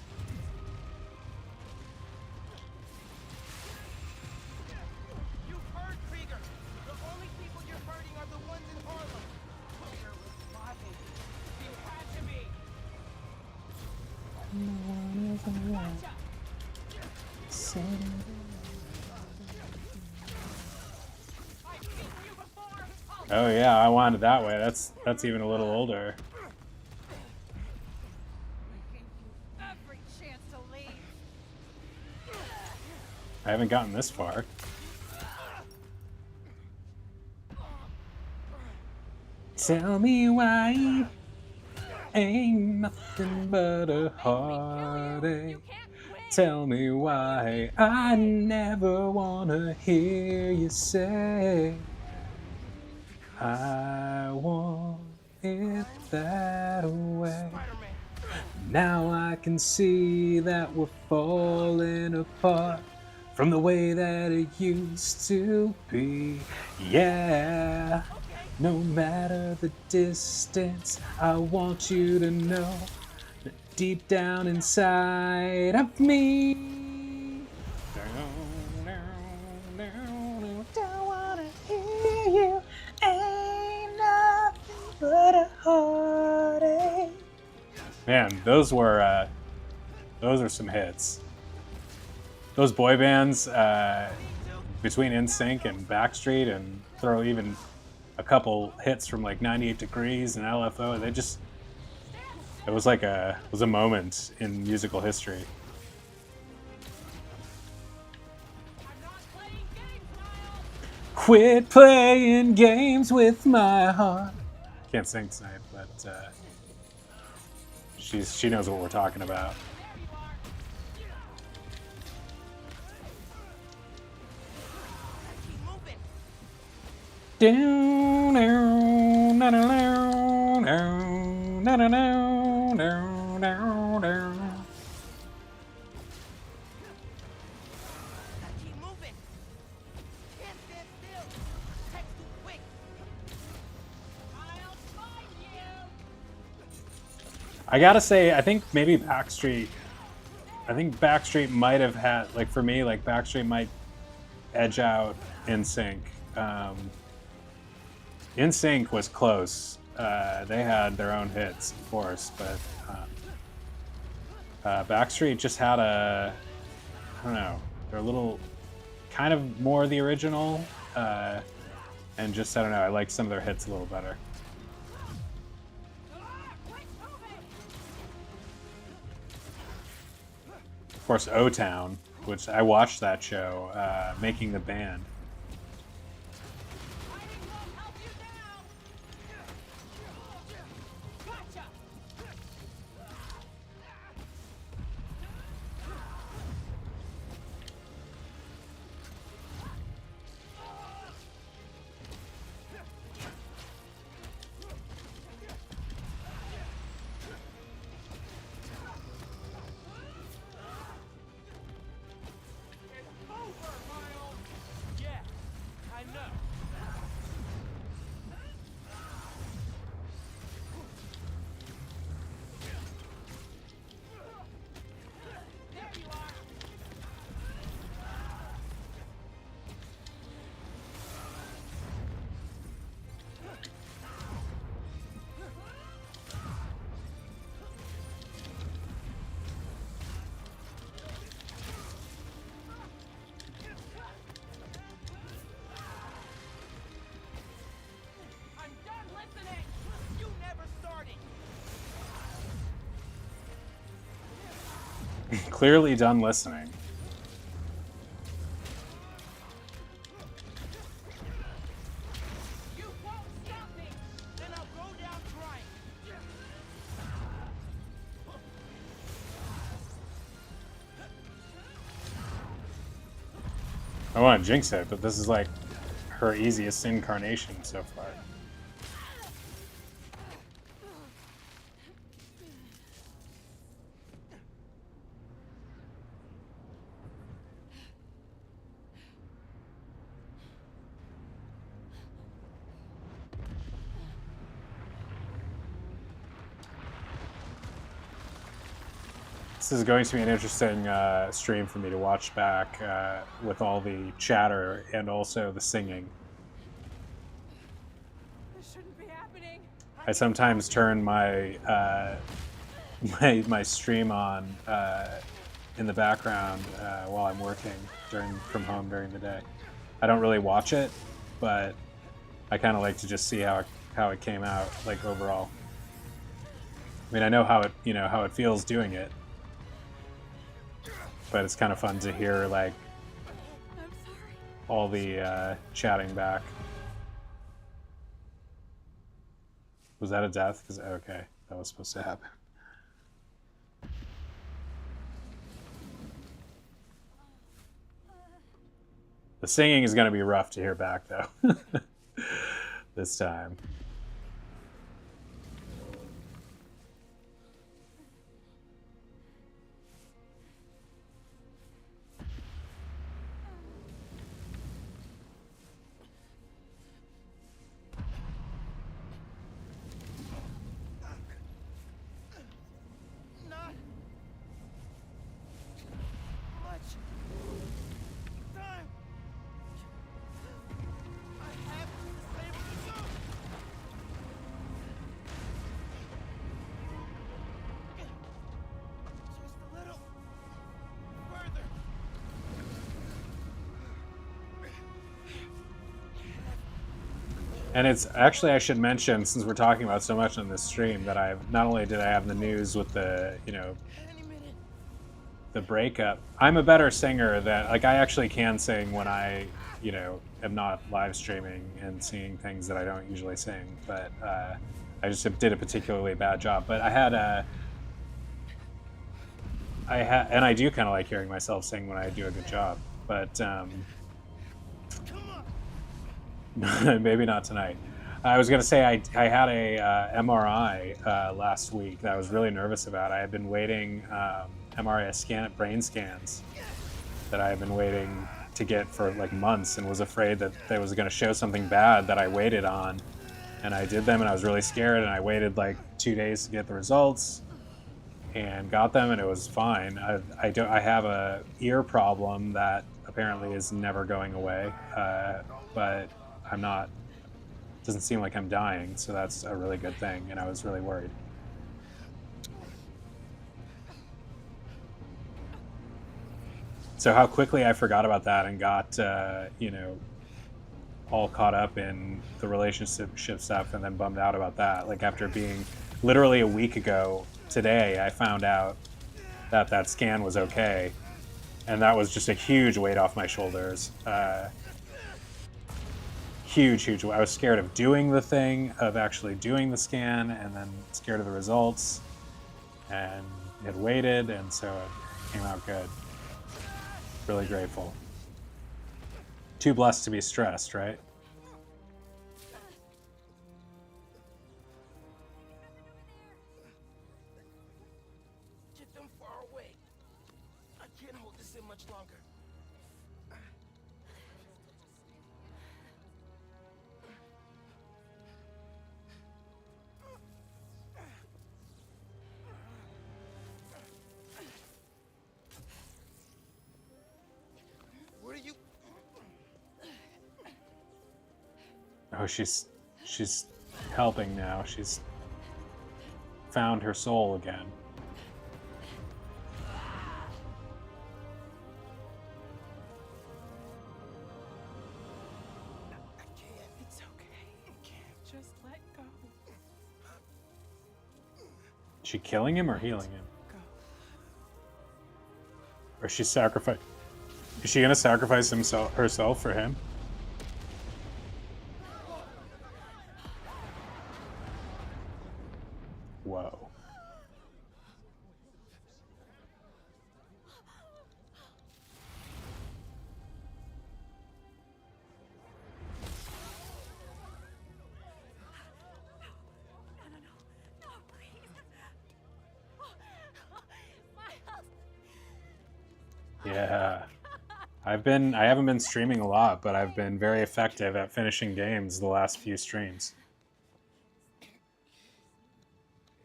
You heard Krieger. The only people you're hurting are the ones in Harlem. Krieger was lying. He had to be. I've beaten you before. Oh yeah, I wanted that way. That's even a little older. I gave you every chance to leave. I haven't gotten this far. Tell me why ain't nothing but a heartache. You can't win. Tell me why I never wanna hear you say I want it that way. Spider-Man. Now I can see that we're falling apart from the way that it used to be. Yeah, no matter the distance, I want you to know that deep down inside of me, don't wanna hear you, ain't nothing but a heartache. Man, those are some hits. Those boy bands between NSYNC and Backstreet, and throw even a couple hits from like 98 Degrees and LFO. It was like a moment in musical history. I'm not playing games, Miles. Quit playing games with my heart. Can't sing tonight, but she knows what we're talking about. Keep moving. Keep moving. Can't stand still. Text too quick. I'll find you. I gotta say, I think Backstreet might have had, like, for me, like, Backstreet might edge out NSYNC. NSYNC was close. They had their own hits, of course, but Backstreet just had I don't know, they're a little, kind of more the original, and just, I don't know, I like some of their hits a little better. Of course, O-Town, which I watched that show, Making the Band. Fighting won't help you now. Gotcha. It's over, Miles. Yeah, I know. There you are. I'm done listening. You never started. Clearly done listening. You won't stop me. Then I'll go down I want to jinx it, but this is like her easiest incarnation so far. This is going to be an interesting stream for me to watch back with all the chatter and also the singing. This shouldn't be happening. I sometimes turn my my stream on in the background while I'm working from home during the day. I don't really watch it, but I kind of like to just see how it came out, like overall. I mean, I know how it feels doing it, but it's kind of fun to hear like all the chatting back. Was that a death? Because okay, that was supposed to happen. The singing is going to be rough to hear back though. This time. Not much time. I have to save the suit. Just a little further. And it's actually, I should mention, since we're talking about so much on this stream, that I've not only did I have the news with the, Any minute. the breakup. I'm a better singer that, like, I actually can sing when I, am not live streaming and singing things that I don't usually sing. But I just did a particularly bad job. But and I do kind of like hearing myself sing when I do a good job. But maybe not tonight. I was going to say I had a MRI last week that I was really nervous about. I had been waiting MRI brain scans that I had been waiting to get for like months, and was afraid that they was going to show something bad that I waited on. And I did them, and I was really scared, and I waited like 2 days to get the results and got them, and it was fine. I have a ear problem that apparently is never going away, but I'm not, doesn't seem like I'm dying, so that's a really good thing, and I was really worried. So how quickly I forgot about that and got, all caught up in the relationship stuff and then bummed out about that. Like after being literally a week ago today, I found out that scan was okay, and that was just a huge weight off my shoulders. Huge. I was scared of doing the thing, of actually doing the scan, and then scared of the results, and had waited, and so it came out good. Really grateful. Too blessed to be stressed, right? Get them far away. I can't hold this in much longer. What are you? Oh, she's helping now. She's found her soul again. It's okay. Just let go. Is she killing him or healing him? Go. Or is she Is she gonna sacrifice herself for him? Whoa. Yeah. I haven't been streaming a lot, but I've been very effective at finishing games the last few streams.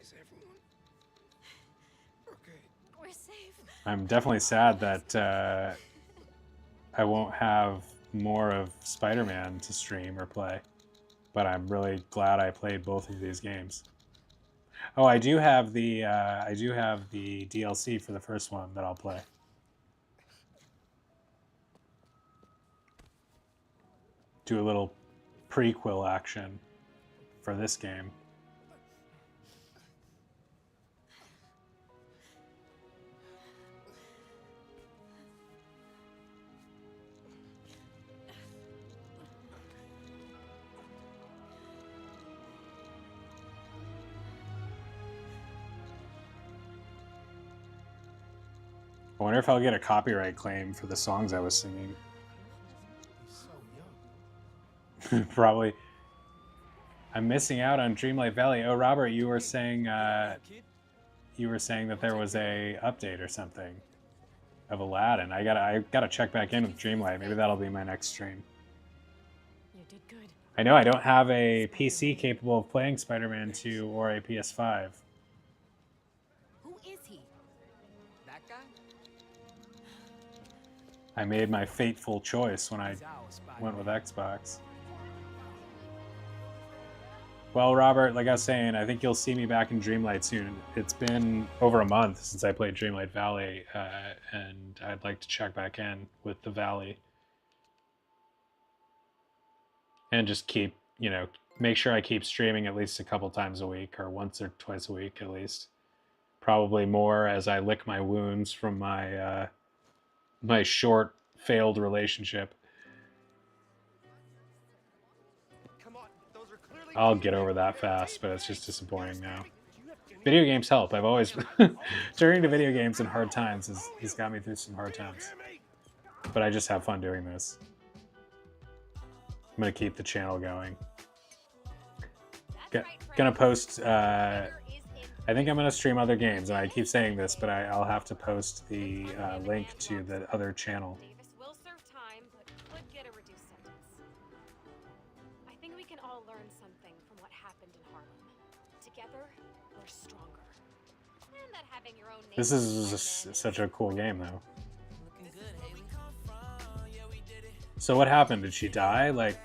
Is everyone okay? We're safe. I'm definitely sad that I won't have more of Spider-Man to stream or play, but I'm really glad I played both of these games. Oh, I do have the DLC for the first one that I'll play. Do a little prequel action for this game. I wonder if I'll get a copyright claim for the songs I was singing. He's so young. Probably. I'm missing out on Dreamlight Valley. Oh, Robert, you were saying that there was a update or something of Aladdin. I gotta check back in with Dreamlight. Maybe that'll be my next stream. You did good. I know I don't have a PC capable of playing Spider-Man 2 or a PS5. Who is he? That guy? I made my fateful choice when I went with Xbox. Well, Robert, like I was saying, I think you'll see me back in Dreamlight soon. It's been over a month since I played Dreamlight Valley, and I'd like to check back in with the Valley. And just keep, make sure I keep streaming at least a couple times a week, or once or twice a week at least. Probably more as I lick my wounds from my my short failed relationship. I'll get over that fast, but it's just disappointing now. Video games help. I've always turning to video games in hard times he's got me through some hard times. But I just have fun doing this. I'm gonna keep the channel going. Gonna post. I think I'm gonna stream other games, and I keep saying this, but I'll have to post the link to the other channel. Davis will serve time, but could get a reduced sentence. I think we can all learn something from what happened in Harlem. Together, we're stronger. And that having your own name This is such a cool game, though. Looking good, Haley. So what happened? Did she die? Like,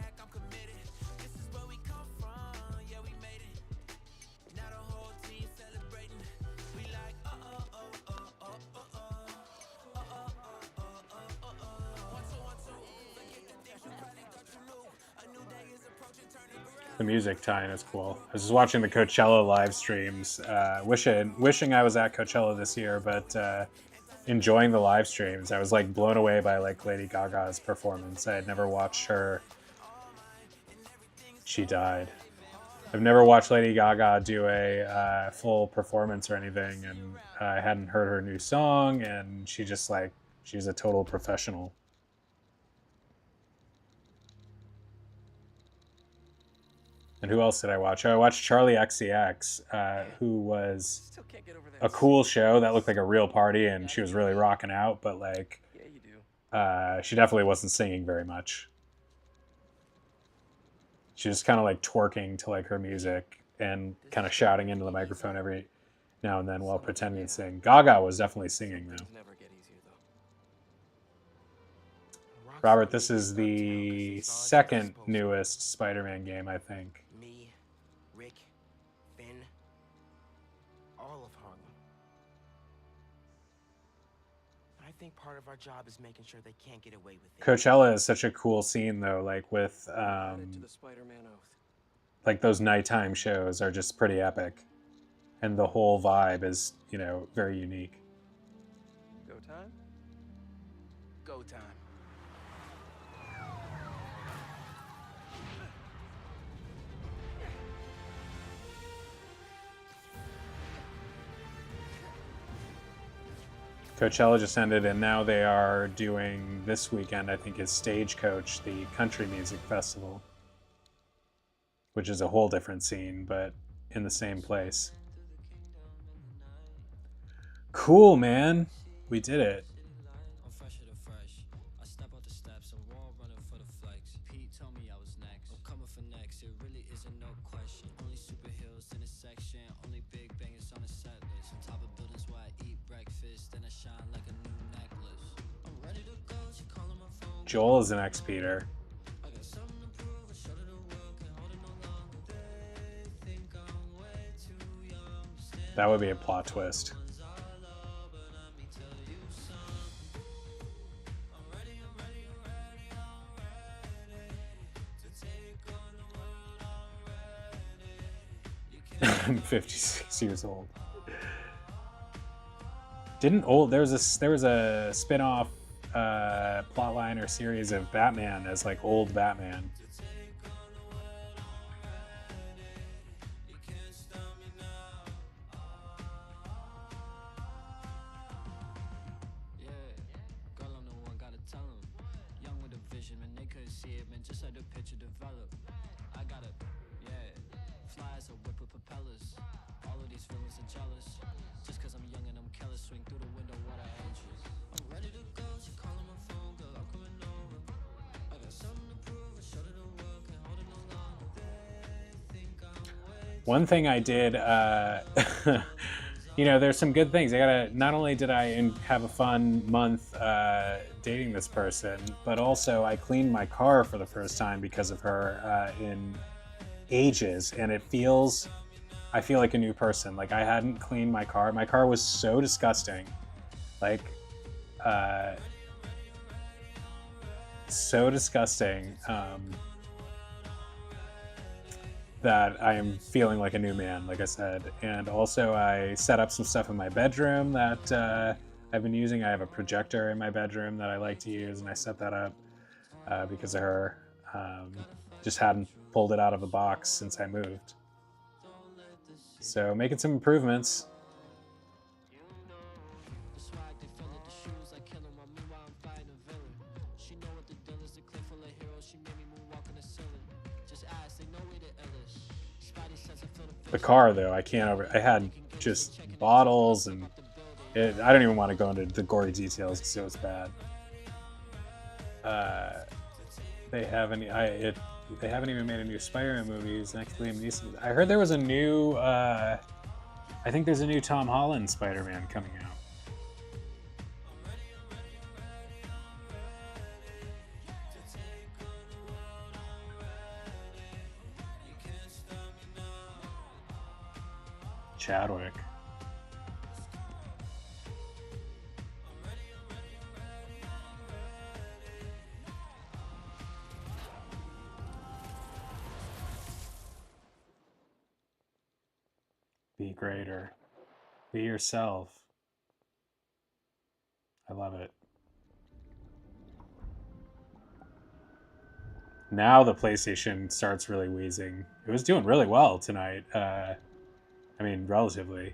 the music tie-in is cool. I was just watching the Coachella live streams. Wishing I was at Coachella this year, but enjoying the live streams. I was like blown away by like Lady Gaga's performance. I had never watched her. She died. I've never watched Lady Gaga do a full performance or anything, and I hadn't heard her new song, and she's a total professional. And who else did I watch? Oh, I watched Charlie XCX, who was Still can't get over that. a cool show that looked like a real party, and she was really rocking out, but like, Yeah, you do. she definitely wasn't singing very much. She was kind of like twerking to like her music and kind of shouting into the microphone every now and then while pretending to sing. Gaga was definitely singing though. Never get easier though. Robert, this is the second newest Spider-Man game, I think. Me, Rick, Finn, all of Harlem. I think part of our job is making sure they can't get away with it. Coachella is such a cool scene though, like with Added to the Spider-Man oath. like those nighttime shows are just pretty epic. And the whole vibe is, very unique. Go time? Go time. Coachella just ended, and now they are doing this weekend, I think, is Stagecoach, the country music festival, which is a whole different scene, but in the same place. Cool, man. We did it. Joel is the next Peter. That would be a plot twist. I'm 56 years old. There was a spin-off plotline or series of Batman as like old Batman. One thing I did, you know, there's some good things. Not only did I have a fun month dating this person, but also I cleaned my car for the first time because of her in ages, and I feel like a new person. Like I hadn't cleaned my car. My car was so disgusting, like so disgusting. That I am feeling like a new man, like I said. And also I set up some stuff in my bedroom that I've been using. I have a projector in my bedroom that I like to use, and I set that up because of her. Just hadn't pulled it out of the box since I moved. So making some improvements. The car, though, I had just bottles, and I don't even want to go into the gory details because it was bad. They haven't even made a new Spider-Man movie next to Liam Neeson. I heard there was a new, I think there's a new Tom Holland Spider-Man coming out. Chadwick. Be greater. Be yourself. I love it. Now the PlayStation starts really wheezing. It was doing really well tonight. I mean, relatively.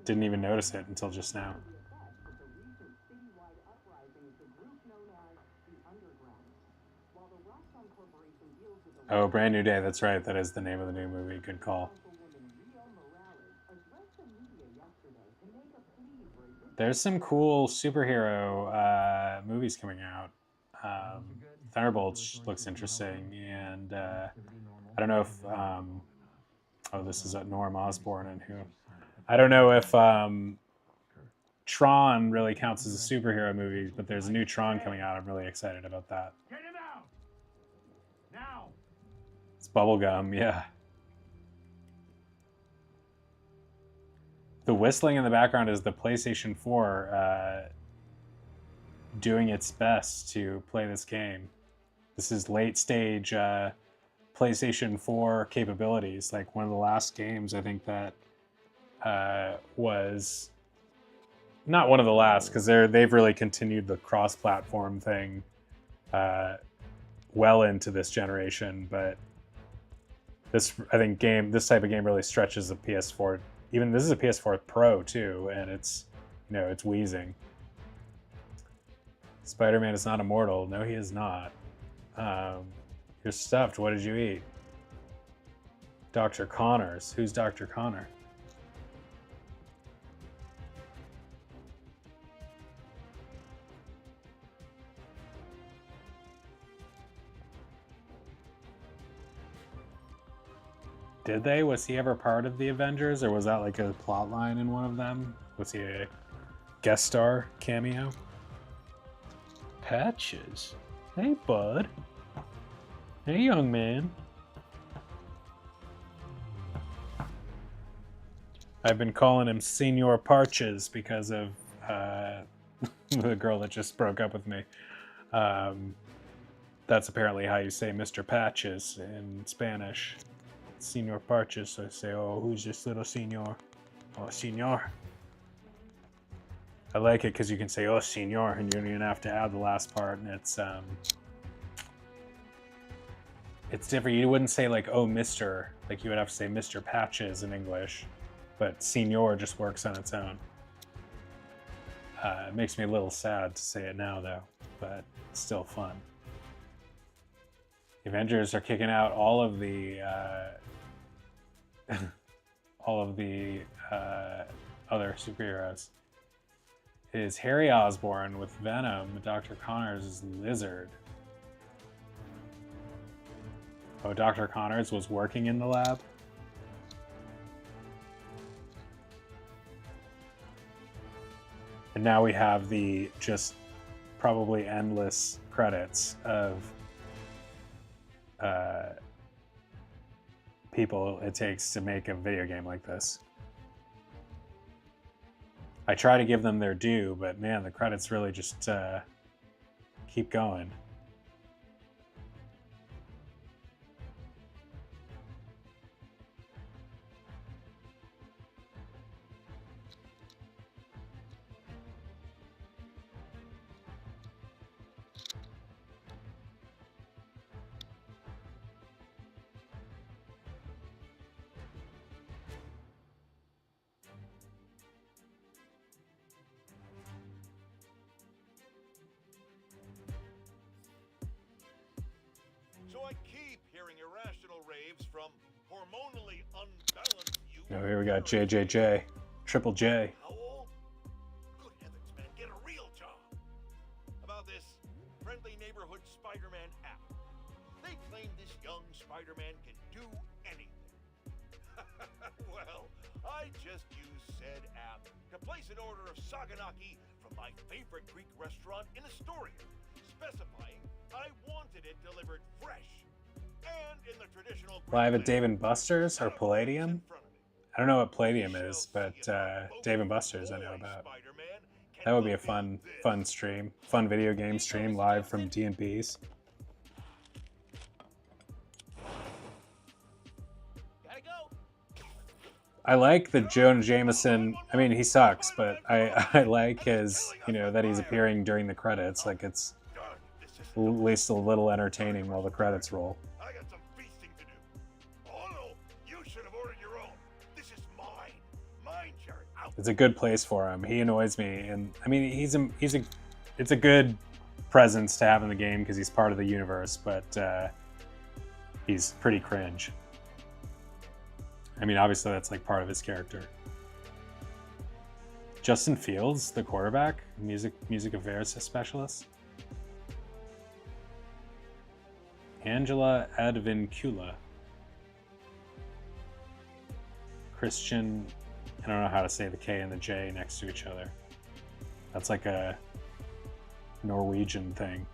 Didn't even notice it until just now. Oh, Brand New Day. That's right. That is the name of the new movie. Good call. There's some cool superhero movies coming out. Thunderbolts looks interesting, and I don't know if this is Norm Osborn and who. I don't know if Tron really counts as a superhero movie, but there's a new Tron coming out. I'm really excited about that. Get him out! Now! It's bubblegum, yeah. The whistling in the background is the PlayStation 4 doing its best to play this game. This is late stage PlayStation 4 capabilities. Like one of the last games, I think that was not one of the last, because they've really continued the cross-platform thing well into this generation. But this type of game really stretches the PS4. Even this is a PS4 Pro too, and it's wheezing. Spider-Man is not immortal. No, he is not. You're stuffed. What did you eat? Dr. Connors. Who's Dr. Connor? Did they? Was he ever part of the Avengers, or was that like a plot line in one of them? Was he guest star cameo. Patches. Hey, bud. Hey, young man. I've been calling him Senor Parches because of the girl that just broke up with me. That's apparently how you say Mr. Patches in Spanish. Senor Parches. So I say, oh, who's this little senor? Oh, senor. I like it because you can say, oh, senor, and you don't even have to add the last part, and it's different. You wouldn't say like, oh, Mr. Like you would have to say Mr. Patches in English, but senor just works on its own. It makes me a little sad to say it now, though, but it's still fun. The Avengers are kicking out all of the other superheroes. It is Harry Osborn with Venom. Dr. Connors is Lizard. Oh, Dr. Connors was working in the lab? And now we have the just probably endless credits of people it takes to make a video game like this. I try to give them their due, but man, the credits really just keep going. So I keep hearing irrational raves from hormonally unbalanced youth. Oh, here we got JJJ. Triple J. How old? Good heavens, man, get a real job. About this friendly neighborhood Spider-Man app. They claim this young Spider-Man can do anything. Well, I just used said app to place an order of saganaki from my favorite Greek restaurant in Astoria, specifying I wanted it delivered fresh and in the traditional Live at Dave & Buster's or Palladium? I don't know what Palladium is, but Dave & Buster's I know about. That would be a fun stream. Fun video game stream live from D&B's. I like the Jonah Jameson. I mean, he sucks, but I like his, that he's appearing during the credits. Like, it's at least a little entertaining while the credits roll. I got some feasting to do. Oh no, you should have ordered your own. This is mine. Mine, Jerry. Out. It's a good place for him. He annoys me, and I mean, it's a good presence to have in the game because he's part of the universe, but he's pretty cringe. I mean, obviously that's like part of his character. Justin Fields, the quarterback, music affairs specialist. Angela Advincula. Christian, I don't know how to say the K and the J next to each other. That's like a Norwegian thing.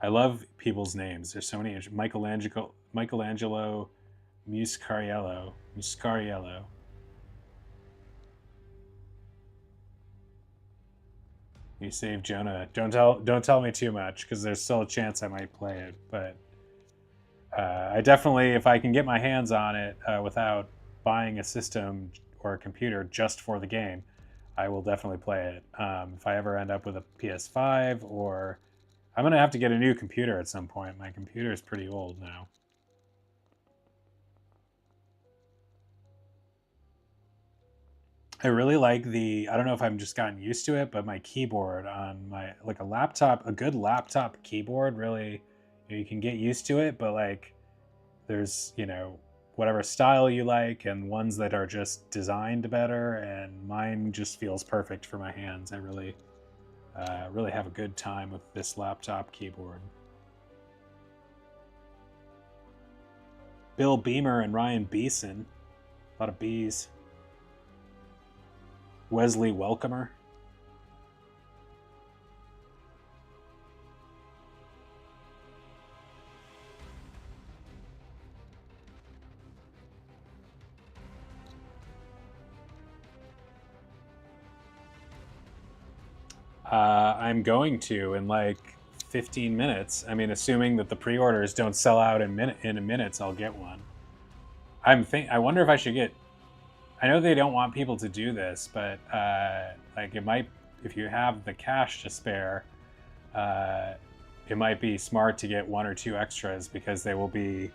I love people's names. There's so many. Michelangelo Muscariello. You saved Jonah. Don't tell me too much because there's still a chance I might play it. But I definitely, if I can get my hands on it without buying a system or a computer just for the game, I will definitely play it. If I ever end up with a PS5 or I'm going to have to get a new computer at some point. My computer is pretty old now. I really like I don't know if I've just gotten used to it, but my keyboard on my, like a good laptop keyboard, really, you can get used to it, but like there's, whatever style you like and ones that are just designed better, and mine just feels perfect for my hands. I really have a good time with this laptop keyboard. Bill Beamer and Ryan Beeson. A lot of B's. Wesley Welcomer. I'm going to in like 15 minutes. I mean, assuming that the pre-orders don't sell out in minutes, I'll get one. I wonder if I should get. I know they don't want people to do this, but like it might, if you have the cash to spare, it might be smart to get 1 or 2 extras because they will be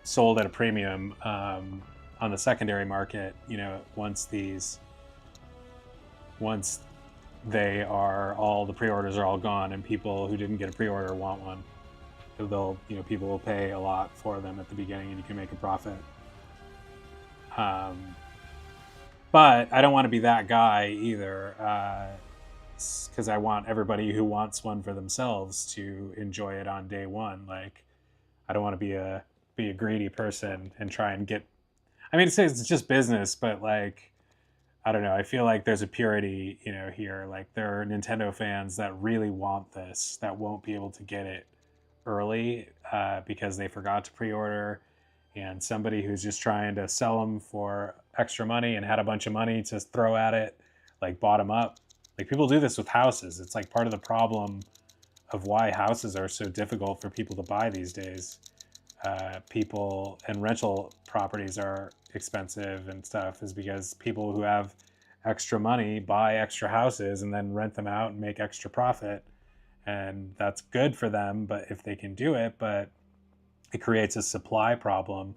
sold at a premium on the secondary market. You know, once they are all, the pre-orders are all gone and people who didn't get a pre-order want one. They'll, you know, people will pay a lot for them at the beginning and you can make a profit. But I don't want to be that guy either, because I want everybody who wants one for themselves to enjoy it on day one. Like, I don't want to be a greedy person and try and get. I mean, it's just business, but like, I don't know. I feel like there's a purity, you know, here. Like, there are Nintendo fans that really want this, that won't be able to get it early because they forgot to pre-order, and somebody who's just trying to sell them for extra money and had a bunch of money to throw at it, like, bought them up. Like, people do this with houses. It's like part of the problem of why houses are so difficult for people to buy these days. People and rental properties are expensive and stuff is because people who have extra money buy extra houses and then rent them out and make extra profit, and that's good for them, but if they can do it, but it creates a supply problem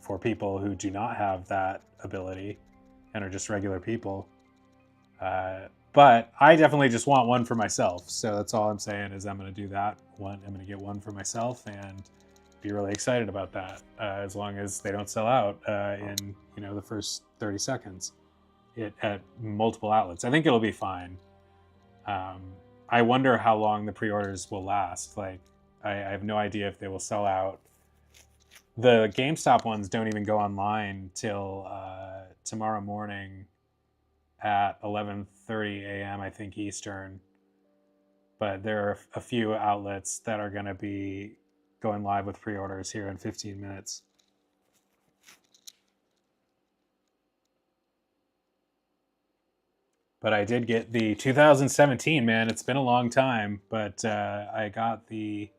for people who do not have that ability and are just regular people. But I definitely just want one for myself, so that's all I'm saying is I'm going to do that one. I'm going to get one for myself and be really excited about that, as long as they don't sell out in, you know, the first 30 seconds at multiple outlets. I think it'll be fine. I wonder how long the pre-orders will last. Like, I have no idea if they will sell out. The GameStop ones don't even go online till tomorrow morning at 11:30 a.m. I think Eastern. But there are a few outlets that are going to be going live with pre-orders here in 15 minutes. But I did get the 2017, man. It's been a long time, but I got the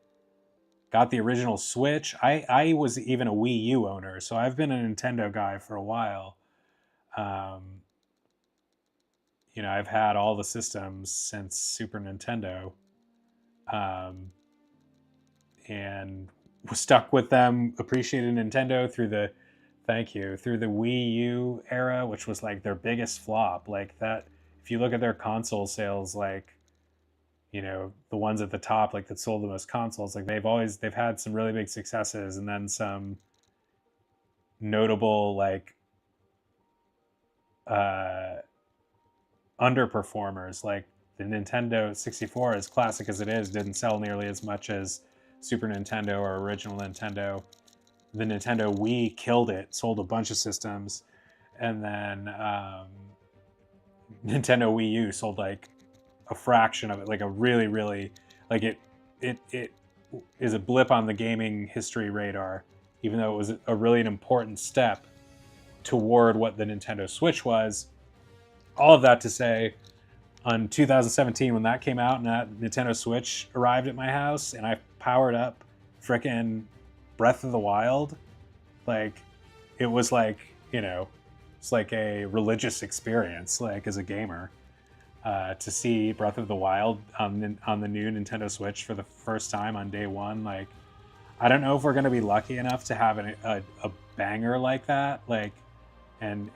original Switch. I was even a Wii U owner, so I've been a Nintendo guy for a while. You know, I've had all the systems since Super Nintendo, and was stuck with them. Appreciated Nintendo through the Wii U era, which was like their biggest flop. Like that, if you look at their console sales, like, you know, the ones at the top, like that sold the most consoles, like they've had some really big successes and then some notable like underperformers. Like the Nintendo 64, as classic as it is, didn't sell nearly as much as Super Nintendo or original Nintendo. The Nintendo Wii killed it, sold a bunch of systems, and then Nintendo Wii U sold like a fraction of it, like a really like it is a blip on the gaming history radar, even though it was a really important step toward what the Nintendo Switch was. All of that to say, on 2017, when that came out and that Nintendo Switch arrived at my house and I powered up frickin' Breath of the Wild, like, it was like, you know, it's like a religious experience, like, as a gamer, to see Breath of the Wild on the new Nintendo Switch for the first time on day one. Like, I don't know if we're going to be lucky enough to have a banger like that, like, and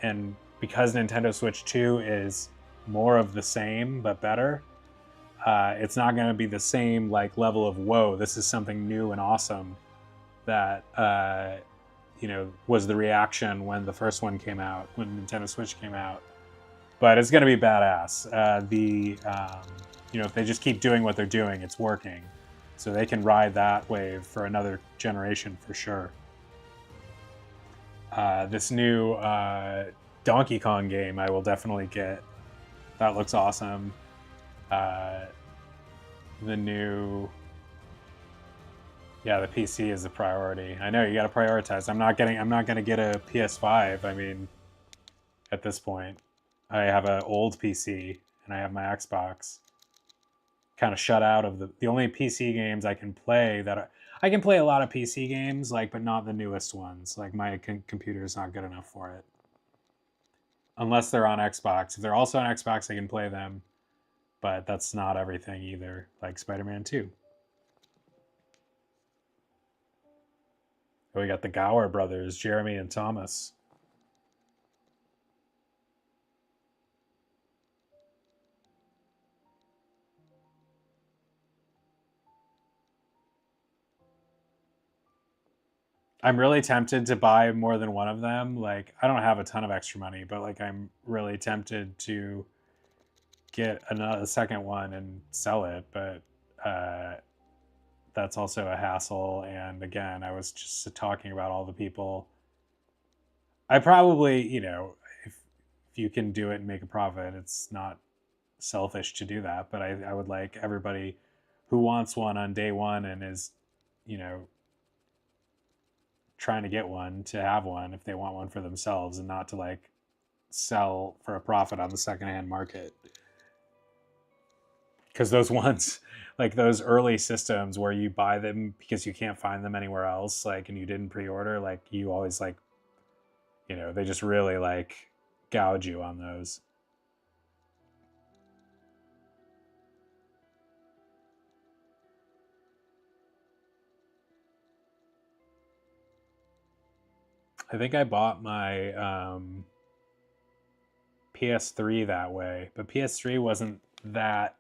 because Nintendo Switch 2 is more of the same but better, it's not going to be the same like level of whoa, this is something new and awesome that you know, was the reaction when the first one came out, when Nintendo Switch came out. But it's going to be badass. You know, if they just keep doing what they're doing, it's working. So they can ride that wave for another generation for sure. This new Donkey Kong game I will definitely get. That looks awesome. The new... Yeah, the PC is the priority. I know, you gotta prioritize. I'm not gonna get a PS5. I mean, at this point. I have an old PC and I have my Xbox. Kind of shut out of the only PC games I can play that I can play a lot of PC games, like, but not the newest ones. Like, my computer is not good enough for it. Unless they're on Xbox. If they're also on Xbox, I can play them. But that's not everything either. Like Spider-Man 2. We got the Gower brothers, Jeremy and Thomas. I'm really tempted to buy more than one of them. Like, I don't have a ton of extra money, but like, I'm really tempted to get a second one and sell it. But that's also a hassle. And again, I was just talking about all the people. I probably, you know, if you can do it and make a profit, it's not selfish to do that. But I would like everybody who wants one on day one and is, you know, trying to get one to have one if they want one for themselves, and not to like sell for a profit on the secondhand market. Because those ones, like those early systems where you buy them because you can't find them anywhere else, like, and you didn't pre-order, like, you always, like, you know, they just really like gouge you on those. I think I bought my PS3 that way, but PS3 wasn't that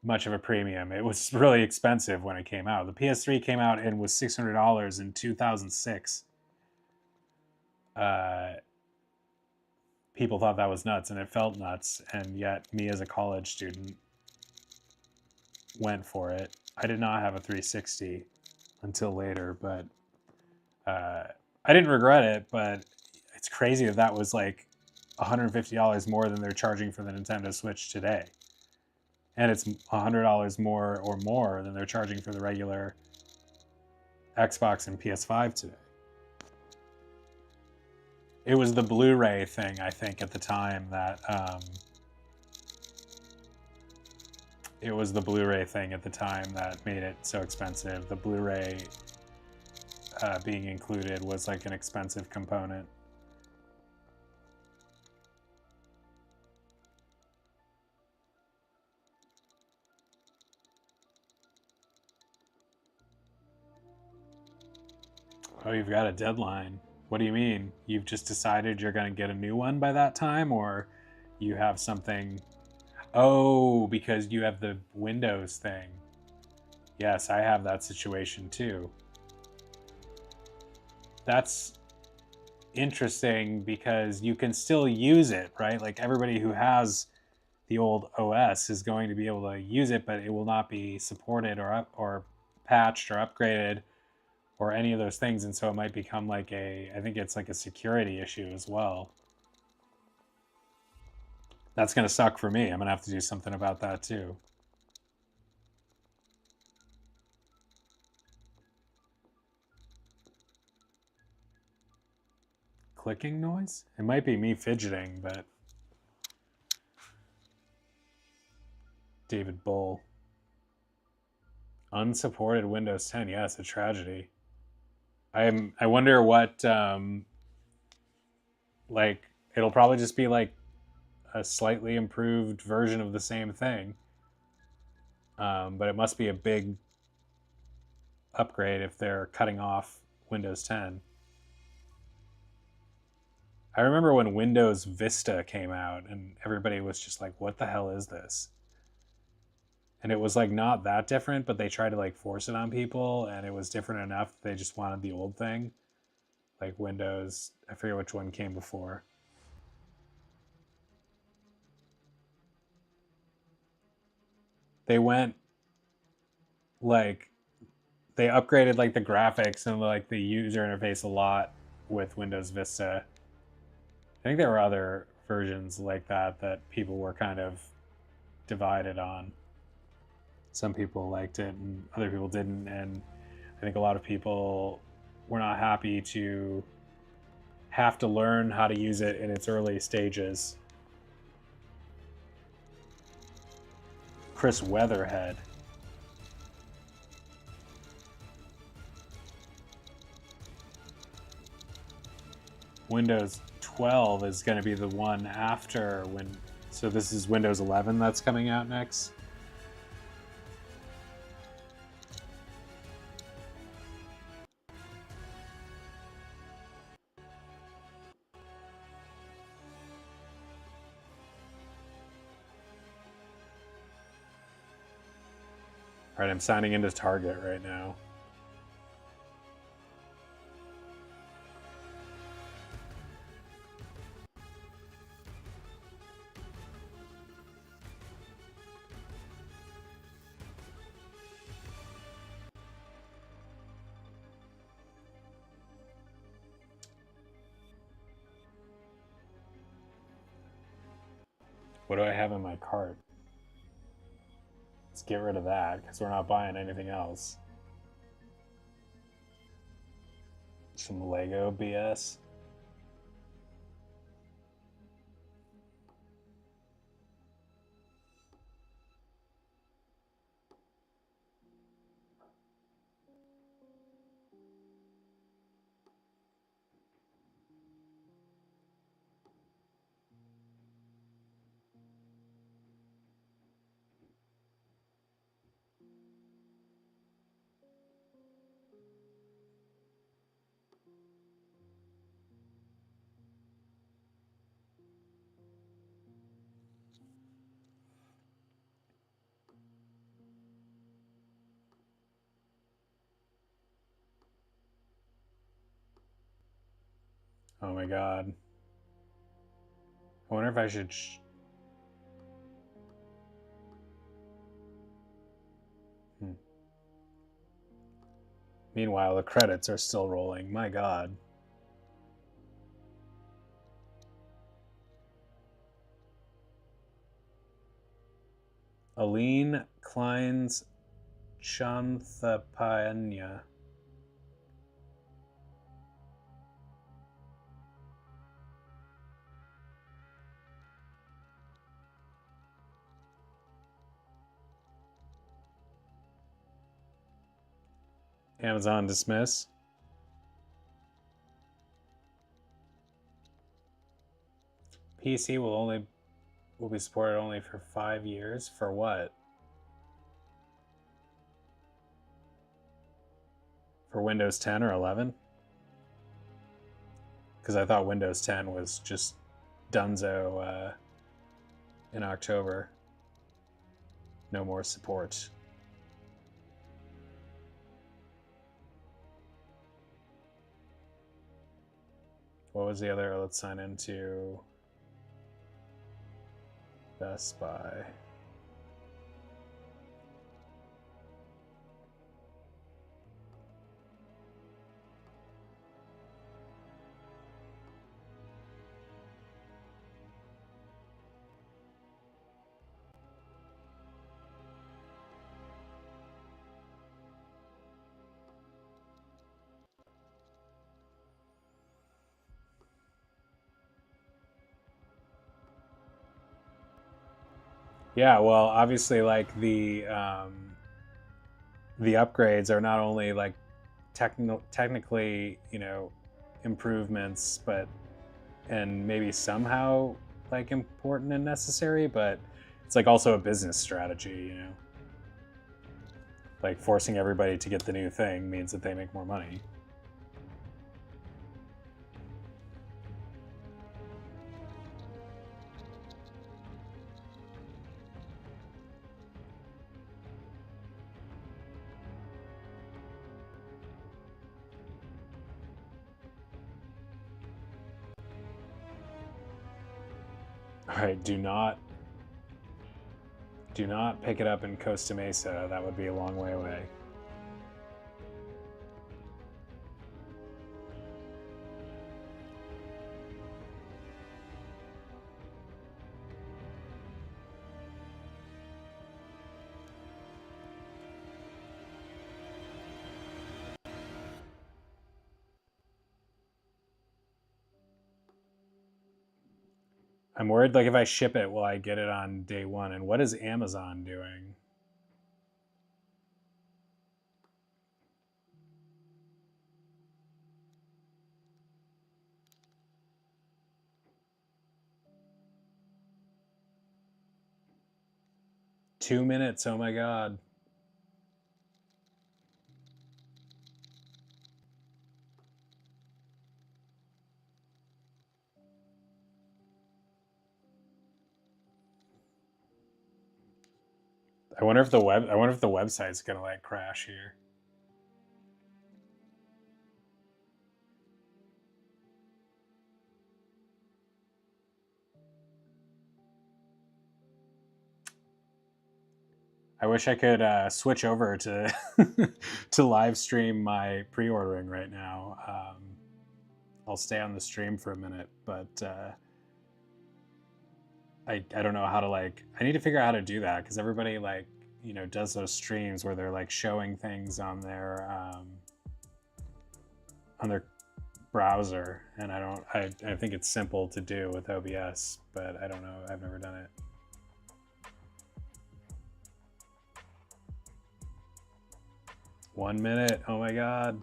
much of a premium. It was really expensive when it came out. The PS3 came out and was $600 in 2006. People thought that was nuts, and it felt nuts, and yet me as a college student went for it. I did not have a 360 until later, but I didn't regret it. But it's crazy that was like $150 more than they're charging for the Nintendo Switch today. And it's $100 more or more than they're charging for the regular Xbox and PS5 today. It was the Blu-ray thing, I think, at the time that it was the Blu-ray thing at the time that made it so expensive. The Blu-ray being included was like an expensive component. Oh, you've got a deadline. What do you mean? You've just decided you're going to get a new one by that time, or you have something... Oh, because you have the Windows thing. Yes, I have that situation too. That's interesting because you can still use it, right? Like, everybody who has the old OS is going to be able to use it, but it will not be supported or patched or upgraded or any of those things. And so it might become like I think it's like a security issue as well. That's going to suck for me. I'm going to have to do something about that too. Clicking noise? It might be me fidgeting, but... David Bull. Unsupported Windows 10. Yeah, it's a tragedy. I wonder what, like, it'll probably just be like a slightly improved version of the same thing. But it must be a big upgrade if they're cutting off Windows 10. I remember when Windows Vista came out and everybody was just like, what the hell is this? And it was like not that different, but they tried to like force it on people, and it was different enough that they just wanted the old thing. Like Windows, I forget which one came before. They went like they upgraded like the graphics and like the user interface a lot with Windows Vista. I think there were other versions like that that people were kind of divided on. Some people liked it and other people didn't, and I think a lot of people were not happy to have to learn how to use it in its early stages. Chris Weatherhead. Windows 12 is going to be the one after when. So this is Windows 11 that's coming out next. All right, I'm signing into Target right now. What do I have in my cart? Let's get rid of that because we're not buying anything else. Some Lego BS. Oh my god. I wonder if I should... Meanwhile, the credits are still rolling. My god. Aline Klein's Chanthapanya. Amazon dismiss. PC will be supported only for 5 years. For what? For Windows 10 or 11? Because I thought Windows 10 was just dunzo in October. No more support. What was the other? Let's sign into Best Buy. Yeah, well, obviously, like the upgrades are not only like technically, improvements, but and maybe somehow like important and necessary, but it's like also a business strategy, Like forcing everybody to get the new thing means that they make more money. All right, do not Do not pick it up in Costa Mesa. That would be a long way away. I'm worried, like, if I ship it, will I get it on day one? And what is Amazon doing? Two minutes, oh my god. I wonder if the website's gonna like crash here. I wish I could switch over to to live stream my pre-ordering right now. I'll stay on the stream for a minute, but I don't know how to, like, I need to figure out how to do that, because everybody, like, you know, does those streams where they're like showing things on their browser, and I think it's simple to do with OBS, but I don't know. I've never done it. One minute. Oh my god.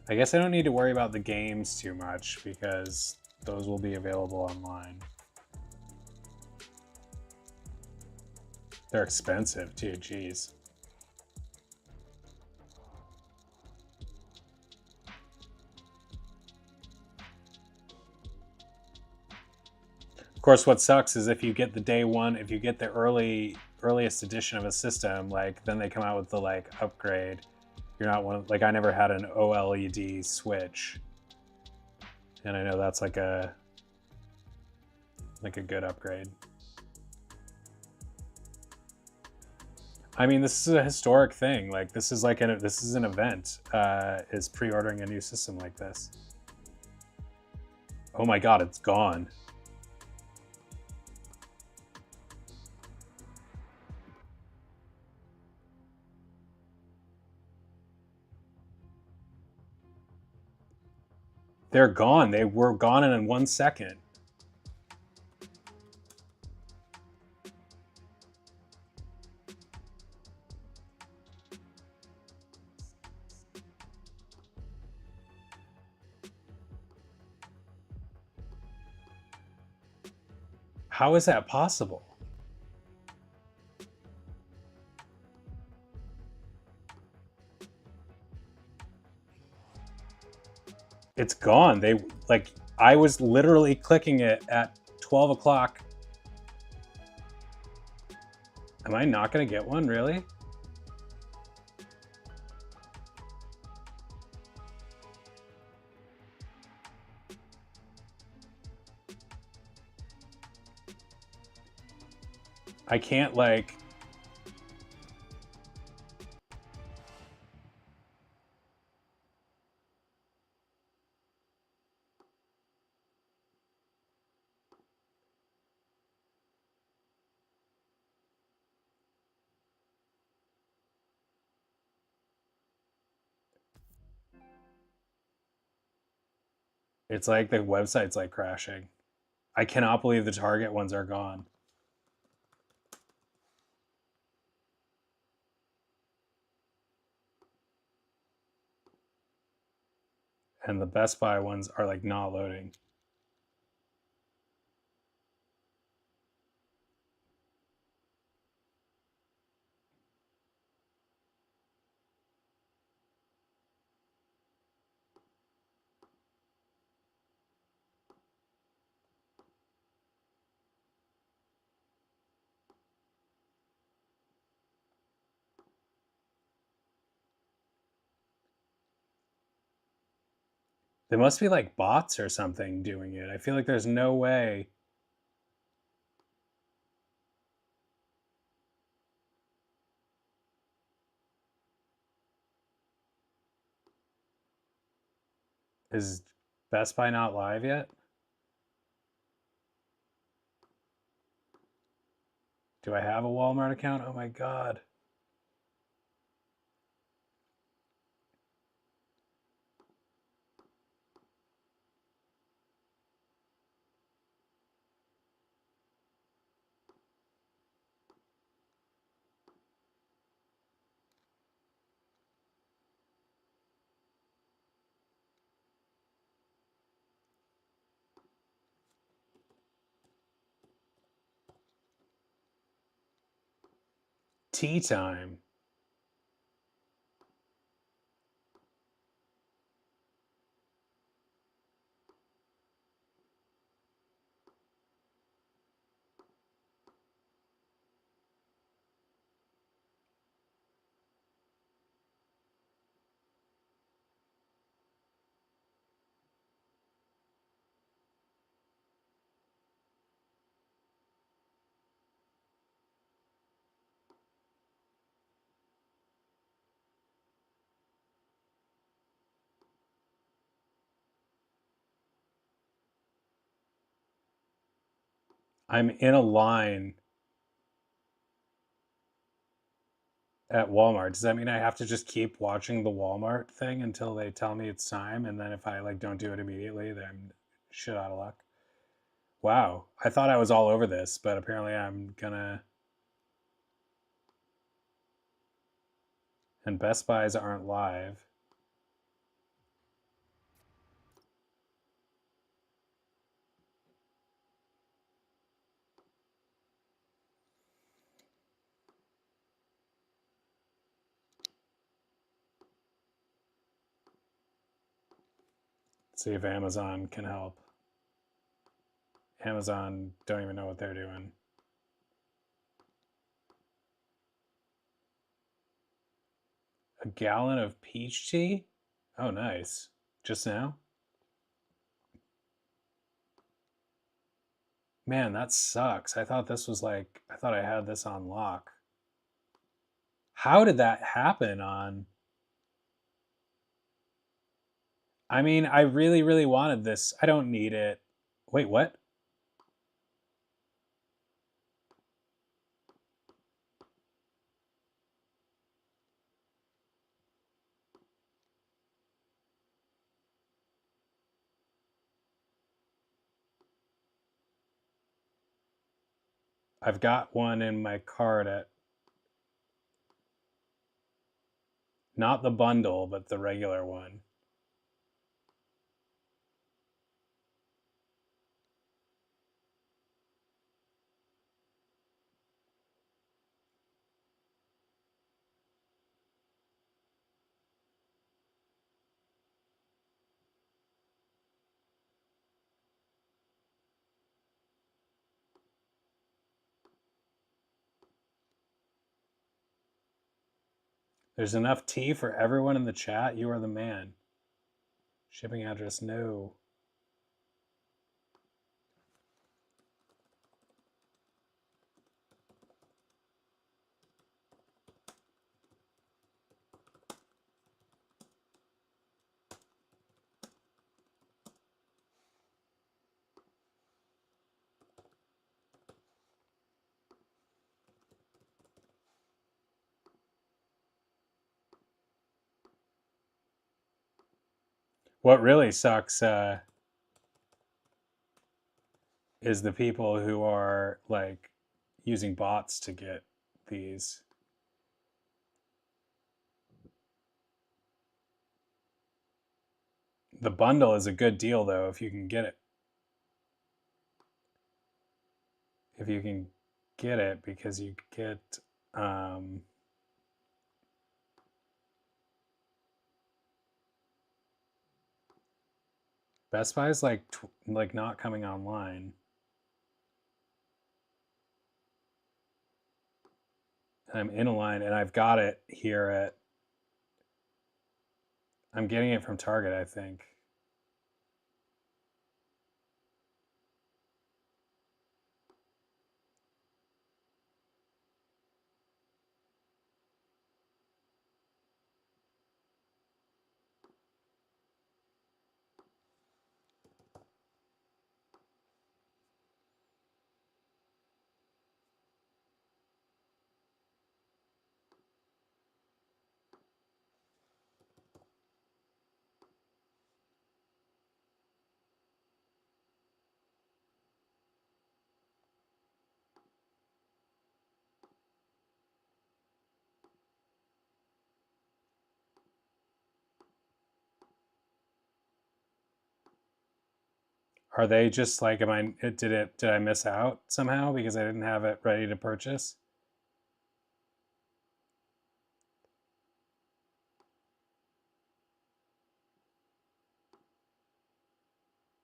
I guess I don't need to worry about the games too much, because those will be available online. They're expensive too, geez. Of course, what sucks is if you get the day one, if you get the earliest edition of a system, like, then they come out with the, like, upgrade. You're not one of, like, I never had an OLED switch, and I know that's like a good upgrade. I mean, this is a historic thing. Like, this is like this is an event. Is pre-ordering a new system like this? Oh my god, it's gone. They're gone. They were gone in 1 second. How is that possible? It's gone. They, like, I was literally clicking it at 12 o'clock. Am I not gonna get one, really? I can't, like... It's like the website's, like, crashing. I cannot believe the Target ones are gone. And the Best Buy ones are, like, not loading. They must be like bots or something doing it. I feel like there's no way. Is Best Buy not live yet? Do I have a Walmart account? Oh my God. Tea time. I'm in a line at Walmart. Does that mean I have to just keep watching the Walmart thing until they tell me it's time? And then if I like don't do it immediately, then shit out of luck. Wow. I thought I was all over this, but apparently I'm gonna. And Best Buys aren't live. Let's see if Amazon can help. Amazon don't even know what they're doing. A gallon of peach tea? Oh, nice. Just now? Man, that sucks. I thought this was like, I thought I had this on lock. How did that happen on? I mean, I really, really wanted this. I don't need it. Wait, what? I've got one in my cart at, not the bundle, but the regular one. There's enough tea for everyone in the chat. You are the man. Shipping address, no. What really sucks is the people who are like using bots to get these. The bundle is a good deal though if you can get it. If you can get it, because you get Best Buy is like not coming online. And I'm in a line and I've got it here at, I'm getting it from Target, I think. Are they just like, did I miss out somehow because I didn't have it ready to purchase?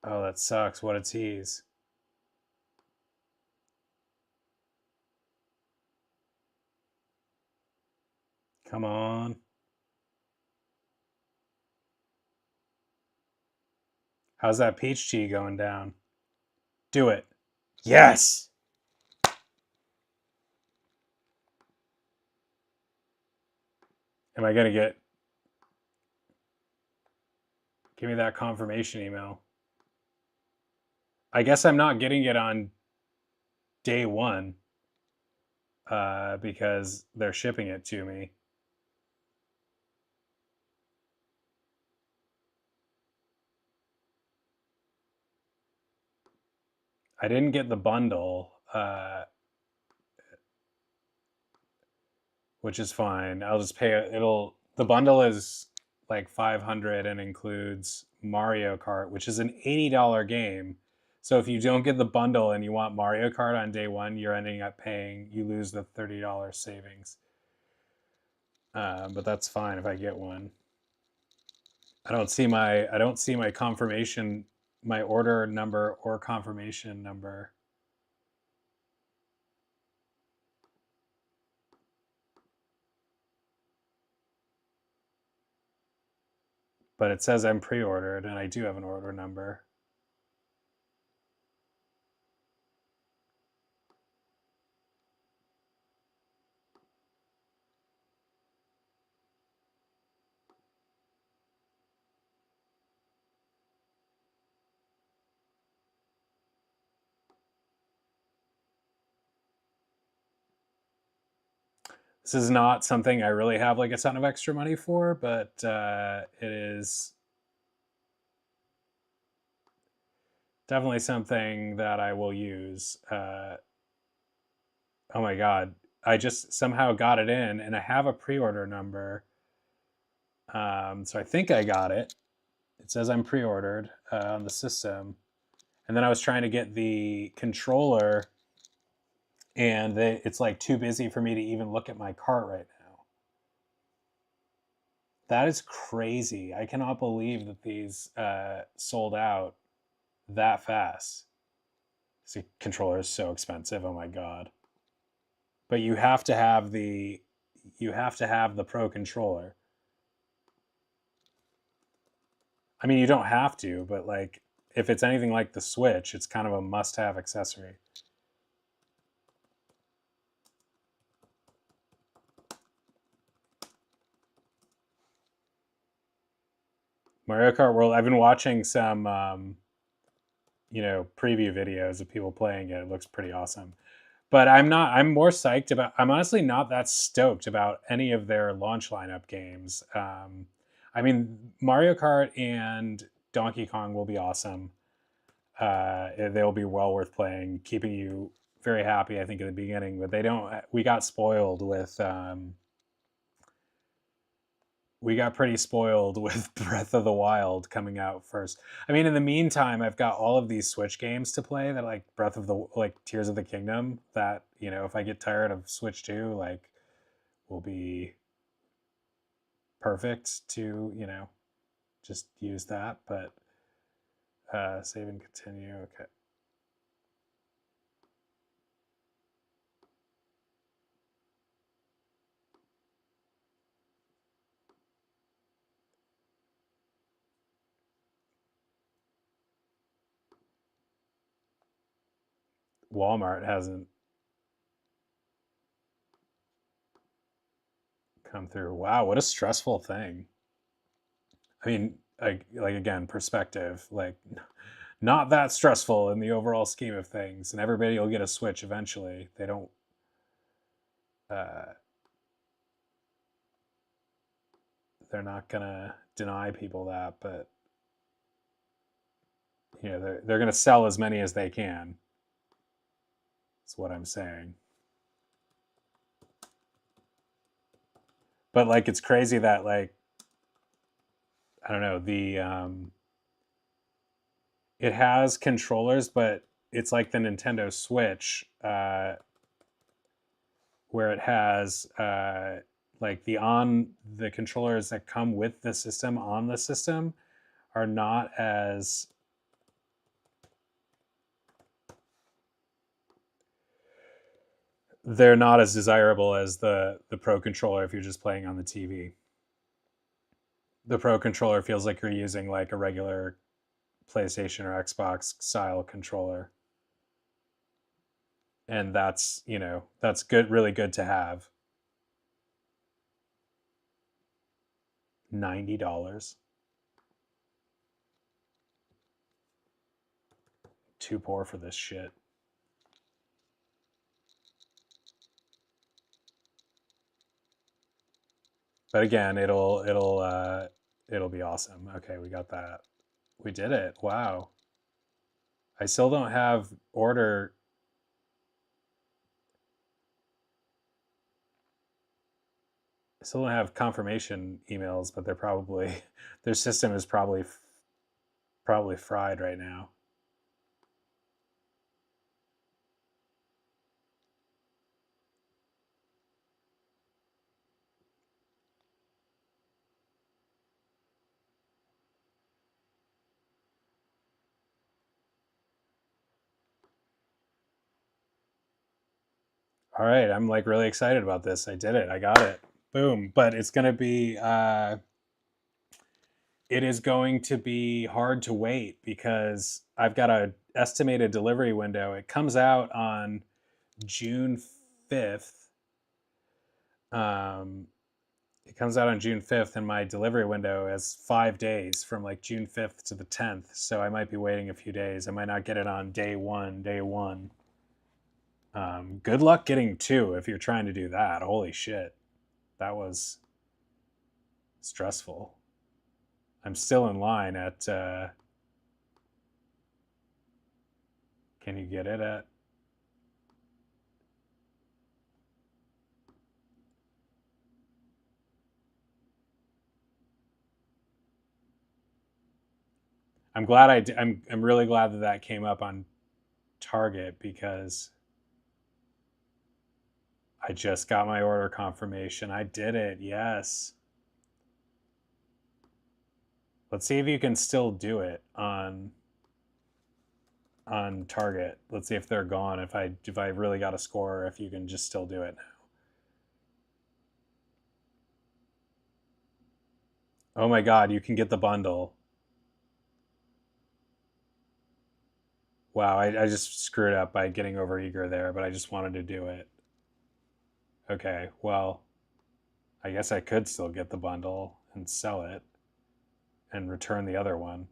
Oh, that sucks. What a tease. Come on. How's that peach tea going down? Do it. Yes! Am I going to get... Give me that confirmation email. I guess I'm not getting it on day one because they're shipping it to me. I didn't get the bundle, which is fine. I'll just pay it. The bundle is like 500 and includes Mario Kart, which is an $80 game. So if you don't get the bundle and you want Mario Kart on day one, you're ending up you lose the $30 savings. But that's fine if I get one. I don't see my confirmation, my order number or confirmation number. But it says I'm pre-ordered and I do have an order number. This is not something I really have like a ton of extra money for, but it is definitely something that I will use. Oh my God. I just somehow got it in and I have a pre-order number. So I think I got it. It says I'm pre-ordered on the system. And then I was trying to get the controller and it's like too busy for me to even look at my cart right now. That is crazy. I cannot believe that these sold out that fast. The controller is so expensive. Oh my God. But you have to have the pro controller. I mean, you don't have to, but like if it's anything like the Switch, it's kind of a must-have accessory. Mario Kart World, I've been watching some preview videos of people playing it. It looks pretty awesome. But I'm more psyched about, I'm honestly not that stoked about any of their launch lineup games. I mean, Mario Kart and Donkey Kong will be awesome. They'll be well worth playing, keeping you very happy, I think, at the beginning. But we got spoiled with, we got pretty spoiled with Breath of the Wild coming out first. I mean, in the meantime, I've got all of these Switch games to play that like Tears of the Kingdom that, if I get tired of Switch 2, like will be perfect to, just use that. But save and continue. Okay. Walmart hasn't come through. Wow, what a stressful thing. I mean, like again, perspective, like not that stressful in the overall scheme of things, and everybody will get a Switch eventually. They don't they're not gonna deny people that, but they're gonna sell as many as they can. That's what I'm saying. But like, it's crazy that like, I don't know, it has controllers, but it's like the Nintendo Switch, where it has like the controllers that come with the system on the system are not as they're not as desirable as the Pro controller if you're just playing on the TV. The Pro controller feels like you're using like a regular PlayStation or Xbox style controller. And that's, that's good, really good to have. $90. Too poor for this shit. But again, it'll be awesome. Okay, we got that. We did it. Wow. I still don't have order. I still don't have confirmation emails, but they're probably their system is probably fried right now. All right, I'm like really excited about this. I did it. I got it. Boom. But it's going to be it is going to be hard to wait because I've got a estimated delivery window. It comes out on June 5th. It comes out on June 5th, and my delivery window is 5 days from like June 5th to the 10th. So I might be waiting a few days. I might not get it on day one. Good luck getting 2 if you're trying to do that. Holy shit. That was stressful. I'm still in line at, can you get it at? I'm glad I'm really glad that came up on Target because I just got my order confirmation. I did it. Yes. Let's see if you can still do it on Target. Let's see if they're gone. If I really got a score, or if you can just still do it now. Oh my God, you can get the bundle. Wow, I just screwed up by getting overeager there, but I just wanted to do it. Okay, well, I guess I could still get the bundle and sell it and return the other one.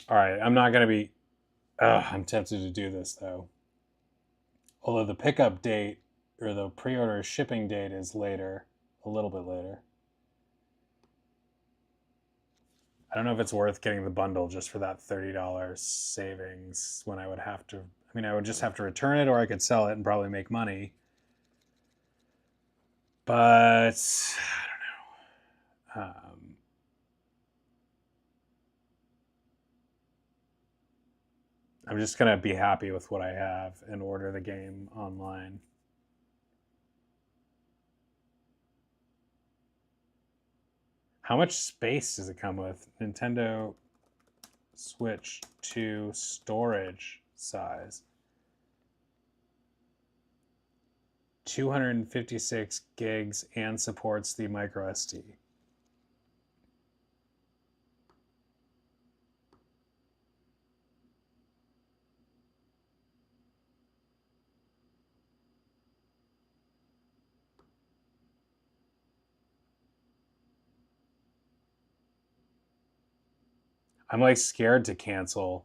All right, I'm not going to be... I'm tempted to do this, though. Although the pickup date, or the pre-order shipping date is later. A little bit later. I don't know if it's worth getting the bundle just for that $30 savings when I would have to... I mean, I would just have to return it, or I could sell it and probably make money. But... I don't know. I'm just going to be happy with what I have and order the game online. How much space does it come with? Nintendo Switch 2 storage size. 256 gigs and supports the micro SD. I'm like scared to cancel.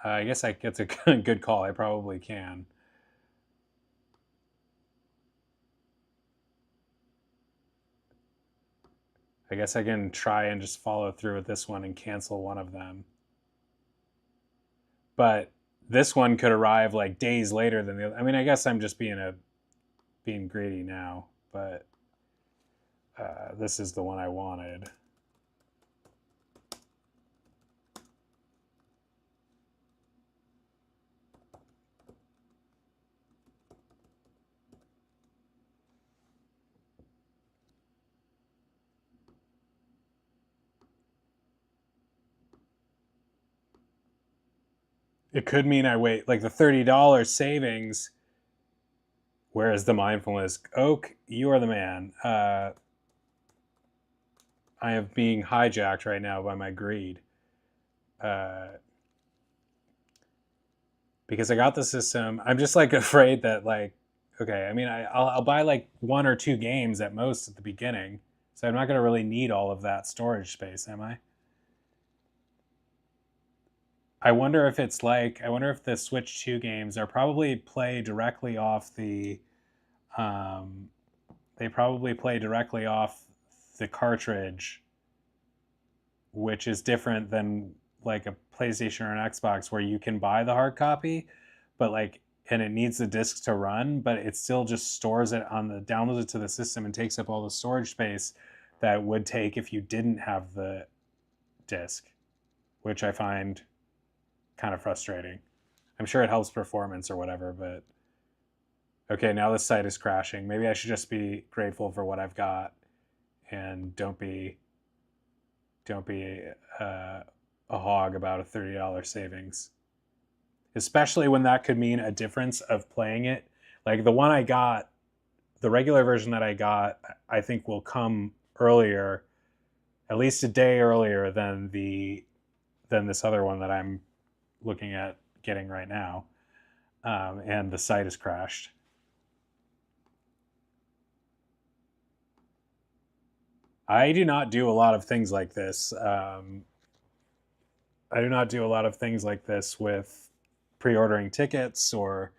I guess it's a good call. I probably can. I guess I can try and just follow through with this one and cancel one of them. But this one could arrive like days later than the other. I mean, I guess I'm just being greedy now, but this is the one I wanted. It could mean I wait like the $30 savings. Where is the mindfulness? Oak, you are the man. I am being hijacked right now by my greed. Because I got the system. I'm just like afraid that like, okay, I mean, I'll buy like 1 or 2 games at most at the beginning. So I'm not going to really need all of that storage space, am I? I wonder if it's like, I wonder if the Switch 2 games are probably play directly off the, they probably play directly off the cartridge, which is different than like a PlayStation or an Xbox where you can buy the hard copy, but like, and it needs the disc to run, but it still just stores it on the, downloads it to the system and takes up all the storage space that it would take if you didn't have the disc, which I find kind of frustrating. I'm sure it helps performance or whatever, but okay, now this site is crashing. Maybe I should just be grateful for what I've got and don't be a hog about a $30 savings. Especially when that could mean a difference of playing it. Like the one I got, the regular version that I got, I think will come earlier, at least a day earlier than this other one that I'm looking at getting right now. And the site has crashed. I do not do a lot of things like this. I do not do a lot of things like this with pre-ordering tickets or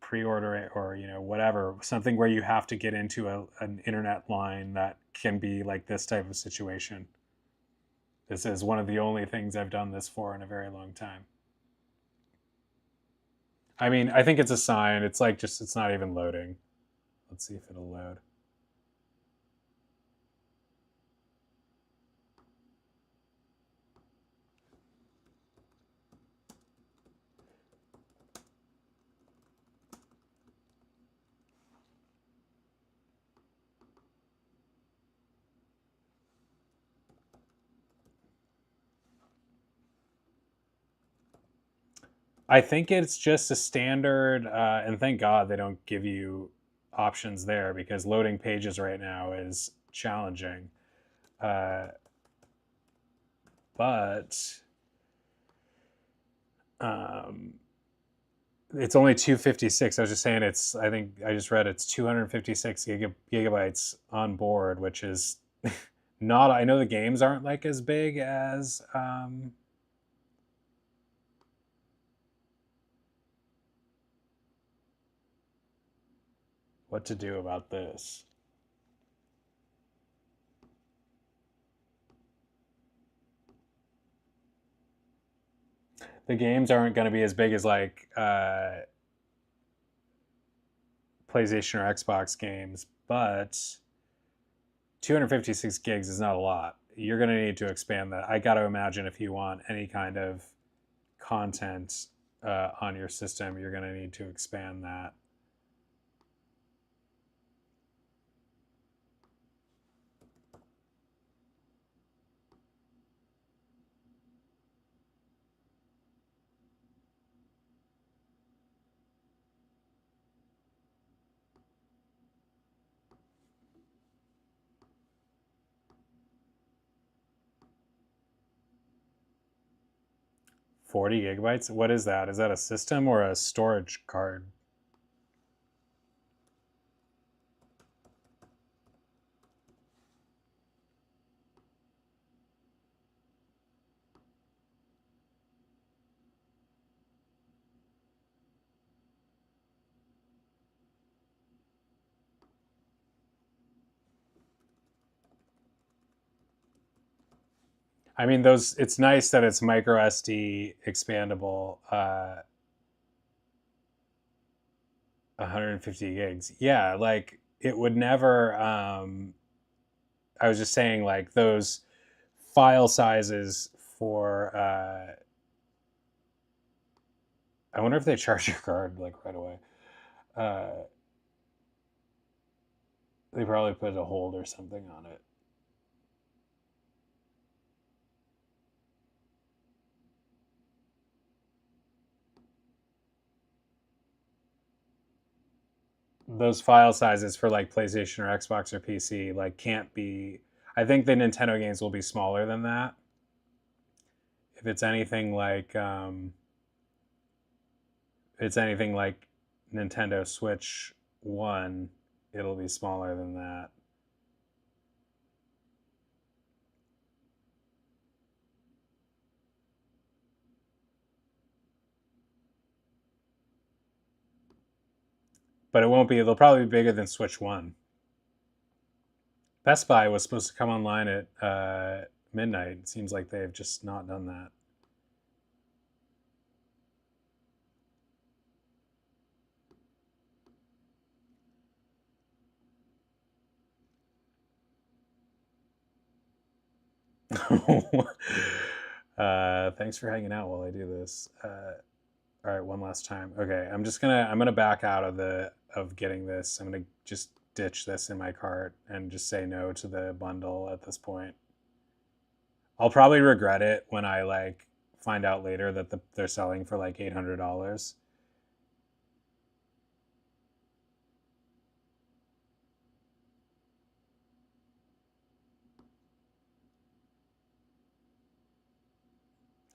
pre-order or whatever, something where you have to get into an internet line that can be like this type of situation. This is one of the only things I've done this for in a very long time. I mean, I think it's a sign. It's like just, it's not even loading. Let's see if it'll load. I think it's just a standard, and thank God they don't give you options there because loading pages right now is challenging. But it's only 256. I was just saying I think I just read it's 256 gigabytes on board, which is not, I know the games aren't like as big as what to do about this. The games aren't going to be as big as like PlayStation or Xbox games, but 256 gigs is not a lot. You're going to need to expand that. I got to imagine if you want any kind of content on your system, you're going to need to expand that. $40 gigabytes? What is that? Is that a system or a storage card? I mean, those. It's nice that it's micro SD expandable. 150 gigs. Yeah, like it would never. I was just saying, like those file sizes for. I wonder if they charge your card like right away. They probably put a hold or something on it. Those file sizes for like PlayStation or Xbox or PC like can't be. I think the Nintendo games will be smaller than that. If it's anything like Nintendo Switch 1, it'll be smaller than that. But it won't be. They'll probably be bigger than Switch 1. Best Buy was supposed to come online at midnight. It seems like they've just not done that. Thanks for hanging out while I do this. All right, one last time. Okay, I'm gonna back out of getting this. I'm gonna just ditch this in my cart and just say no to the bundle at this point. I'll probably regret it when I like find out later that they're selling for like $800.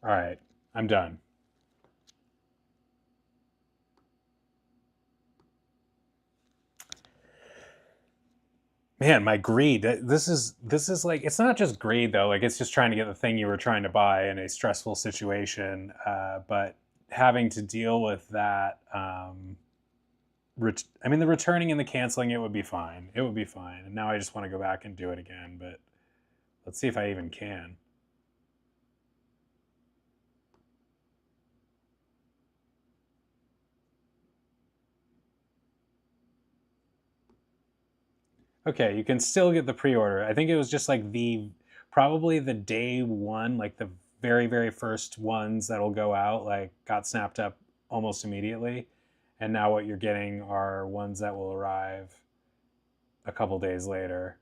All right, I'm done. Man, my greed. This is like it's not just greed though. Like it's just trying to get the thing you were trying to buy in a stressful situation. But having to deal with that. I mean, the returning and the canceling it would be fine. It would be fine. And now I just want to go back and do it again. But let's see if I even can. Okay, you can still get the pre-order. I think it was just like probably the day one, like the very, very first ones that'll go out, like got snapped up almost immediately. And now what you're getting are ones that will arrive a couple days later.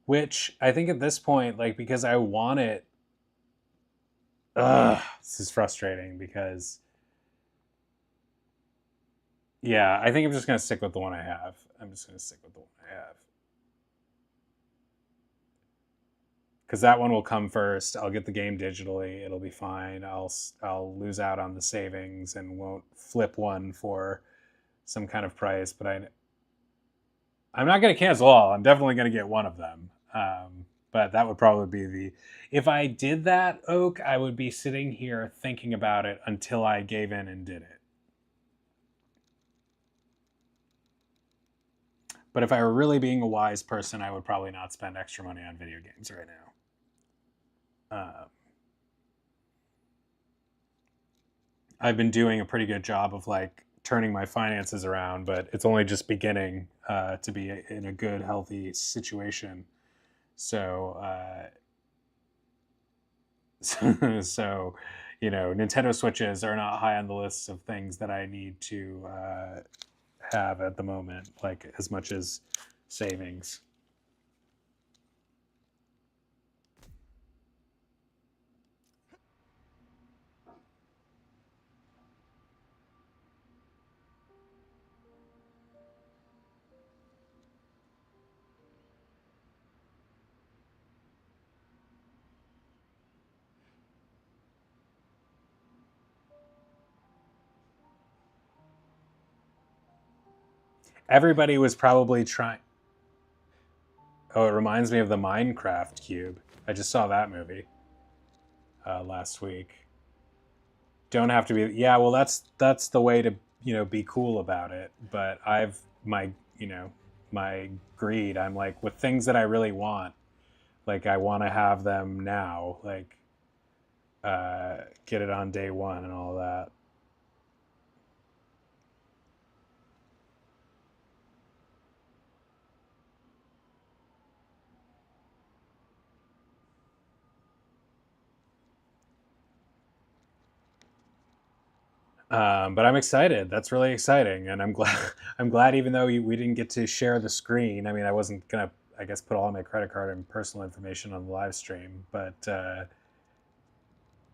Which I think at this point, like because I want it, this is frustrating because yeah, I think I'm just gonna stick with the one I have. I'm just gonna stick with the one I have. Because that one will come first. I'll get the game digitally. It'll be fine. I'll lose out on the savings and won't flip one for some kind of price. But I'm not going to cancel all. I'm definitely going to get one of them. But that would probably be if I did that, Oak, I would be sitting here thinking about it until I gave in and did it. But if I were really being a wise person, I would probably not spend extra money on video games right now. I've been doing a pretty good job of like turning my finances around, but it's only just beginning to be in a good, healthy situation. So, so you know, Nintendo Switches are not high on the list of things that I need to have at the moment, like as much as savings. everybody was probably trying. Oh, it reminds me of the Minecraft cube. I just saw that movie last week. Don't have to be. Yeah, well, that's the way to be cool about it. But my greed. I'm like, with things that I really want. Like, I want to have them now. Like, get it on day one and all that. But I'm excited. That's really exciting, and I'm glad. I'm glad, even though we didn't get to share the screen. I mean, I wasn't gonna, I guess, put all my credit card and personal information on the live stream, but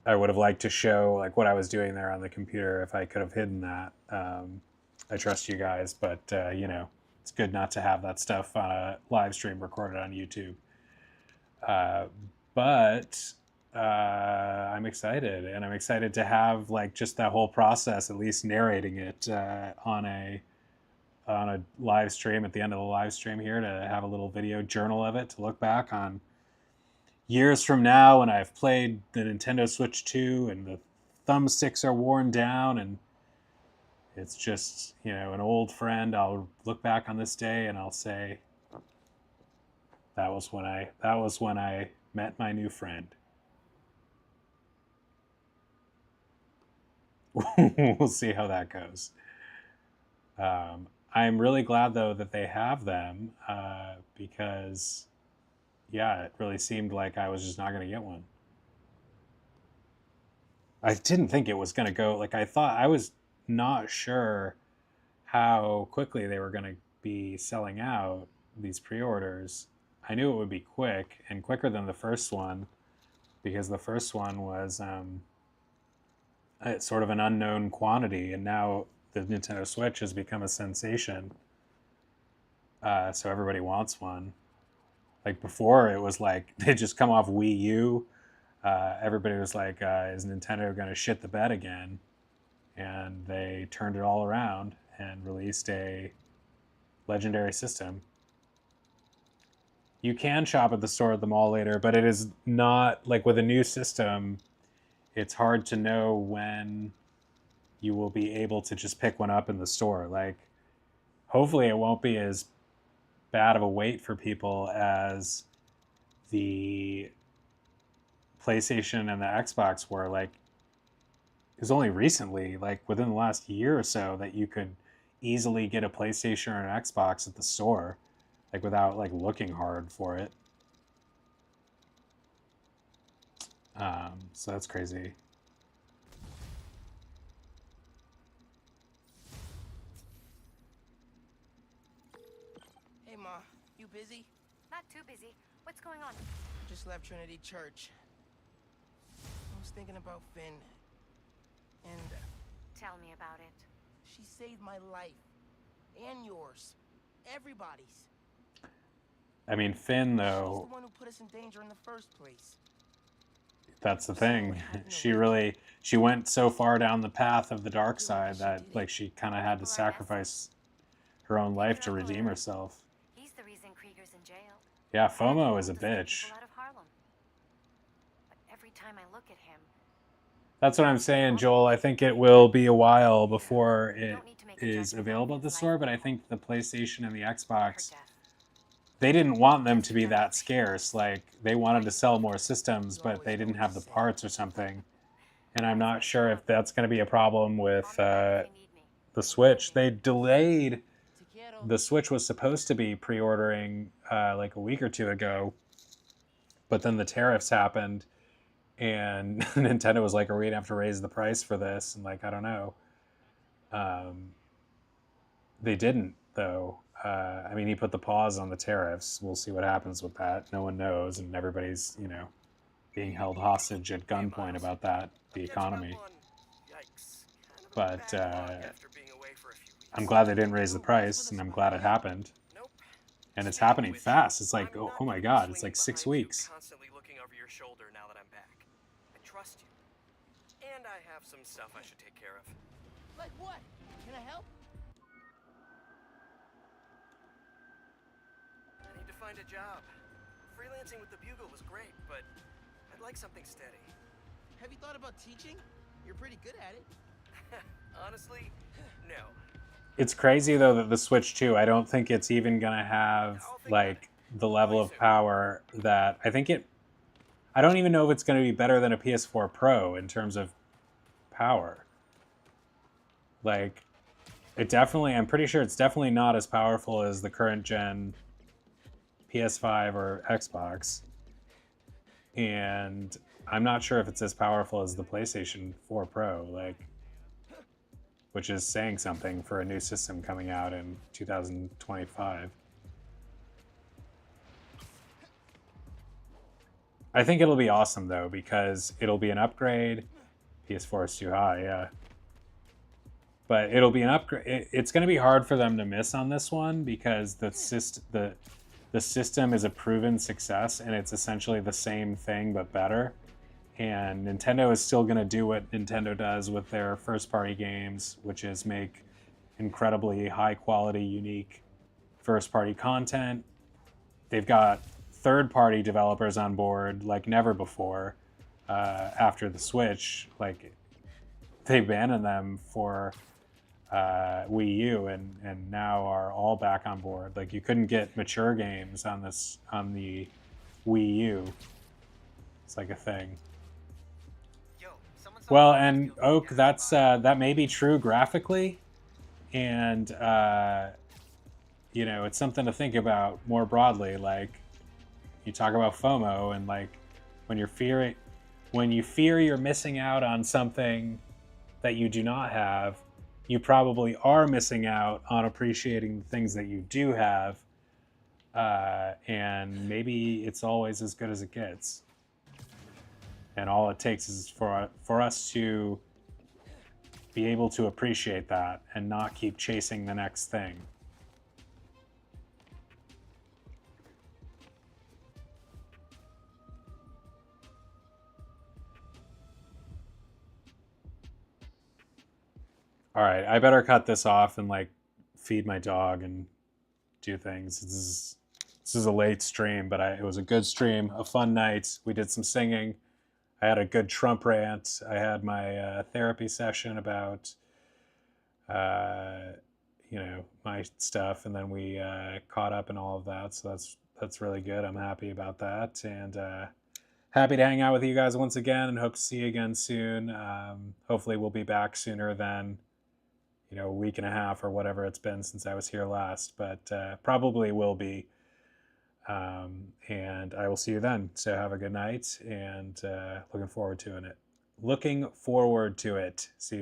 I would have liked to show like what I was doing there on the computer if I could have hidden that. I trust you guys, but it's good not to have that stuff on a live stream recorded on YouTube. But I'm excited, and I'm excited to have like just that whole process, at least narrating it on a live stream at the end of the live stream here, to have a little video journal of it to look back on years from now when I've played the Nintendo Switch 2 and the thumbsticks are worn down and it's just, an old friend. I'll look back on this day and I'll say, that was when I met my new friend. We'll see how that goes. I'm really glad, though, that they have them because, yeah, it really seemed like I was just not going to get one. I didn't think it was going to go. Like, I thought, I was not sure how quickly they were going to be selling out these pre-orders. I knew it would be quick, and quicker than the first one, because the first one was sort of an unknown quantity, and now the Nintendo Switch has become a sensation. So everybody wants one. Like before, it was like they just come off Wii U. Everybody was like, is Nintendo going to shit the bed again? And they turned it all around and released a legendary system. You can shop at the store at the mall later, but it is not, like with a new system, it's hard to know when you will be able to just pick one up in the store. Like, hopefully it won't be as bad of a wait for people as the PlayStation and the Xbox were. Like, it was only recently, like within the last year or so, that you could easily get a PlayStation or an Xbox at the store, like without like looking hard for it. So that's crazy. Hey, Ma, you busy? Not too busy. What's going on? Just left Trinity Church. I was thinking about Finn. And Tell me about it. she saved my life. And yours. Everybody's. I mean, Finn, She's though, the one who put us in danger in the first place. that's the thing. She went so far down the path of the dark side that like she kind of had to sacrifice her own life to redeem herself. He's the reason Krieger's in jail. Yeah, FOMO is a Just the bitch. people out of Harlem. But every time I look at him, That's what I'm saying, Joel. I think it will be a while before it is available at the store, but I think the PlayStation and the Xbox, they didn't want them to be that scarce. Like, they wanted to sell more systems, but they didn't have the parts or something. And I'm not sure if that's going to be a problem with the Switch. They delayed. The Switch was supposed to be pre-ordering like a week or two ago, but then the tariffs happened, and Nintendo was like, are we going to have to raise the price for this? And like, I don't know. They didn't, though. I mean, he put the pause on the tariffs. We'll see what happens with that. No one knows, and everybody's, being held hostage at gunpoint about that, the economy. But I'm glad they didn't raise the price, and I'm glad it happened. And it's happening fast. It's like, oh my God, it's like 6 weeks. Constantly looking over your shoulder now that I'm back. I trust you. And I have some stuff I should take care of. Like what? Can I help? find a job. Freelancing with the Bugle was great, but I'd like something steady. Have you thought about teaching? You're pretty good at it. Honestly, no. It's crazy though that the Switch 2, I don't think it's even gonna have like the level of power that I think it. I don't even know if it's gonna be better than a PS4 Pro in terms of power. Like, it definitely. I'm pretty sure it's definitely not as powerful as the current gen PS5 or Xbox, and I'm not sure if it's as powerful as the PlayStation 4 Pro. Like, which is saying something for a new system coming out in 2025. I think it'll be awesome though, because it'll be an upgrade. PS4 is too high, yeah. But it'll be an upgrade. It's going to be hard for them to miss on this one because the system is a proven success and it's essentially the same thing but better. And Nintendo is still going to do what Nintendo does with their first-party games, which is make incredibly high-quality, unique first-party content. They've got third-party developers on board like never before after the Switch. Like, they abandoned them for Wii U and now are all back on board. Like, you couldn't get mature games on the Wii U. It's like a thing. Well, and Oak, that's that may be true graphically, and you know, it's something to think about more broadly. Like, you talk about FOMO, and like when you fear you're missing out on something that you do not have, you probably are missing out on appreciating the things that you do have, and maybe it's always as good as it gets. And all it takes is for us to be able to appreciate that and not keep chasing the next thing. All right, I better cut this off and like feed my dog and do things. This is a late stream, but it was a good stream, a fun night. We did some singing. I had a good Trump rant. I had my therapy session about, you know, my stuff, and then we caught up and all of that. So that's really good. I'm happy about that, and happy to hang out with you guys once again, and hope to see you again soon. Hopefully, we'll be back sooner than, you know, a week and a half or whatever it's been since I was here last, but probably will be. And I will see you then. So have a good night, and looking forward to it. See you.